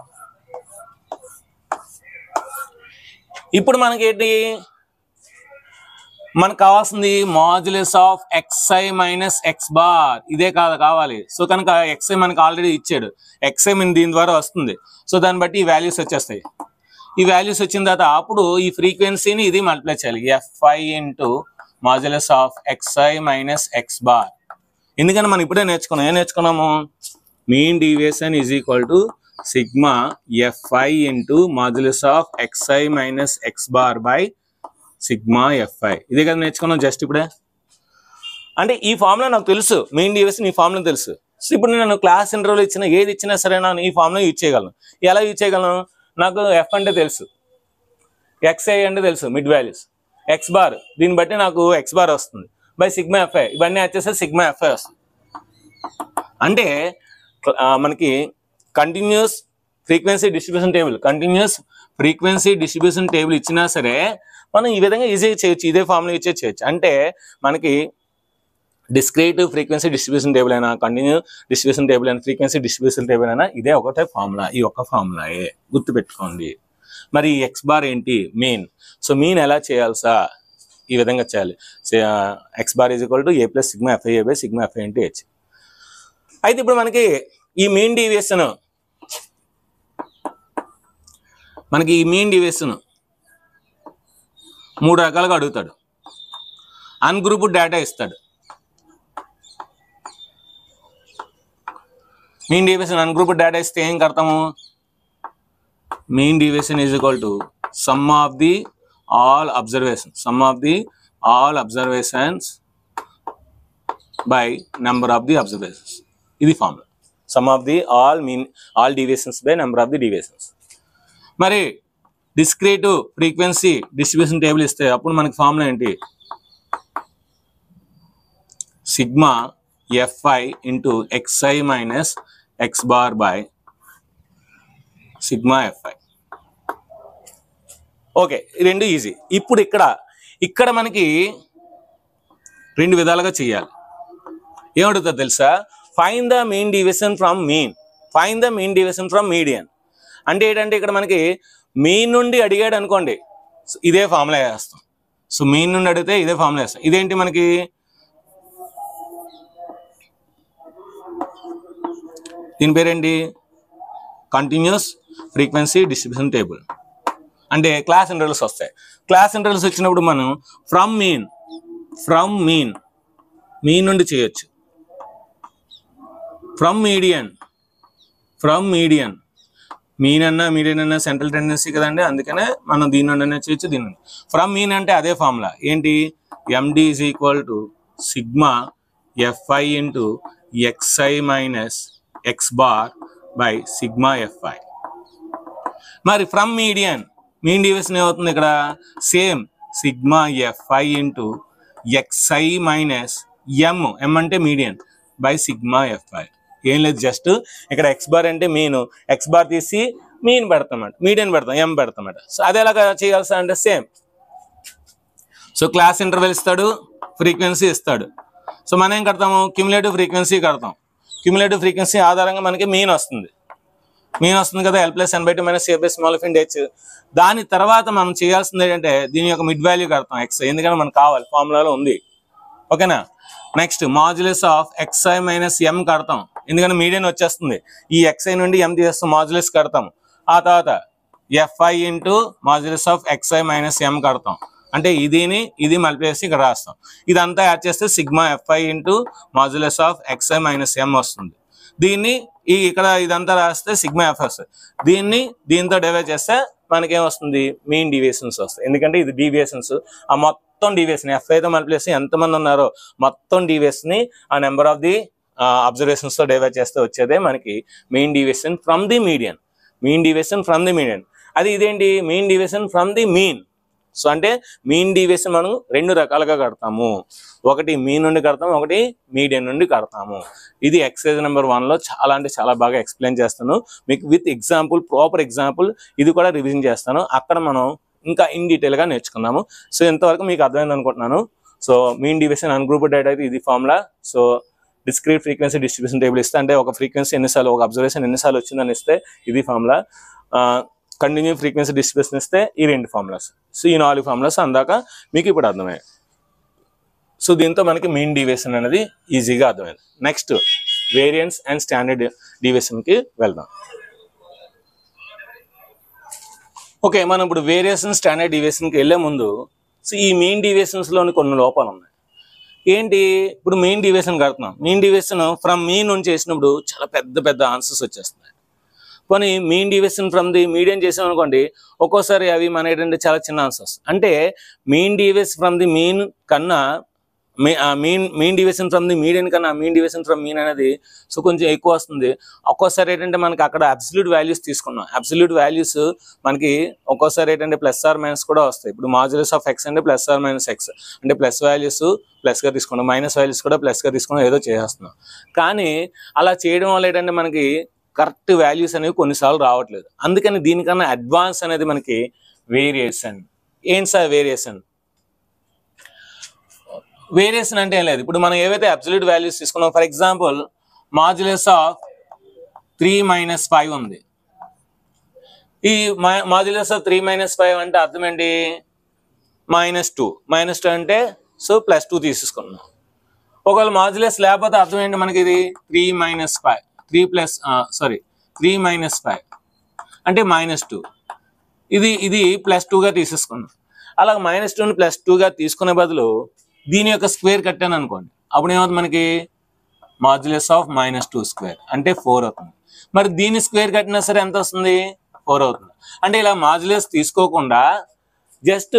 ఇప్పుడు మనకి ఏంటి? మనకు కావాల్సింది modulus of XI minus X bar. ఇదే కావాలి. సో కనుక ఎక్స్ఐ మనకు ఆల్రెడీ ఇచ్చాడు. ఎక్స్ఐ దీని ద్వారా వస్తుంది. సో దాన్ని బట్టి ఈ వాల్యూస్ వచ్చేస్తాయి. ఈ వాల్యూస్ వచ్చిన తర్వాత అప్పుడు ఈ ఫ్రీక్వెన్సీని ఇది మల్టిప్లై చేయాలి fi into modulus of xi minus x bar. ఎందుకంటే మనం ఇప్పుడే నేర్చుకున్నాం, ఏం నేర్చుకున్నాము? Mean deviation is equal to sigma fi into modulus of xi minus x bar by sigma fi. ఇదే కదా నేర్చుకున్నాం జస్ట్ ఇప్పుడే. అంటే ఈ ఫార్ములా నాకు తెలుసు, మీన్ డీవియేషన్ ఈ ఫార్ములా తెలుసు. సో ఇప్పుడు నేను క్లాస్ ఇంటర్వ్యూలో ఇచ్చిన ఏది ఇచ్చినా సరే నేను ఈ ఫార్ములా యూజ్ చేయగలను. ఎలా యూజ్ చేయగలను? నాకు ఎఫ్ అంటే తెలుసు, xi అంటే తెలుసు మిడ్ వాల్యూస్, x బార్ దీన్ని బట్టి నాకు x బార్ వస్తుంది బై సిగ్మా fi, ఇవన్నీ వచ్చేసి సిగ్మా fi వస్తుంది. అంటే మనకి కంటిన్యూస్ ఫ్రీక్వెన్సీ డిస్ట్రిబ్యూషన్ టేబుల్ ఇచ్చినా సరే మనం ఈ విధంగా ఈజీగా చేయొచ్చు, ఇదే ఫార్ములా యూజ్ చేయొచ్చు. అంటే మనకి డిస్క్రీట్ ఫ్రీక్వెన్సీ డిస్ట్రిబ్యూషన్ టేబుల్ అయినా, కంటిన్యూ డిస్ట్రిబ్యూషన్ టేబుల్ అయినా, ఫ్రీక్వెన్సీ డిస్ట్రిబ్యూషన్ టేబుల్ అయినా ఇదే ఒకటే ఫార్ములా, ఈ ఒక్క ఫార్ములాయే గుర్తుపెట్టుకోండి. మరి ఎక్స్ బార్ ఏంటి? మీన్. సో మీన్ ఎలా చేయాలి సార్? ఈ విధంగా చేయాలి. X bar is equal to A plus sigma fi by sigma fi into H. అయితే ఇప్పుడు మనకి ఈ మీన్ డీవియేషన్, మూడు రకాలుగా అడుగుతాడు. అన్గ్రూప్డ్ డేటా ఇస్తాడు. మీన్ డీవియేషన్ అన్గ్రూప్డ్ డేటా ఇస్తే ఏం కడతాము? Mean deviation is equal to sum of the all observations by number of the observations. ఇది formula, sum of the all deviations by number of the deviations. మరి discrete frequency distribution table ఇస్తే అప్పుడు మనకి formula ఏంటి? Sigma fi into xi minus x bar by sigma fi. Okay, రెండు easy. ఇప్పుడు ఇక్కడ మనకి రెండు విధాలుగా చేయాలి. ఏమడుగుతుంది తెలుసా? Find the mean deviation from median. అంటే ఏంటంటే ఇక్కడ మనకి మీన్ నుండి అడిగాడు అనుకోండి, ఇదే ఫార్ములా వేస్తాం. సో మీన్ నుండి అడిగితే ఇదే ఫార్ములా వేస్తాం. ఇదేంటి మనకి? దీని పేరేంటి? Continuous frequency distribution table. అంటే క్లాస్ ఇంటర్వల్స్ వస్తాయి. క్లాస్ ఇంటర్వల్స్ వచ్చినప్పుడు మనం ఫ్రమ్ మీన్ నుండి చేయొచ్చు. ఫ్రమ్ మీడియన్ మీన్ అన్నా మీడియన్ అన్నా సెంట్రల్ టెండెన్సీ కదండి, అందుకనే మనం దీని నుండి చేయొచ్చు. దీని నుండి ఫ్రమ్ మీన్ అంటే అదే ఫార్ములా ఏంటి? md is equal to sigma fi into xi minus x bar by sigma fi. మరి ఫ్రమ్ మీన్ డీవియేషన్ ఏమవుతుంది ఇక్కడ? Same sigma fi into xi minus m అంటే మీడియన్ బై సిగ్మా fi. ఏం లేదు, just ఇక్కడ x బార్ అంటే mean, x bar తీసి mean పెడతామంట, median పెడతాం, m పెడతామంట. సో అది ఎలాగా చేయాల్సి అంటే సేమ్. సో క్లాస్ ఇంటర్వెల్ ఇస్తాడు, ఫ్రీక్వెన్సీ ఇస్తాడు. సో మనం ఏం కడతాము? క్యుములేటివ్ ఫ్రీక్వెన్సీ కడతాం. క్యుములేటివ్ ఫ్రీక్వెన్సీ ఆధారంగా మనకి మీన్ వస్తుంది కదా, l+n/2 minus a by small f into h. దాని తర్వాత మనం చేయాల్సింది ఏంటంటే దీని యొక్క మిడ్ వాల్యూ కడతాం x, ఎందుకంటే మనకు కావాలి, ఫార్ములాలో ఉంది. ఓకేనా? Next modulus of xi minus m కడతాం, ఎందుకంటే మీడియన్ వచ్చేస్తుంది. ఈ xi నుండి m తీసేస్తాం, మాడ్యులస్ కడతాం. ఆ తర్వాత fi into modulus of xi minus m కడతాం. అంటే ఇది మల్టిప్లై చేసి ఇక్కడ రాస్తాం. ఇదంతా యాడ్ చేస్తే sigma fi into modulus of xi minus m వస్తుంది. దీన్ని ఇక్కడ ఇదంతా రాస్తే సిగ్మా f వస్తుంది. దీంతో డివైడ్ చేస్తే మనకేం వస్తుంది? మీన్ డీవియేషన్స్ వస్తాయి. ఎందుకంటే ఇది డీవియేషన్స్, ఆ మొత్తం డీవియేషన్ fiతో మల్టిప్లై చేసి ఎంతమంది ఉన్నారో మొత్తం డీవియేషన్ ఆ నెంబర్ ఆఫ్ ది అబ్జర్వేషన్స్ తో డివైడ్ చేస్తే వచ్చేదే మనకి mean deviation from the median. అది ఇదేంటి? Mean deviation from the mean. So అంటే మీన్ డీవియేషన్ మనం రెండు రకాలుగా కడతాము. ఒకటి మీన్ నుండి కడతాము, ఒకటి మీడియన్ నుండి కడతాము. ఇది ఎక్సర్సైజ్ నెంబర్ 1లో చాలా అంటే చాలా బాగా ఎక్స్ప్లెయిన్ చేస్తాను మీకు, విత్ ఎగ్జాంపుల్, ప్రాపర్ ఎగ్జాంపుల్. ఇది కూడా రివిజన్ చేస్తాను. అక్కడ మనం ఇంకా ఇన్ డీటెయిల్గా నేర్చుకున్నాము. సో ఇంతవరకు మీకు అర్థమైంది అనుకుంటున్నాను. So mean deviation ungrouped data అయితే ఇది formula. So discrete frequency distribution table ఇస్తే, అంటే ఒక ఫ్రీక్వెన్సీ ఎన్నిసార్లు, ఒక అబ్జర్వేషన్ ఎన్నిసార్లు వచ్చిందని ఇస్తే ఇది ఫార్ములా. కంటిన్యూ ఫ్రీక్వెన్సీ డిస్ట్రిబ్యూషన్ ఇస్తే ఈ రెండు ఫార్ములాస్. సో ఈ 4 ఫార్ములాస్ అందాక మీకు ఇప్పుడు అర్థమయ్యాయి. సో దీంతో మనకి మీన్ డీవియేషన్ అనేది ఈజీగా అర్థమైంది. నెక్స్ట్ వేరియన్స్ అండ్ స్టాండర్డ్ డీవియేషన్కి వెళ్దాం. ఓకే, మనం ఇప్పుడు వేరియేషన్ స్టాండర్డ్ డీవియేషన్కి వెళ్ళే ముందు సో ఈ మీన్ డీవియేషన్స్లోని కొన్ని లోపాలు ఉన్నాయి. ఏంటి, ఇప్పుడు మీన్ డీవియేషన్ కడుతున్నాం. మీన్ డీవియేషన్ ఫ్రమ్ మీన్ నుంచి చేసినప్పుడు చాలా పెద్ద పెద్ద ఆన్సర్స్ వచ్చేస్తున్నాయి. కానీ mean deviation from the median చేసాం అనుకోండి, ఒక్కోసారి అవి మన ఏంటంటే చాలా చిన్న ఆన్సర్స్. అంటే mean deviation from the mean కన్నా mean deviation from the median కన్నా మీన్ డీవియేషన్ ఫ్రమ్ మీన్ అనేది సో కొంచెం ఎక్కువ వస్తుంది. ఒక్కోసారి ఏంటంటే మనకి అక్కడ అబ్సల్యూట్ వాల్యూస్ తీసుకున్నాం. అబ్సల్యూట్ వాల్యూస్ మనకి ఒక్కోసారి ఏంటంటే ప్లస్ ఆర్ మైనస్ కూడా వస్తాయి. ఇప్పుడు మాడ్యులస్ ఆఫ్ ఎక్స్ అంటే ప్లస్ ఆర్ మైనస్ ఎక్స్ అంటే ప్లస్ వాల్యూస్ ప్లస్గా తీసుకున్నాం, మైనస్ వాల్యూస్ కూడా ప్లస్గా తీసుకున్నాం, ఏదో చేస్తున్నాం. కానీ అలా చేయడం వల్ల ఏంటంటే మనకి కరెక్ట్ వాల్యూస్ అనేవి కొన్నిసార్లు రావట్లేదు. అందుకని దీనికన్నా అడ్వాన్స్ అనేది మనకి వేరియేషన్. ఏంటి సార్ వేరియేషన్? వేరియేషన్ అంటే ఏం లేదు, ఇప్పుడు మనం ఏవైతే అబ్సల్యూట్ వాల్యూస్ తీసుకున్నాం, ఫర్ ఎగ్జాంపుల్ మాడ్యులస్ ఆఫ్ 3 - 5 ఉంది. ఈ మాడ్యులస్ ఆఫ్ 3 - 5 అంటే అర్థం ఏంటి? -2 అంటే సో +2 తీసేసుకున్నాం. ఒకవేళ మాడ్యులస్ లేకపోతే అర్థం ఏంటి మనకి? ఇది 3 - 5 3 - 5 అంటే -2. ఇది +2గా తీసేసుకున్నాం. అలాగే -2ని +2గా తీసుకునే బదులు దీని యొక్క స్క్వేర్ కట్టాను అనుకోండి, అప్పుడు ఏమవుతుంది మనకి? మాడ్యులస్ ఆఫ్ -2² అంటే 4 అవుతుంది. మరి దీని స్క్వేర్ కట్టినా సరే ఎంత వస్తుంది? 4 అవుతుంది. అంటే ఇలా మాడ్యులస్ తీసుకోకుండా జస్ట్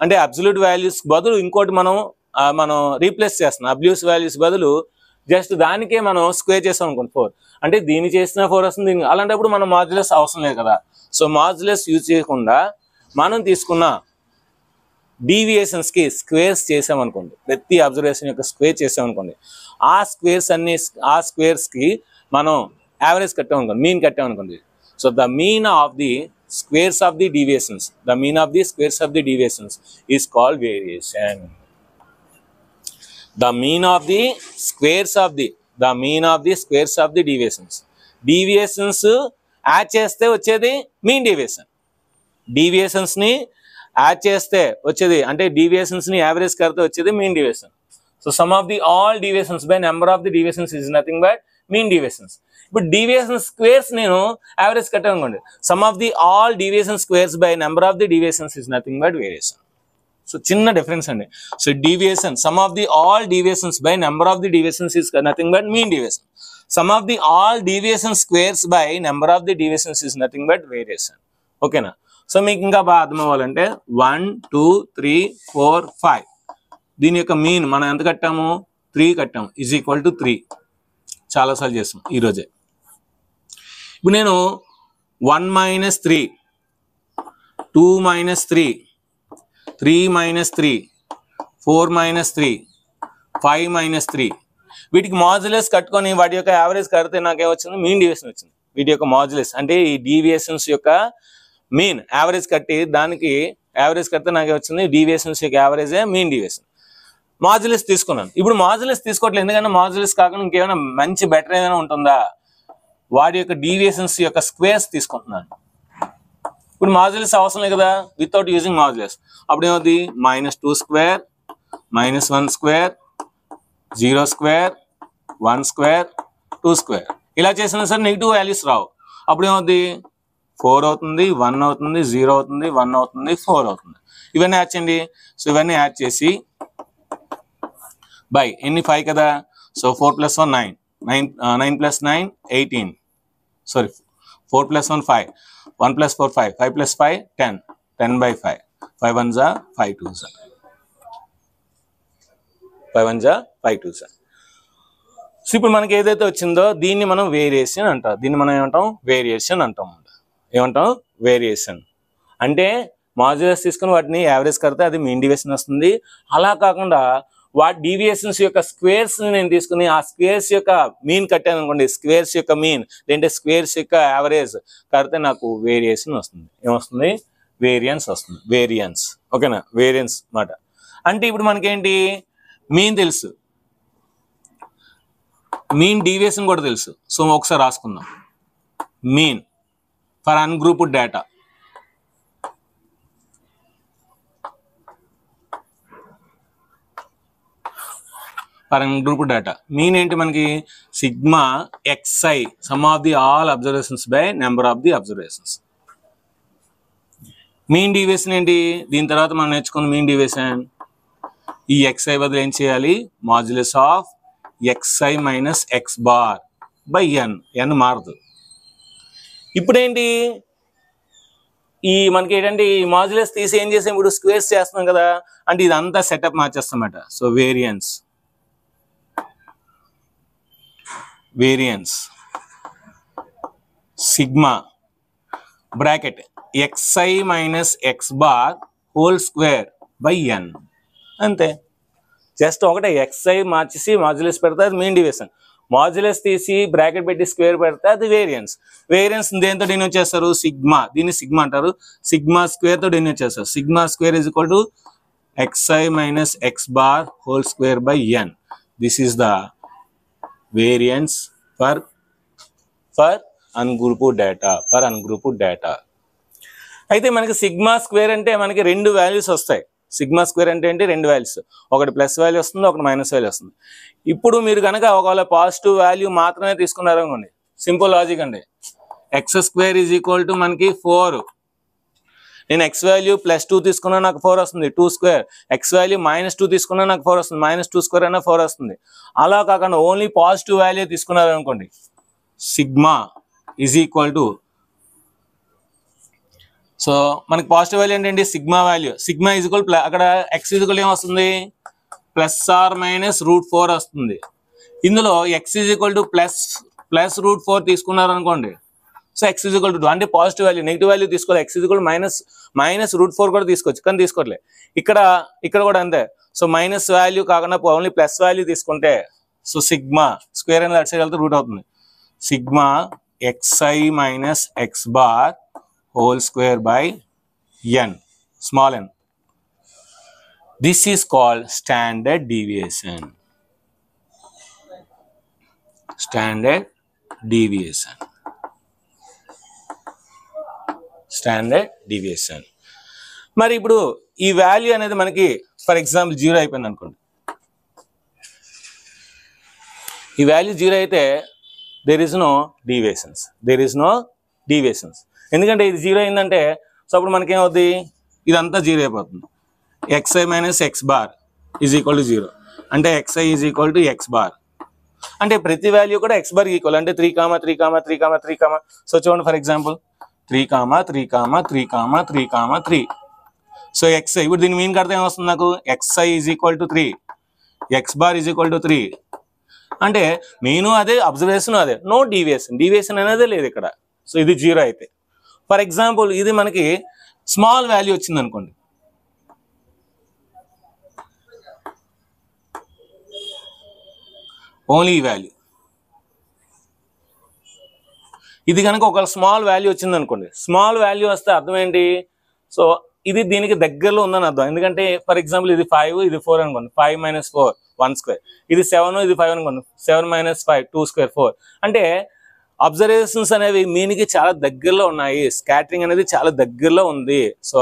అంటే అబ్సల్యూట్ వాల్యూస్ బదులు ఇంకోటి మనం రీప్లేస్ చేస్తున్నాం. అబ్సల్యూట్ వాల్యూస్ బదులు జస్ట్ దానికే మనం స్క్వేర్ చేసాం అనుకోండి 4, అంటే దీన్ని చేసిన 4 వస్తుంది. దీనికి అలాంటప్పుడు మనం మాడ్యులస్ అవసరం లేదు కదా. సో మాడ్యులస్ యూజ్ చేయకుండా మనం తీసుకున్న డీవియేషన్స్కి స్క్వేర్స్ చేసామనుకోండి, ప్రతి అబ్జర్వేషన్ యొక్క స్క్వేర్ చేసామనుకోండి, ఆ స్క్వేర్స్కి మనం యావరేజ్ కట్టామనుకోండి, మీన్ కట్టామనుకోండి. So the mean of the squares of the deviations, the mean of the squares of the deviations is called variation. The mean of the squares of the squares of the deviations. Deviations add చేస్తే వచ్చేది mean deviation. Deviations ని add చేస్తే వచ్చేది అంటే deviations ని average కడితే వచ్చేది mean deviation. So sum of the all deviations by number of the deviations is nothing but mean deviations. ఇప్పుడు డీవియేషన్ స్క్వేర్స్ నేను యావరేజ్ కట్టాను అనుకోండి, some of the all deviation squares by number of the deviations is nothing but variation. So చిన్న difference అండి. So deviation some of the all deviations by number of the deviations is nothing but mean deviation. Some of the all deviation squares by number of the deviations is nothing but variation. ఓకేనా? So మీకు ఇంకా బాగా అర్థం అవ్వాలంటే 1 2 3 4 5 దీని యొక్క mean మనం ఎంత కట్టాము? 3 కట్టాము. ఈజ్ ఈక్వల్ టు 3 చాలాసార్లు చేస్తాం ఈరోజే. ఇప్పుడు నేను 1 - 3 2 - 3 3 - 3 4 - 3 5 - 3 వీటికి మాడ్యులస్ కట్టుకొని వాటి యొక్క యావరేజ్ కడితే నాకేమొచ్చింది? మీన్ డీవియేషన్ వచ్చింది. వీటి యొక్క మాడ్యులస్ అంటే ఈ డీవియేషన్స్ యొక్క మీన్ యావరేజ్ కట్టి దానికి యావరేజ్ కడితే నాకే వచ్చింది డీవియేషన్స్ యొక్క యావరేజే మీన్ డీవియేషన్. మాడ్యులస్ తీసుకున్నాను. ఇప్పుడు మాడ్యులస్ తీసుకోవట్లేదు, ఎందుకంటే మాడ్యులస్ కాకుండా ఇంకేమైనా మంచి బెటర్ ఏమైనా ఉంటుందా? వాటి యొక్క డీవియేషన్స్ యొక్క స్క్వేర్స్ తీసుకుంటున్నాను. ఇప్పుడు మాడ్యులస్ అవసరం లేదు కదా, వితౌట్ యూజింగ్ మాడ్యులస్. అప్పుడు ఏమవుతుంది? -2² -1² 0² 1² 2². ఇలా చేసినా సరే నెగిటివ్ వాల్యూస్ రావు. అప్పుడు ఏమవుతుంది? 4 అవుతుంది, 1 అవుతుంది, 0 అవుతుంది, 1 అవుతుంది, 4 అవుతుంది. ఇవన్నీ యాడ్ చేయండి. సో ఇవన్నీ యాడ్ చేసి బై ఎన్ని 5 కదా. So 4 + 1 9 9 + 9 18 sorry 4 + 1 5 1 + 4 5 5 + 5 10 10/5 5 1 = 5 2 5 1 = 5 2. సో ఇప్పుడు మనకి ఏదైతే వచ్చిందో దీన్ని మనం వేరియేషన్ అంటాం. దీన్ని మనం ఏమంటాం? వేరియేషన్ అంటాం. ఏమంటాం? వేరియేషన్ అంటే మాడ్యులస్ తీసుకుని వాటిని యావరేజ్ కడితే అది మీన్ డీవియేషన్ వస్తుంది. అలా కాకుండా వాటి డీవియేషన్స్ యొక్క స్క్వేర్స్ నేను తీసుకుని ఆ స్క్వేర్స్ యొక్క మీన్ కట్టాను అనుకోండి, స్క్వేర్స్ యొక్క మీన్ లేదంటే స్క్వేర్స్ యొక్క యావరేజ్ కడితే నాకు వేరియేషన్ వస్తుంది. ఏమొస్తుంది? వేరియన్స్ వస్తుంది. వేరియన్స్. ఓకేనా? వేరియన్స్ మాట అంటే ఇప్పుడు మనకేంటి? మీన్ తెలుసు, మీన్ డీవియేషన్ కూడా తెలుసు. సో ఒకసారి రాసుకుందాం. Mean for ungrouped data, for ungrouped data mean ఏంటి మనకి? Sigma xi sum of the all observations by number of the observations. Mean deviation ఏంటి? దీని తర్వాత మనం నేర్చుకున్న మీన్ డీవియేషన్ ఈ xi బదులు ఏం చేయాలి? Modulus of xi minus x bar by n మారదు. ఇప్పుడేంటి ఈ మనకి ఏంటంటే ఈ మాడ్యులస్ తీసి ఏం చేసాం? ఇప్పుడు స్క్వేర్స్ చేస్తున్నాం కదా, అంటే ఇదంతా సెటప్ మార్చేస్తామట. So variance sigma bracket xi minus x bar whole square by n. అంతే, జస్ట్ ఒకటే xi మార్చేసి మాడ్యులస్ పెడితే అది మీన్ డీవియేషన్, మాడ్యులస్ తీసి బ్రాకెట్ పెట్టి స్క్వేర్ పెడితే అది వేరియన్స్. వేరియన్స్ దేంతో డినోట్ చేస్తారు? సిగ్మా. దీన్ని సిగ్మా అంటారు. సిగ్మా స్క్వేర్ తో డినోట్ చేస్తారు. Sigma square is equal to xi minus x bar whole square by n. This is the variance for ungrouped data. అయితే మనకి సిగ్మా స్క్వేర్ అంటే మనకి రెండు వాల్యూస్ వస్తాయి. సిగ్మా స్క్వేర్ అంటే ఏంటి? రెండు వాల్యూస్, ఒకటి ప్లస్ వాల్యూ వస్తుంది, ఒకటి మైనస్ వాల్యూ వస్తుంది. ఇప్పుడు మీరు కనుక ఒకవేళ పాజిటివ్ వాల్యూ మాత్రమే తీసుకున్నారు అనుకోండి, సింపుల్ లాజిక్ అండి, X square is equal to మనకి 4. నేను ఎక్స్ వాల్యూ +2 తీసుకున్నా నాకు 4 వస్తుంది, 2 స్క్వేర్. ఎక్స్ వాల్యూ -2 తీసుకున్నా నాకు 4 వస్తుంది, -2 స్క్వేర్ అయినా 4 వస్తుంది. అలా కాకుండా ఓన్లీ పాజిటివ్ వాల్యూ తీసుకున్నారు అనుకోండి, sigma is equal to, so మనకి పాజిటివ్ వాల్యూ ఏంటండి? Sigma value. Sigma is equal అక్కడ ఎక్స్ ఈజ్ ఈక్వల్ ఏమొస్తుంది? +or-√4 వస్తుంది. ఇందులో ఎక్స్ ఈజ్ ఈక్వల్ టు +√4 తీసుకున్నారు అనుకోండి, so X is equal to 2 అంటే పాజిటివ్ వాల్యూ. నెగిటివ్ వాల్యూ తీసుకోవాలి, ఎక్స్ ఈజ్ ఈక్వల్ -√4 కూడా తీసుకోవచ్చు, కానీ తీసుకోవట్లే. ఇక్కడ కూడా అంతే. సో మైనస్ వాల్యూ కాకుండా ఓన్లీ ప్లస్ వాల్యూ తీసుకుంటే, సో సిగ్మా స్క్వేర్ అనేది అటు సైడ్ వెళ్తే రూట్ అవుతుంది. Sigma xi minus x bar whole square by n, small n. This is called standard deviation. Standard deviation. మరి ఇప్పుడు ఈ వాల్యూ అనేది మనకి ఫర్ ఎగ్జాంపుల్ 0 అయిపోయింది అనుకోండి. ఈ వాల్యూ 0 అయితే there is no deviations. ఎందుకంటే ఇది 0 అయిందంటే, సో అప్పుడు మనకేమవుద్ది? ఇదంతా 0 అయిపోతుంది. xi minus x bar is equal to 0 అంటే xi is equal to x bar. అంటే ప్రతి వాల్యూ కూడా x బార్ ఈక్వల్, అంటే 3, సో చూడండి ఫర్ ఎగ్జాంపుల్ 3, సో xi ఇప్పుడు దీని మీన్ కడితే ఏమొస్తుంది నాకు? xi is equal to 3, x bar is equal to 3. అంటే మీను అదే, అబ్జర్వేషన్ అదే, నో డీవియేషన్ అనేది లేదు ఇక్కడ. సో ఇది 0 అయితే. ఫర్ ఎగ్జాంపుల్ ఇది మనకి స్మాల్ వాల్యూ వచ్చింది అనుకోండి, ఓన్లీ ఈ వాల్యూ, ఇది కనుక ఒక స్మాల్ వాల్యూ వచ్చింది అనుకోండి, స్మాల్ వాల్యూ వస్తే అర్థం ఏంటి? సో ఇది దీనికి దగ్గరలో ఉందని అర్థం. ఎందుకంటే ఫర్ ఎగ్జాంపుల్ ఇది 5, ఇది 4 అనుకోండి, 5 - 4 1 స్క్వేర్. ఇది 7, ఇది 5 అనుకోండి, 7 - 5 2 స్క్వేర్ 4. అంటే అబ్జర్వేషన్స్ అనేవి మీనికి చాలా దగ్గరలో ఉన్నాయి, స్కాటరింగ్ అనేది చాలా దగ్గరలో ఉంది. So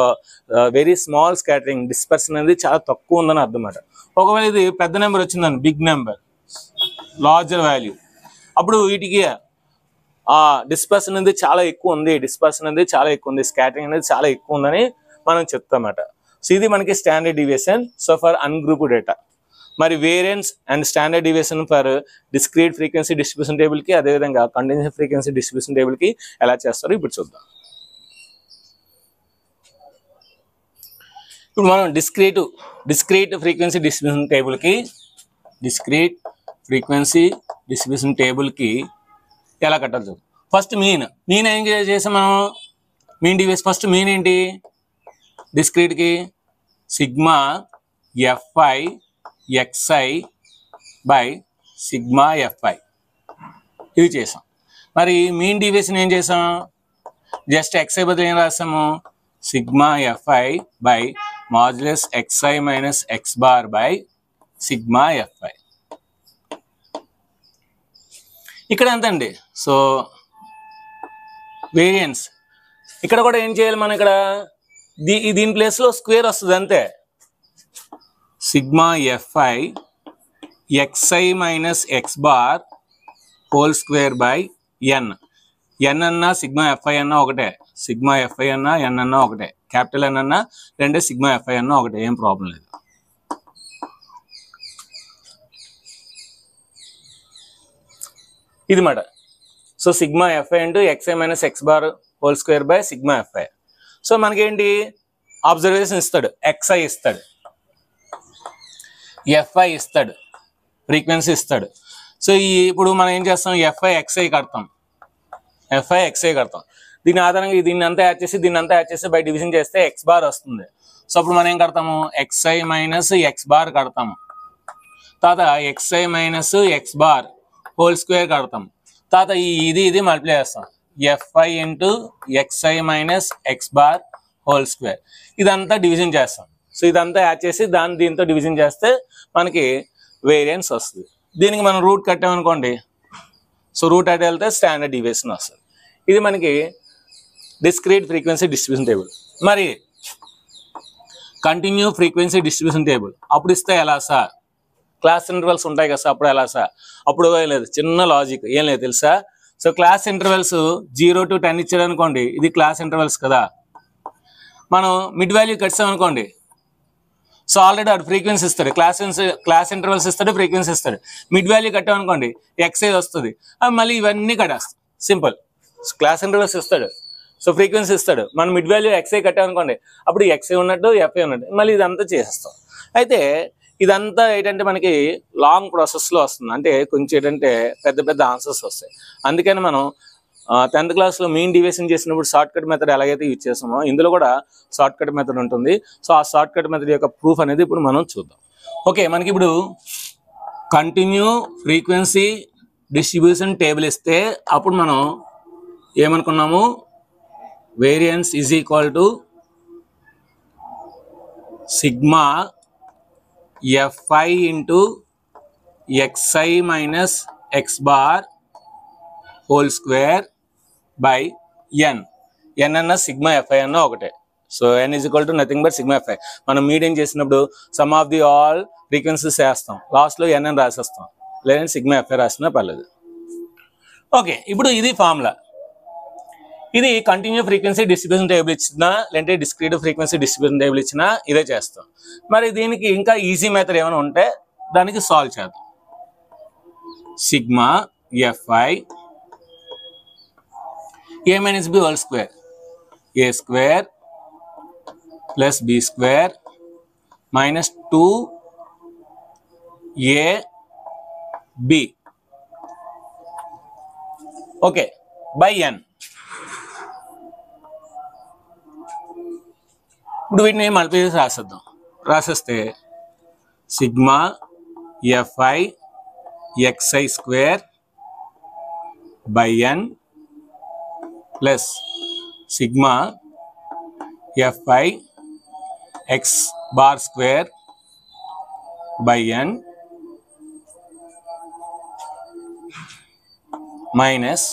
very small scattering, dispersion అనేది చాలా తక్కువ ఉందని అర్థం అన్నమాట. ఒకవేళ ఇది పెద్ద నెంబర్ వచ్చిందని, బిగ్ నెంబర్, లార్జర్ వాల్యూ, అప్పుడు వీటికి డిస్పర్షన్ అనేది చాలా ఎక్కువ ఉంది, స్కాటరింగ్ అనేది చాలా ఎక్కువ ఉందని మనం చెప్తామన్నమాట. సో ఇది మనకి standard deviation so for ungrouped data. మరి variance and standard deviation for discrete frequency distribution table కి, అదేవిధంగా కంటిన్యూస్ ఫ్రీక్వెన్సీ డిస్ట్రిబ్యూషన్ టేబుల్ కి ఎలా చేస్తారో ఇప్పుడు చూద్దాం. ఇప్పుడు మనం డిస్క్రీట్ ఫ్రీక్వెన్సీ డిస్ట్రిబ్యూషన్ టేబుల్ కి ఎలా కట్టాలి చూద్దాం. ఫస్ట్ మీన్ ఏం చేసాం మనం? మీన్ డీవియేషన్ ఫస్ట్ మీన్ ఏంటి? డిస్క్రీట్ కి sigma fi xi by sigma fi ఇవి చేసాం. మరి మీన్ డీవియేషన్ ఏం చేసాం? జస్ట్ xi బదులు ఏం రాసాము? Sigma fi by modulus xi minus x bar by sigma fi. ఇక్కడ ఎంతండి? సో వేరియన్స్ ఇక్కడ కూడా ఏం చేయాలి మనం? ఇక్కడ దీని ప్లేస్లో స్క్వేర్ వస్తుంది అంతే. Sigma fi xi minus x bar whole square by n. n అన్నా సిగ్మా fi అన్నా ఒకటే, n అన్నా ఒకటే. క్యాపిటల్ ఎన్ అన్నా లేదంటే సిగ్మా ఎఫ్ఐ అన్నా ఒకటి, ఏం ప్రాబ్లం లేదు. ఇది మాట. So sigma f i into xi minus X bar whole square by sigma FI. So మనకేంటి అబ్జర్వేషన్ ఇస్తాడు, ఎక్స్ఐ ఇస్తాడు, ఎఫ్ఐ ఇస్తాడు, ఫ్రీక్వెన్సీ ఇస్తాడు. సో ఇప్పుడు మనం ఏం చేస్తాం, ఎఫ్ఐ ఎక్స్ఐ కడతాం, ఎఫ్ఐ ఎక్స్ఐ కడతాం. దీని ఆధారంగా దీన్ని అంతా యాడ్ చేసి దీన్ని అంతా యాడ్ చేసి బై డివిజన్ చేస్తే ఎక్స్ బార్ వస్తుంది. సో అప్పుడు మనం ఏం కడతాము, ఎక్స్ఐ మైనస్ ఎక్స్ బార్ కడతాము. తర్వాత XI minus X bar whole square కడతాం. తర్వాత ఇది మల్టిప్లై చేస్తాం, FI into xi minus X bar whole square. ఇదంతా డివిజన్ చేస్తాం. సో ఇదంతా యాడ్ చేసి దీంతో డివిజన్ చేస్తే మనకి వేరియన్స్ వస్తుంది. దీనికి మనం రూట్ కట్టామనుకోండి, సో రూట్ అటు వెళ్తే స్టాండర్డ్ డీవియేషన్ వస్తుంది. ఇది మనకి డిస్క్రీట్ ఫ్రీక్వెన్సీ డిస్ట్రిబ్యూషన్ టేబుల్. మరి కంటిన్యూ ఫ్రీక్వెన్సీ డిస్ట్రిబ్యూషన్ టేబుల్ అప్పుడు ఇస్తే ఎలా సార్, క్లాస్ ఇంటర్వెల్స్ ఉంటాయి కదా సార్, అప్పుడు ఎలా సార్, అప్పుడు ఏం లేదు, చిన్న లాజిక్, ఏం లేదు తెలుసా. సో క్లాస్ ఇంటర్వెల్స్ 0 to 10 ఇచ్చాడు అనుకోండి, ఇది క్లాస్ ఇంటర్వెల్స్ కదా. మనం మిడ్ వాల్యూ కట్టామనుకోండి, సో ఆల్రెడీ వాడు ఫ్రీక్వెన్సీ ఇస్తాడు, క్లాస్ ఇంటర్వెల్స్ ఇస్తాడు, ఫ్రీక్వెన్సీ ఇస్తాడు. మిడ్ వాల్యూ కట్టామనుకోండి ఎక్స్ఐ వస్తుంది, మళ్ళీ ఇవన్నీ కట్టేస్తాం, సింపుల్. క్లాస్ ఇంటర్వెల్స్ ఇస్తాడు, సో ఫ్రీక్వెన్సీ ఇస్తాడు, మనం మిడ్ వాల్యూ ఎక్స్ఐ కట్టామనుకోండి, అప్పుడు ఎక్స్ఐ ఉన్నట్టు ఎఫ్ఐ ఉన్నట్టు మళ్ళీ ఇదంతా చేసేస్తాం. అయితే ఇదంతా ఏంటంటే మనకి లాంగ్ ప్రాసెస్లో వస్తుంది, అంటే కొంచెం ఏంటంటే పెద్ద పెద్ద ఆన్సర్స్ వస్తాయి. అందుకని మనం 10th క్లాస్లో మెయిన్ డివిజన్ చేసినప్పుడు షార్ట్ కట్ మెథడ్ ఎలాగైతే యూజ్ చేస్తామో ఇందులో కూడా షార్ట్ కట్ మెథడ్ ఉంటుంది. సో ఆ షార్ట్ కట్ మెథడ్ యొక్క ప్రూఫ్ అనేది ఇప్పుడు మనం చూద్దాం. ఓకే, మనకి ఇప్పుడు కంటిన్యూ ఫ్రీక్వెన్సీ డిస్ట్రిబ్యూషన్ టేబుల్ ఇస్తే అప్పుడు మనం ఏమనుకున్నాము, variance is equal to sigma f i into xi minus X bar whole square by N. N అన్న సిగ్మా ఎఫ్ఐ అన్న ఒకటే. So n is equal to nothing but sigma f i. మనం medium చేసినప్పుడు sum of the all frequencies వేస్తాం, లాస్ట్లో ఎన్ అని రాసేస్తాం, లేదంటే sigma f i రాసినా పర్లేదు. ఓకే, ఇప్పుడు ఇది ఫార్ములా. ఇది కంటిన్యూ ఫ్రీక్వెన్సీ డిస్ట్రిబ్యూషన్ టేబుల్ ఇచ్చినా లేదంటే డిస్క్రీట్ ఫ్రీక్వెన్సీ డిస్ట్రిబ్యూషన్ టేబుల్ ఇచ్చినా ఇదే చేస్తాం. మరి దీనికి ఇంకా ఈజీ మెథడ్ ఏమైనా ఉంటే దానికి సాల్వ్ చేద్దాం. Sigma f i a minus b whole square, a square plus b square minus 2ab, okay, by n. ఇప్పుడు వీటిని మల్టిప్లై చేసి రాసేస్తే sigma f i xi square by n plus sigma f i x bar square by n minus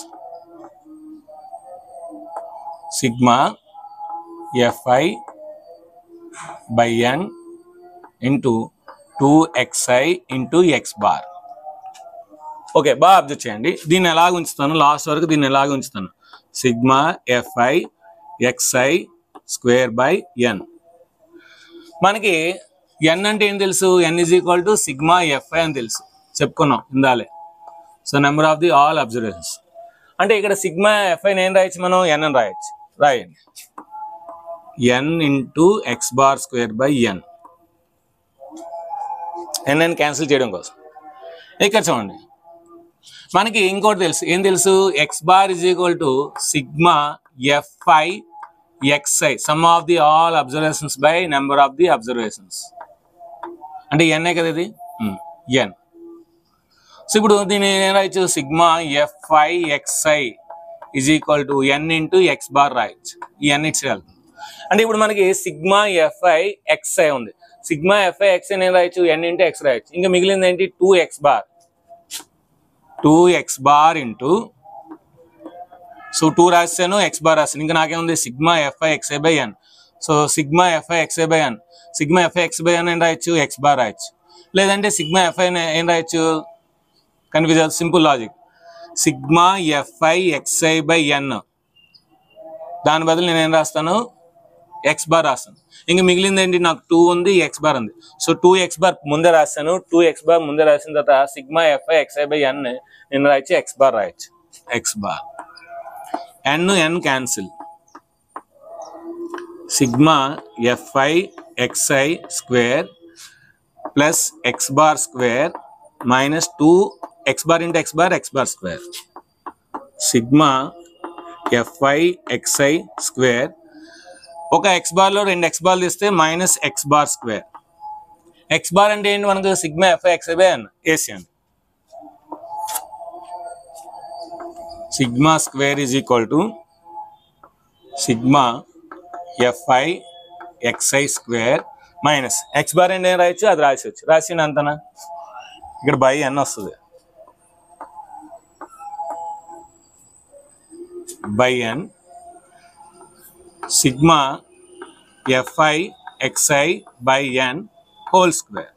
sigma f i by n into 2xi into x bar. Okay, బాగా observe చేయండి. దీన్ని ఎలాగ ఉంచుతాను, last వరకు దీన్ని ఎలాగ ఉంచుతాను, sigma f i xi square by n. మనకి ఎన్ అంటే ఏం తెలుసు, n is equal to sigma f i అని తెలుసు, చెప్పుకున్నాం ఇందాలే. So number of the all observations. అంటే ఇక్కడ సిగ్మా ఎఫ్ఐ నేను రాయొచ్చు, మనం ఎన్ అని రాయొచ్చు, రాయండి, n into X bar square by N. N cancel చేయడం కోసం. ఇక్కడ చూడండి, మనకి ఇంకోటి తెలుసు, ఏం తెలుసు, X bar is equal to sigma f i XI sum of the all observations by number of the observations. అంటే ఎన్ఏ కదా ఇది, ఎన్. సో ఇప్పుడు దీన్ని ఏం రాయొచ్చు, sigma f i XI is equal to N into X bar రాయొచ్చు. ఈ ఎన్ ఇట్స్ వెళ్తుంది. అంటే ఇప్పుడు మనకి సిగ్మా ఎఫ్ఐ ఎక్స్ఐ ఉంది, సిగ్మా ఎఫ్ఐ ఎక్స్ఐ నేను రాయొచ్చు, ఎన్ ఇంటూ ఎక్స్ రాయొచ్చు. ఇంకా మిగిలింది ఏంటి, 2x బార్ ఇంటూ, సో 2 రాశాను, ఎక్స్ బార్ రాశాను, ఇంకా నాకేముంది sigma f i xi by n. So sigma f i xi by N, sigma f i x by n ఏం రాయొచ్చు, ఎక్స్ బార్ రాయొచ్చు. లేదంటే సిగ్మా ఎఫ్ఐ ఏం రాయొచ్చు, confuse, simple logic, sigma f i xi by n, దాని బదులు నేను ఏం రాస్తాను, ఎక్స్ బార్ రాస్తాను. ఇంకా మిగిలింది ఏంటి, నాకు 2 ఉంది, ఎక్స్ బార్ ఉంది. సో 2x బార్ ముందే రాస్తాను. 2x బార్ ముందే రాసిన తర్వాత sigma f i xi by n నేను రాయొచ్చు, ఎక్స్ బార్ రాయొచ్చు. X bar n cancel, sigma f i xi square plus x bar square minus 2 x bar into X bar square, sigma f i xi square, ఒక x బార్లో 2 x బార్లు తీస్తే minus X bar square. X bar అంటే ఏంటి మనకు, sigma f i xi by N ఏసీ అండి. Sigma square is equal to sigma f i xi square minus X bar అంటే ఏం రాయొచ్చు, అది రాసేయచ్చు. రాసిన అంతనా, ఇక్కడ బై ఎన్ వస్తుంది, by N sigma f i xi by N whole square.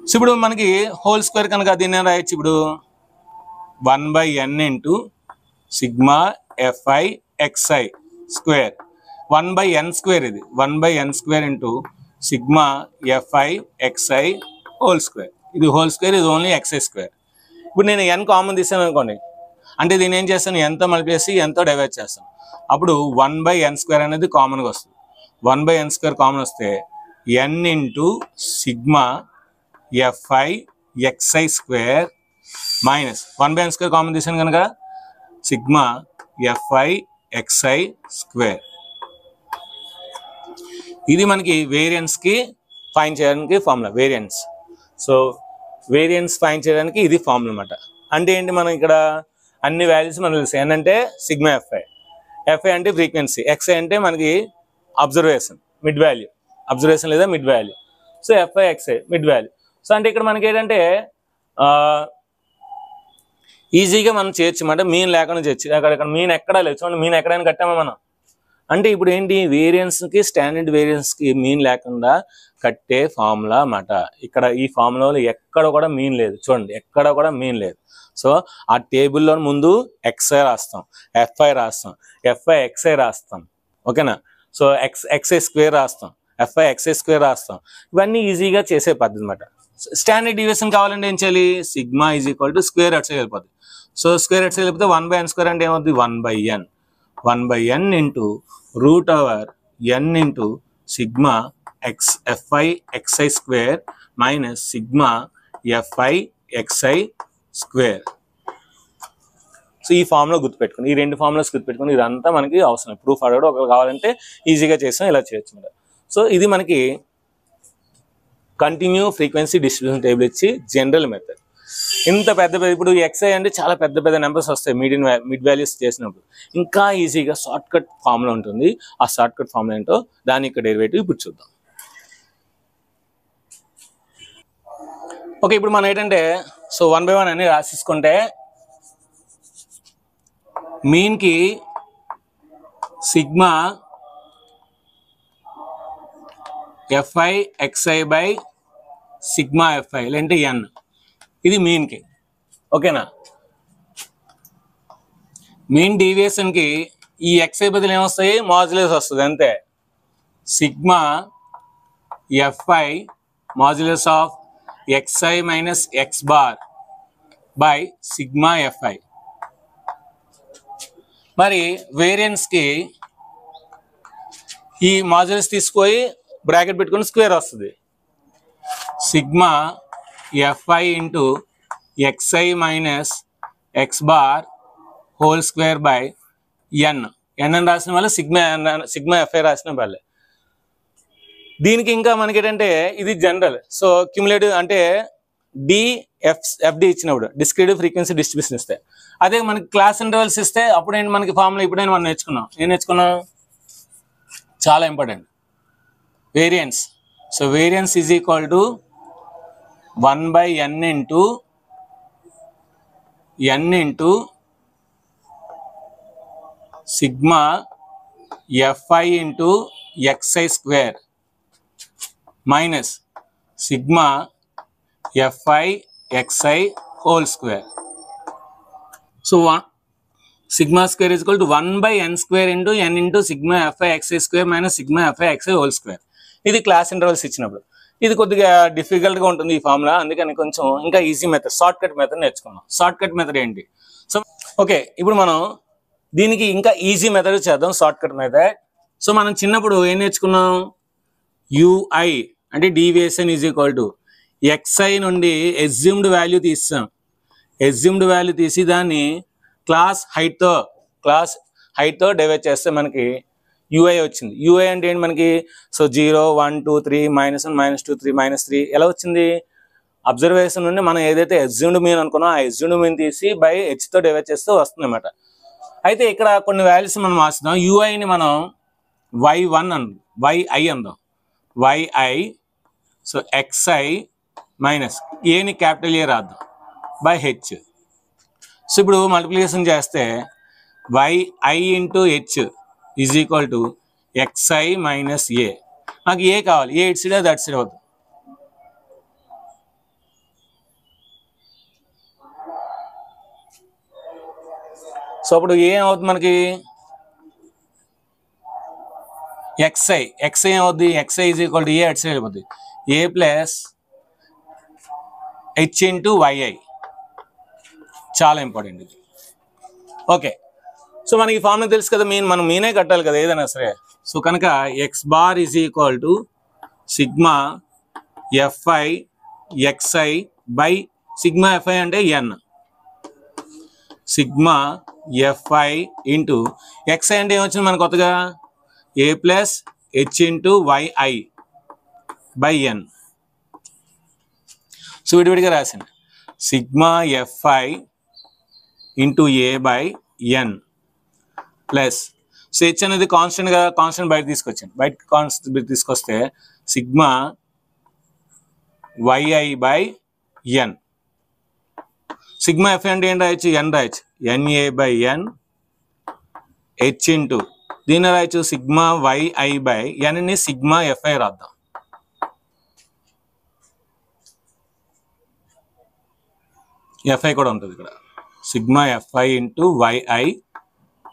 So ఇప్పుడు మనకి హోల్ స్క్వేర్ కనుక దీన్ని రాయొచ్చు. ఇప్పుడు 1/n into sigma f i xi square, 1/n square, ఇది 1/n square into sigma f i XI whole square. ఇది హోల్ స్క్వేర్, ఇది ఓన్లీ ఎక్స్ఐ స్క్వేర్. ఇప్పుడు నేను n కామన్ తీసాను అనుకోండి, అంటే దీన్ని ఏం చేస్తాను, ఎంతో మలిపేసి ఎంతో డివైడ్ చేస్తాను. అప్పుడు 1/n స్క్వేర్ అనేది కామన్గా వస్తుంది. 1/n స్క్వేర్ కామన్ వస్తే n into sigma f i xi square minus 1/n square common తీసాను కనుక సిగ్మా ఎఫ్ఐ ఎక్స్ఐ స్క్వేర్. ఇది మనకి వేరియన్స్కి ఫైండ్ చేయడానికి formula, variance. So variance find చేయడానికి ఇది ఫార్ములా అనమాట. అంటే ఏంటి, మనం ఇక్కడ అన్ని వాల్యూస్ మనకు తెలుసు. n అంటే సిగ్మా ఎఫ్ఐ, ఎఫ్ఐ అంటే ఫ్రీక్వెన్సీ, ఎక్స్ఐ అంటే మనకి అబ్జర్వేషన్ మిడ్ వాల్యూ, అబ్జర్వేషన్ లేదా mid value. So FI XI mid value. So అంటే ఇక్కడ మనకి ఏంటంటే ఈజీగా మనం చేయొచ్చు అన్నమాట, మీన్ లేకుండా చేయొచ్చు. అక్కడ మీన్ ఎక్కడా లేదు, చూడండి మీన్ ఎక్కడైనా కట్టామా మనం. అంటే ఇప్పుడు ఏంటి, వేరియన్స్కి స్టాండర్డ్ వేరియన్స్కి మీన్ లేకుండా కట్టే ఫార్ములా అన్నమాట. ఇక్కడ ఈ ఫార్ములాలో ఎక్కడ కూడా మీన్ లేదు, చూడండి ఎక్కడ కూడా మీన్ లేదు. సో ఆ టేబుల్లో ముందు ఎక్స్ఐ రాస్తాం, ఎఫ్ఐ రాస్తాం, ఎఫ్ఐ ఎక్స్ఐ రాస్తాం, ఓకేనా. సో ఎక్స్ఐ స్క్వేర్ రాస్తాం, ఎఫ్ఐ ఎక్స్ఐ స్క్వేర్ రాస్తాం. ఇవన్నీ ఈజీగా చేసే పద్ధతి అనమాట. స్టాండర్డ్ డీవియేషన్ కావాలంటే ఏం చేయాలి, sigma is equal to square అట్స్ వెళ్ళిపోతుంది. సో స్క్వేర్ అట్స్ వెళ్ళిపోతే 1/n స్క్వేర్ అంటే ఏమవుతుంది, 1/n into root over n into sigma f i xi square minus sigma f i xi square. So ఈ ఫార్ములా గుర్తుపెట్టుకుని, ఈ 2 ఫార్ములాస్ గుర్తుపెట్టుకుని, ఇదంతా మనకి అవసరం. ప్రూఫ్ అడగడం ఒకరు కావాలంటే ఈజీగా చేస్తాం, ఇలా చేయొచ్చు అన్నమాట. సో ఇది మనకి కంటిన్యూ ఫ్రీక్వెన్సీ డిస్ట్రిబ్యూషన్ టేబుల్ ఇచ్చి జనరల్ మెథడ్. ఇంత పెద్ద ఇప్పుడు ఎక్స్ఐ అంటే చాలా పెద్ద పెద్ద నెంబర్స్ వస్తాయి మిడ్ వాల్యూస్ చేసినప్పుడు. ఇంకా ఈజీగా షార్ట్ కట్ ఫార్ములా ఉంటుంది. ఆ షార్ట్ కట్ ఫార్ములా ఏంటో దాని యొక్క డెరివేటివ్ ఇప్పుడు చూద్దాం. ఓకే, ఇప్పుడు మనం ఏంటంటే సో 1/1 అన్ని రాసేసుకుంటే మీన్కి sigma f i xi by sigma f i లేదంటే ఎన్, ఇది మీన్కి, ఓకేనా. మీన్ డీవియేషన్కి ఈ ఎక్స్ఐ బదులు ఏమొస్తాయి, మాడ్యులస్ వస్తుంది అంతే. Sigma FI modulus of xi minus x bar by sigma fi. మరి వేరియన్స్ కి ఈ మాడ్యులస్ తీసుకొని బ్రాకెట్ పెట్టుకొని స్క్వేర్ వస్తుంది. Sigma fi into xi minus x bar whole square by n. n అని రాసిన వల్ల సిగ్మా fi రాసిన వాళ్ళే. దీనికి ఇంకా మనకి ఏంటంటే ఇది జనరల్. సో క్యుములేటివ్ అంటే ఎఫ్డి ఇచ్చినప్పుడు డిస్క్రిటివ్ ఫ్రీక్వెన్సీ డిస్ట్రిబ్యూషన్ ఇస్తే, అదే మనకి క్లాస్ ఇంటర్వల్స్ ఇస్తే అప్పుడు ఏంటి మనకి ఫార్ములా ఇప్పుడైనా మనం నేర్చుకున్నాం. ఏం నేర్చుకున్నాం, చాలా important, variance. So variance is equal to 1/n into sigma fi into xi square minus sigma fi xi whole square. So sigma square is equal to 1/n square into n into sigma f i xi square minus sigma f i XI whole square. ఇది class intervals ఇచ్చినప్పుడు. ఇది కొద్దిగా డిఫికల్ట్గా ఉంటుంది ఈ formula, అందుకని కొంచెం ఇంకా easy method, shortcut method నేర్చుకున్నాం. షార్ట్ కట్ మెథడ్ ఏంటి? సో ఓకే, ఇప్పుడు మనం దీనికి ఇంకా ఈజీ మెథడ్ చేద్దాం, షార్ట్ కట్ మెథడ్. సో మనం చిన్నప్పుడు ఏం నేర్చుకున్నాం? ui అంటే deviation is equal to xi నుండి ఎస్యూమ్డ్ వాల్యూ తీస్తాం. ఎస్యూమ్డ్ వాల్యూ తీసి దాన్ని క్లాస్ హైట్తో డివైడ్ చేస్తే మనకి ui వచ్చింది. ui అంటే ఏంటి మనకి? సో 0 1 2 3 -1 -2 3 -3 ఎలా వచ్చింది? అబ్జర్వేషన్ నుండి మనం ఏదైతే ఎస్యూమ్డ్ మీన్ అనుకున్నాం ఆ ఎస్యూమ్డ్ మీన్ తీసి బై హెచ్తో డివైడ్ చేస్తే వస్తుంది అన్నమాట. అయితే ఇక్కడ కొన్ని వాల్యూస్ మనం మార్చుదాం. యూఐని మనం y1 yi అందాం. yi సో xi మైనస్ ఏని క్యాపిటల్ ఏ రాద్దాం బై హెచ్. సో ఇప్పుడు మల్టిప్లికేషన్ చేస్తే yi into h is equal to xi minus A. నాకు ఏ కావాలి, A it side that side అవుతుంది. సో అప్పుడు ఏం అవుతుంది మనకి? xi ఏమవుద్ది? xi is equal to A అటు సైడ్ వెళ్ళిపోద్ది. A plus H into yi. చాలా ఇంపార్టెంట్ ఇది. ఓకే, సో మనకి ఫార్ములా తెలుసు కదా, మనం మీనే కట్టాలి కదా ఏదైనా సరే. సో కనుక x bar is equal to sigma f i xi by sigma f i అంటే n, sigma f i into x i అంటే ఏమొచ్చింది మనకు కొత్తగా? A plus H into yi by n. So విడివిడిగా రాసింది sigma f i into A by n plus, so h అనేది constant కదా, constant బయట తీసుకొచ్చాను. బయట కాన్స్టెంట్ తీసుకొస్తే sigma yi by N. Sigma f అంటే ఏం రాయొచ్చు? ఎన్ రాయొచ్చు. N A by N H into దీన్ని రాయొచ్చు సిగ్మా yi బై ఎన్ని సిగ్మా ఎఫ్ఐ రాద్దాం. ఎఫ్ఐ కూడా ఉంటుంది ఇక్కడ. Sigma f i into yi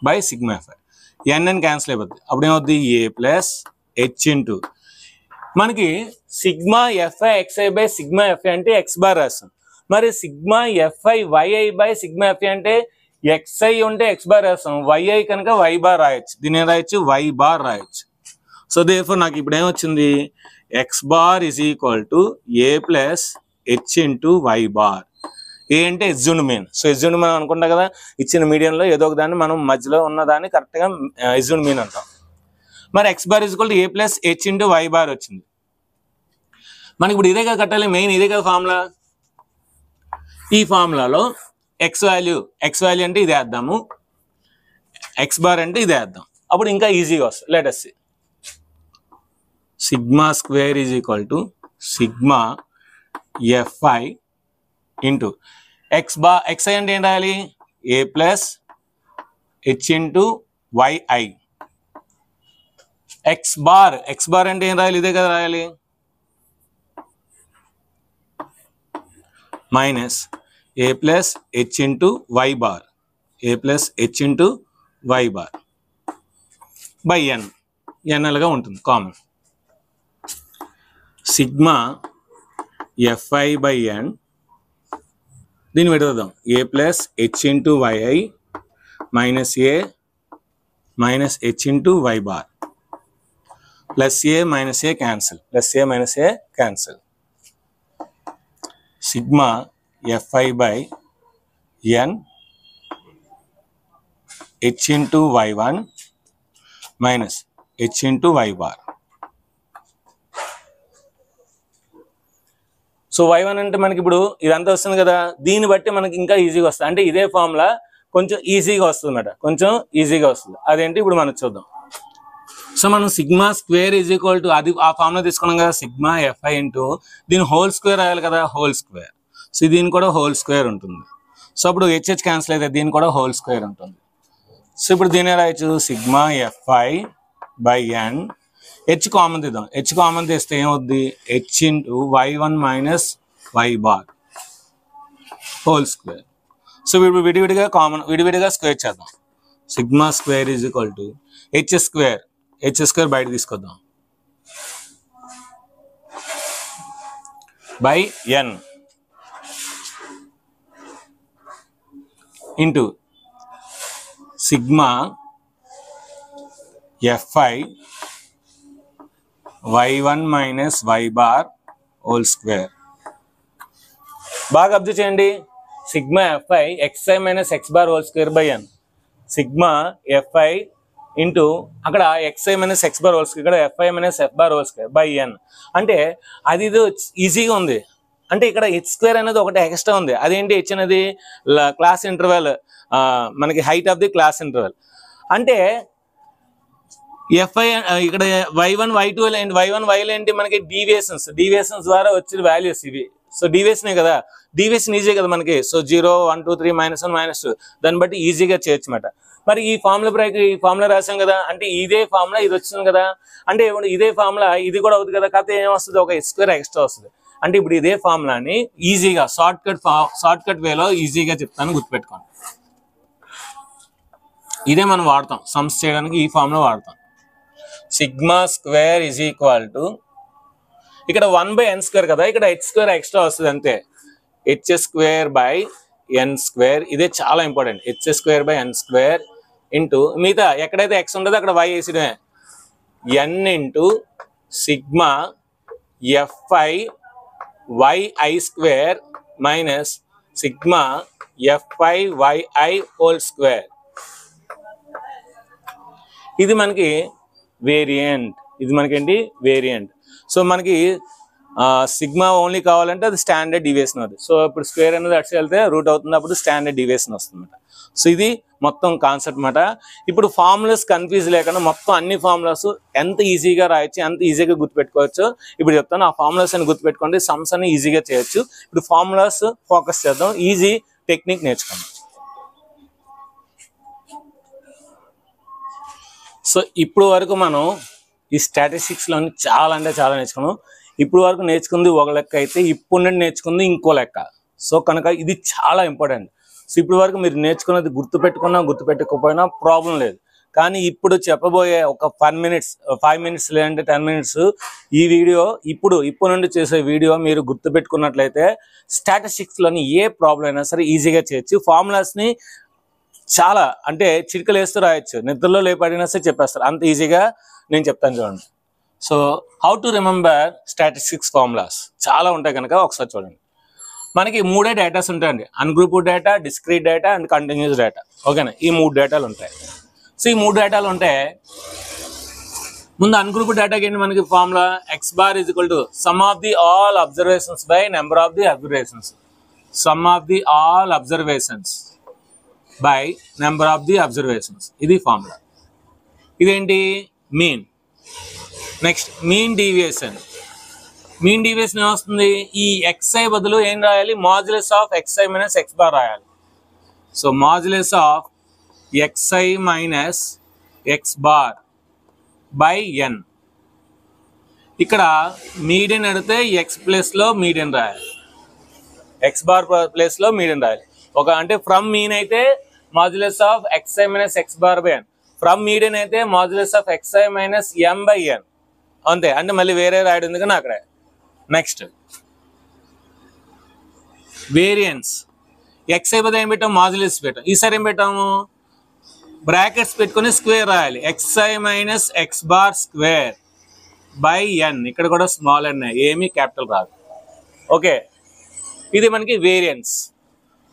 by sigma FI. N cancel అయిపోద్ది. అప్పుడు ఏమవుద్ది? ఏ ప్లస్ హెచ్ ఇంటూ మనకి sigma f i xi by sigma f i అంటే ఎక్స్ బార్ రాస్తాం. మరి sigma FI yi by sigma f i అంటే xi ఉంటే ఎక్స్ బార్ రాస్తాం, yi కనుక y బార్ రాయొచ్చు. దీని ఏం రాయొచ్చు? y బార్ రాయొచ్చు. సో దేర్ఫోర్ నాకు ఇప్పుడు ఏమొచ్చింది? X bar is equal to A plus H into y bar. A అంటే assumed mean. So assumed mean అనుకుంటాం కదా, ఇచ్చిన మీడియంలో ఏదో ఒక దాన్ని మనం మధ్యలో ఉన్నదాన్ని కరెక్ట్గా ఎస్యూమ్డ్ మీన్ అంటాం. మరి X bar is equal to A plus H into y bar వచ్చింది. మనకి ఇప్పుడు ఇదే కదా కట్టాలి, మెయిన్ ఇదే కదా ఫార్ములా. ఈ ఫార్ములాలో ఎక్స్ వాల్యూ అంటే ఇదే వేద్దాము, ఎక్స్ బార్ అంటే ఇదే వేద్దాం. అప్పుడు ఇంకా ఈజీగా వస్తుంది. Let us see. Sigma square is equal to sigma f i into xi అంటే ఏం రాయాలి? A plus H into yi. X bar అంటే ఏం రాయాలి? ఇదే కదా రాయాలి. Minus A plus H into y bar, A plus H into y bar by n అలాగా ఉంటుంది common. Sigma f i by n దీన్ని పెడదాం. A plus H into yi minus A minus H into y bar plus A minus A cancel, plus A minus A cancel. Sigma f i by N H into y1 minus H into y bar. So y1 అంటే మనకి ఇప్పుడు ఇదంతా వస్తుంది కదా, దీన్ని బట్టి మనకి ఇంకా ఈజీగా వస్తుంది. అంటే ఇదే ఫార్ములా కొంచెం ఈజీగా వస్తుంది అన్నమాట, కొంచెం ఈజీగా వస్తుంది. అదేంటి ఇప్పుడు మనం చూద్దాం. సో మనం sigma square is equal to అది ఆ ఫార్ములా తీసుకున్నాం కదా, సిగ్మా ఎఫ్ఐ ఇంటూ దీని హోల్ స్క్వేర్ రాయాలి కదా, హోల్ స్క్వేర్. సో దీని కూడా హోల్ స్క్వేర్ ఉంటుంది. సో అప్పుడు హెచ్హెచ్ క్యాన్సిల్ అయితే దీని కూడా హోల్ స్క్వేర్ ఉంటుంది. సో ఇప్పుడు దీని రాయొచ్చు sigma f i by N. H common తీద్దాం. హెచ్ కామన్ తీస్తే ఏమవుద్ది? H into y1 minus y bar whole square. So విడివిడిగా స్క్వేర్ చేద్దాం. Sigma square is equal to h square బయట తీసుకొద్దాం by n into sigma Fi y1 minus y bar whole square. బాగా observe చేయండి. Sigma Fi xi minus x bar whole square by n. Sigma Fi into అక్కడ xi minus x bar whole square, ఇక్కడ Fi minus f bar whole square by n. అంటే అది ఇది ఈజీగా ఉంది. అంటే ఇక్కడ హెచ్ స్క్వేర్ అనేది ఒకటి ఎక్స్ట్రా ఉంది. అదేంటి హెచ్ అనేది క్లాస్ ఇంటర్వెల్, మనకి height of the class interval. అంటే Fi ఇక్కడ y1 y2 and y1 y ఏంటి మనకి డీవియేషన్స్ ద్వారా వచ్చిన వాల్యూస్ ఇవి. సో డీవియేషన్ కదా, డీవియేషన్ ఈజీ కదా మనకి. సో 0 1 2 3 -1 -2 దాన్ని బట్టి ఈజీగా చేయొచ్చు అన్నమాట. మరి ఈ ఫార్ములా రాసాం కదా, అంటే ఇదే ఫార్ములా ఇది వచ్చింది కదా, అంటే ఇదే ఫార్ములా ఇది కూడా అవుతుంది కదా. కాకపోతే ఏమొస్తుంది, ఒక స్క్వేర్ ఎక్స్ట్రా వస్తుంది. అంటే ఇప్పుడు ఇదే ఫార్ములాని ఈజీగా షార్ట్ కట్ వేలో ఈజీగా చెప్తాను, గుర్తుపెట్టుకోండి. ఇదే మనం వాడతాం సమ్స్ చేయడానికి, ఈ ఫార్ములా వాడతాం. Sigma square is equal to ఇక్కడ 1/n స్క్వేర్ కదా, ఇక్కడ హెచ్ స్క్వేర్ ఎక్స్ట్రా వస్తుంది అంతే. H square by N square, ఇదే చాలా important. H square by N square into మిగతా ఎక్కడైతే ఎక్స్ ఉంటుందో అక్కడ వై వేసిడే n into sigma Fi yi square minus sigma Fi yi whole square. ఇది మనకి వేరియంట్, ఇది మనకేంటి వేరియంట్. సో మనకి సిగ్మా ఓన్లీ కావాలంటే అది స్టాండర్డ్ డీవియేషన్ అవుతుంది. సో ఇప్పుడు స్క్వేర్ అనేది అటు వెళ్తే రూట్ అవుతుంది, అప్పుడు స్టాండర్డ్ డీవియేషన్ వస్తుంది అన్నమాట. సో ఇది మొత్తం కాన్సెప్ట్ అన్నమాట. ఇప్పుడు ఫార్ములాస్ కన్ఫ్యూజ్ లేకుండా మొత్తం అన్ని ఫార్ములాస్ ఎంత ఈజీగా రాయొచ్చు, ఎంత ఈజీగా గుర్తుపెట్టుకోవచ్చు ఇప్పుడు చెప్తాను. ఆ ఫార్ములాస్ అని గుర్తుపెట్టుకోండి, సమ్స్ అని ఈజీగా చేయొచ్చు. ఇప్పుడు ఫార్ములాస్ ఫోకస్ చేద్దాం, ఈజీ టెక్నిక్ నేర్చుకుందాం. సో ఇప్పుడు వరకు మనం ఈ స్టాటిస్టిక్స్లోని చాలా అంటే చాలా నేర్చుకున్నాం. ఇప్పుడు వరకు నేర్చుకుంది ఒక లెక్క అయితే, ఇప్పుడు నుండి నేర్చుకుంది ఇంకో లెక్క. సో కనుక ఇది చాలా ఇంపార్టెంట్. సో ఇప్పుడు వరకు మీరు నేర్చుకున్నది గుర్తుపెట్టుకున్నా గుర్తుపెట్టుకోకపోయినా ప్రాబ్లం లేదు. కానీ ఇప్పుడు చెప్పబోయే ఒక 5 మినిట్స్ లేదంటే 10 మినిట్స్ ఈ వీడియో ఇప్పుడు నుండి చేసే వీడియో మీరు గుర్తుపెట్టుకున్నట్లయితే స్టాటిస్టిక్స్లోని ఏ ప్రాబ్లం అయినా సరే ఈజీగా చేయొచ్చు. ఫార్ములాస్ని చాలా అంటే చిటికలు వేస్తూ రాయొచ్చు, నిద్రలో లేపడినా సరే చెప్పేస్తారు, అంత ఈజీగా నేను చెప్తాను చూడండి. So how to remember statistics formulas చాలా ఉంటాయి కనుక ఒకసారి చూడండి. మనకి 3 డేటాస్ ఉంటాయండి, ungrouped data, discrete data and continuous data. ఓకేనా, ఈ 3 డేటాలు ఉంటాయి. సో ఈ 3 డేటాలు ఉంటే ముందు అన్గ్రూప్డ్ డేటాకి ఏంటి మనకి formula, x bar is equal to sum of the all observations by number of the observations. Sum of the all observations by number of the observations, ఇది ఫార్ములా. ఇదేంటి mean. Next mean deviation. Mean deviation ఏమొస్తుంది, ఈ xi బదులు ఏం రాయాలి, modulus of xi minus x bar రాయాలి. So modulus of xi minus x bar by n. ఇక్కడ median అడిగితే x ప్లేస్లో మీడియన్ రాయాలి, x బార్ ప్లేస్లో మీడియన్ రాయాలి. ఒక అంటే ఫ్రమ్ మీన్ అయితే modulus of xi minus x bar by n, from median అయితే modulus of xi minus m by n. అంతే, అంటే మళ్ళీ వేరే రాయడం ఉంది కానీ అక్కడ. Next variance. xi బదులు ఏం పెట్టాము, మాడ్యులస్ పెట్టాము. ఈసారి ఏం పెట్టాము, బ్రాకెట్స్ పెట్టుకొని స్క్వేర్ రాయాలి, xi minus x bar square by n. ఇక్కడ కూడా స్మాల్ n, ఏమీ క్యాపిటల్ రాదు. ఓకే, ఇది మనకి వేరియన్స్.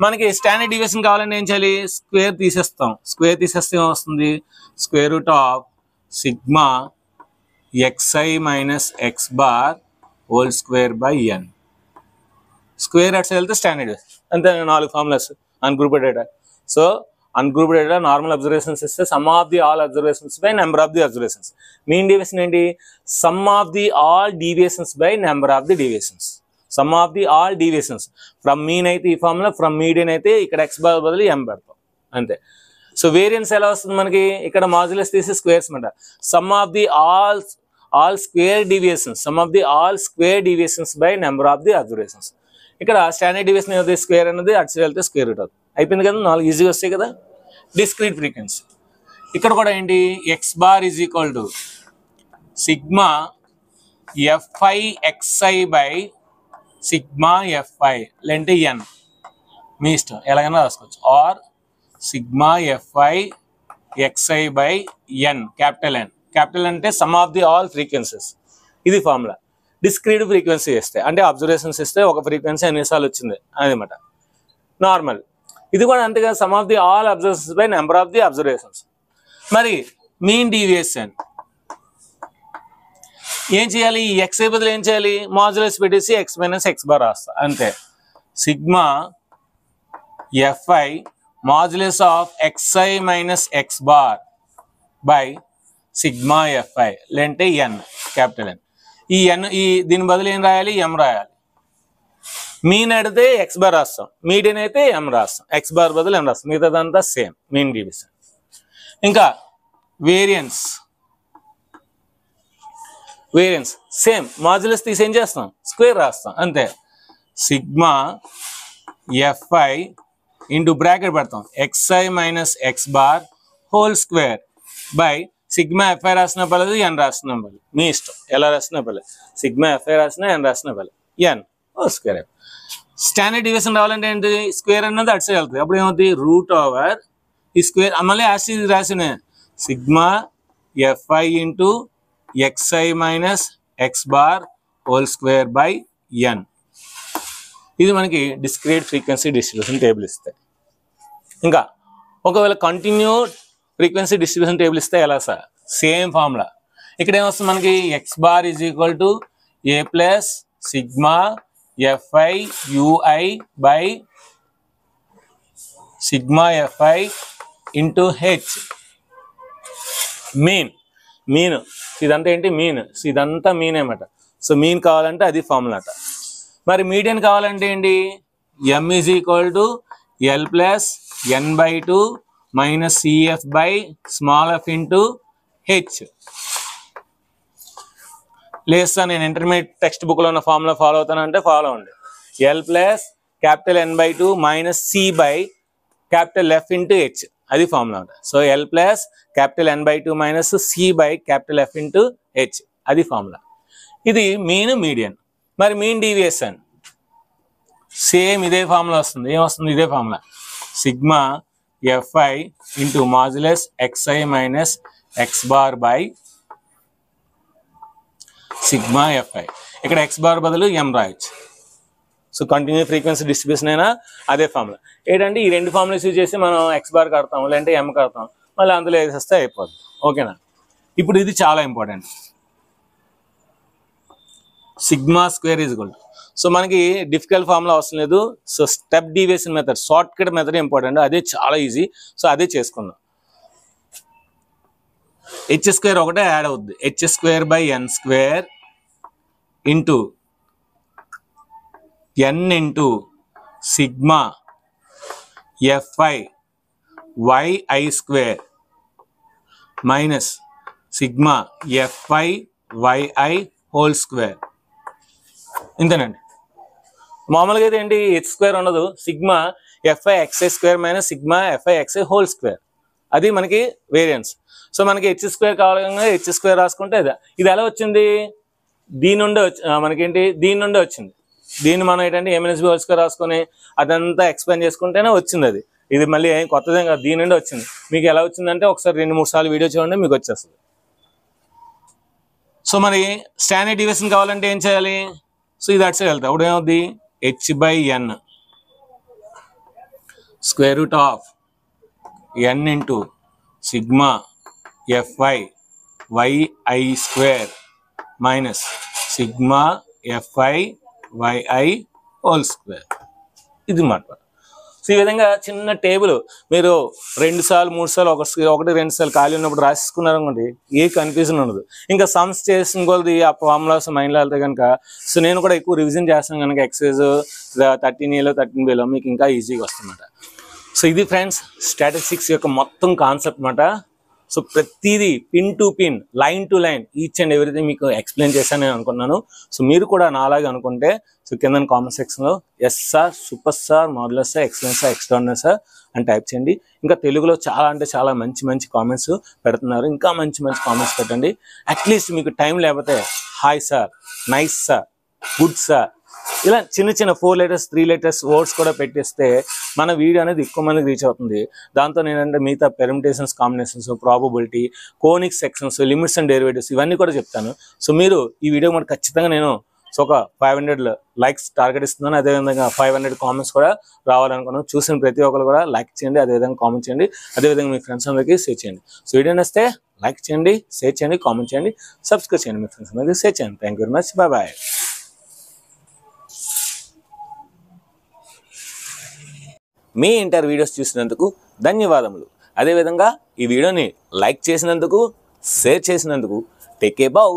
మనకి స్టాండర్డ్ డీవియేషన్ కావాలంటే ఏం చేయాలి, స్క్వేర్ తీసేస్తాం. స్క్వేర్ తీసేస్తే ఏమొస్తుంది, square root of sigma xi minus x bar whole square by n. Square అట్స్ వెళ్తే స్టాండర్డ్ డీవియేషన్. అంతే, 4 formulas ungrouped data. So ungrouped data normal observations ఇస్తే sum of the all observations by number of the observations. Mean deviation ఏంటి, sum of the all deviations by number of the deviations. Sum of the all deviations. From mean అయితే ఈ formula, from median అయితే ఇక్కడ x bar బదులు m పెడతాం అంతే. So variance ఎలా వస్తుంది మనకి, ఇక్కడ మాడ్యులస్ తీసి స్క్వేర్స్ మాట. Some of the all square deviations, sum of the all square deviations by number of the observations. ఇక్కడ స్టాండర్డ్ డీవియేషన్ స్క్వేర్ అనేది అటు వెళ్తే స్క్వేర్ రూట్ అవుతుంది. అయిపోయింది కదా, 4 ఈజీగా వస్తాయి కదా. Discrete frequency. ఇక్కడ కూడా ఏంటి x bar is equal to sigma f i xi by sigma f i లేదంటే ఎన్, మీ ఇష్టం ఎలాగైనా రాసుకోవచ్చు. Or sigma f i xi by n, capital n. Capital అంటే sum of the all frequencies. ఇది ఫార్ములా. డిస్క్రీట్ ఫ్రీక్వెన్సీ ఇస్తే అంటే అబ్జర్వేషన్స్ ఇస్తే ఒక ఫ్రీక్వెన్సీ ఎన్నిసార్లు వచ్చింది అనమాట. నార్మల్ ఇది కూడా అంతేగా, some of the all observations by number of the observations. మరి మీన్ డీవియేషన్ ఏం చేయాలి? ఈ ఎక్స్ బదులు ఏం చేయాలి? మాడ్యులస్ పెట్టేసి ఎక్స్ మైనస్ ఎక్స్ బార్ రాస్తా అంతే. Sigma FI modulus of XI minus X bar by sigma f i లేదంటే ఎన్, క్యాపిటల్ ఎన్. ఈ ఎన్ దీని బదులు ఏం రాయాలి? ఎం రాయాలి. మీన్ అడితే ఎక్స్ బార్ రాస్తాం, మీడియన్ అయితే ఎం రాస్తాం, ఎక్స్ బార్ బదులు ఎం రాస్తాం. మిగతాదంతా సేమ్ మీన్ డివిజన్. ఇంకా వేరియన్స్ సేమ్, మాడ్యులస్ తీసి ఏం చేస్తాం? స్క్వేర్ రాస్తాం అంతే. సిగ్మా ఎఫ్ఐ ఇంటూ బ్రాకెట్ పెడతాం XI minus X bar whole square by sigma FI రాసిన పర్లేదు, ఎన్ రాసిన పర్లేదు, మీ ఇష్టం ఎలా రాసినా పర్లేదు. సిగ్మా ఎఫ్ఐ రాసినా ఎన్ రాసిన పర్లేదు, n whole square. Standard division రావాలంటే ఏంటి? స్క్వేర్ అన్నది అటు సైడ్ వెళ్తుంది. అప్పుడు ఏమవుతుంది? రూట్ ఓవర్ ఈ స్క్వేర్ మళ్ళీ యాసిడ్ రాసిన sigma f i into xi minus X bar whole square by n. ఇది మనకి డిస్క్రీట్ ఫ్రీక్వెన్సీ డిస్ట్రిబ్యూషన్ టేబుల్ ఇస్తాయి. ఇంకా ఒకవేళ కంటిన్యూ ఫ్రీక్వెన్సీ డిస్ట్రిబ్యూషన్ టేబుల్ ఇస్తే ఎలా సార్? Same formula. ఇక్కడ ఏమొస్తుంది మనకి? X bar is equal to A plus sigma f i UI by sigma f i into H. Mean ఇదంతా ఏంటి? మీన్. ఇదంతా మీన్ అనమాట. సో మీన్ కావాలంటే అది ఫార్ములా అట. మరి మీడియన్ కావాలంటే ఏంటి? M is equal to L plus N by 2 minus cf by small f into H. లేదు సార్ నేను ఇంటర్మీడియట్ టెక్స్ట్ బుక్లో ఉన్న ఫార్ములా ఫాలో అవుతానంటే ఫాలో అవ్వండి. L plus capital N by 2 minus C by capital F into H, అది formula ఉంటుంది. So L plus capital N by 2 minus C by capital F into H, అది formula. ఇది mean, median. మరి mean deviation same ఇదే formula వస్తుంది. ఏమొస్తుంది? ఇదే formula. Sigma f i into modulus XI minus X bar by sigma FI. ఇక్కడ X bar బదులు M రాయొచ్చు. సో కంటిన్యూ ఫ్రీక్వెన్సీ డిస్ట్రిబ్యూషన్ అయినా అదే ఫార్ములా. ఏంటంటే ఈ రెండు ఫార్ములాస్ యూజ్ చేసి మనం ఎక్స్ బార్ కడతాం లేదంటే ఎం కడతాం, మళ్ళీ అందులో వేసేస్తే అయిపోద్ది. ఓకేనా? ఇప్పుడు ఇది చాలా important. Sigma square is equal to, so మనకి డిఫికల్ట్ ఫార్ములా అవసరం లేదు. So step deviation method, shortcut method important. అదే చాలా ఈజీ. సో అదే చేసుకుందాం. హెచ్ స్క్వేర్ ఒకటే యాడ్ అవుద్ది. H square by N square into N into sigma FI YI square minus sigma FI YI whole square. ఇంతేనండి. మామూలుగా అయితే ఏంటి? హెచ్ స్క్వేర్ ఉండదు. Sigma f i xi square minus sigma f i XI whole square, అది మనకి variance. So మనకి H square కావాలంటే H square రాసుకుంటే ఇది ఎలా వచ్చింది? దీని నుండే మనకేంటి? దీని నుండే వచ్చింది. దీన్ని మనం ఏంటంటే ఏమైనా హోల్ స్క్వేర్ రాసుకొని అదంతా ఎక్స్ప్లెయిన్ చేసుకుంటేనే వచ్చింది అది. ఇది మళ్ళీ ఏం కొత్తదేం కాదు, దీని నుండి వచ్చింది. మీకు ఎలా వచ్చిందంటే ఒకసారి 2-3 సార్లు వీడియో చూడండి, మీకు వచ్చేస్తుంది. సో మరి స్టాండర్డ్ డీవియేషన్ కావాలంటే ఏం చేయాలి? సో ఇది అటు సైడ్ వెళ్తాయి. అప్పుడు ఏమవుద్ది? H by N square root of N into sigma FI YI square minus sigma FI YI whole square. ఇది మాట. సో ఈ విధంగా చిన్న టేబుల్ మీరు 2 సార్లు 3 సార్లు 1-2 సార్లు ఖాళీ ఉన్నప్పుడు రాసేసుకున్నారు అనుకోండి, ఏ కన్ఫ్యూజన్ ఉండదు. ఇంకా సమ్స్ చేసిన కొలది ఆ ఫార్ములాస్ మైండ్లో వెళ్తే కనుక, సో నేను కూడా ఎక్కువ రివిజన్ చేస్తాను కనుక ఎక్సైజ్ 13Aలో 13Bలో మీకు ఇంకా ఈజీగా వస్తుందన్నమాట. సో ఇది ఫ్రెండ్స్ స్టాటిస్టిక్స్ యొక్క మొత్తం కాన్సెప్ట్ అన్నమాట. సో ప్రతిదీ pin to pin, line to line, each and everything మీకు ఎక్స్ప్లెయిన్ చేశాను నేను అనుకున్నాను. సో మీరు కూడా నాలాగే అనుకుంటే సో కింద కామెంట్ సెక్షన్లో yes sir, super sir, marvellous sir, excellent sir, extraordinary sir అని టైప్ చేయండి. ఇంకా తెలుగులో చాలా అంటే చాలా మంచి మంచి కామెంట్స్ పెడుతున్నారు. ఇంకా మంచి మంచి కామెంట్స్ పెట్టండి. అట్లీస్ట్ మీకు టైం లేకపోతే hi sir, nice sir, good sir, ఇలా చిన్న చిన్న 4 letters 3 letters వర్డ్స్ కూడా పెట్టేస్తే మన వీడియో అనేది ఎక్కువ మందికి రీచ్ అవుతుంది. దాంతో నేనంటే మిగతా permutations, combinations, probability, conic sections, limits and derivatives ఇవన్నీ కూడా చెప్తాను. సో మీరు ఈ వీడియో మరి ఖచ్చితంగా నేను సో ఒక 500 likes టార్గెట్ ఇస్తున్నాను. అదేవిధంగా 500 కామెంట్స్ కూడా రావాలనుకున్నాను. చూసిన ప్రతి ఒక్కరు కూడా లైక్ చేయండి, అదేవిధంగా కామెంట్ చేయండి, అదేవిధంగా మీ ఫ్రెండ్స్ అందరికీ షేర్ చేయండి. సో వీడియో నచ్చితే లైక్ చేయండి, షేర్ చేయండి, కామెంట్ చేయండి, సబ్స్క్రైబ్ చేయండి, మీ ఫ్రెండ్స్ అందరికీ షేర్ చేయండి. Thank you very much. Bye bye. మీ ఇంటర్ వీడియోస్ చూసినందుకు ధన్యవాదములు. అదేవిధంగా ఈ వీడియోని లైక్ చేసినందుకు, షేర్ చేసినందుకు టేక్ ఏ బౌ.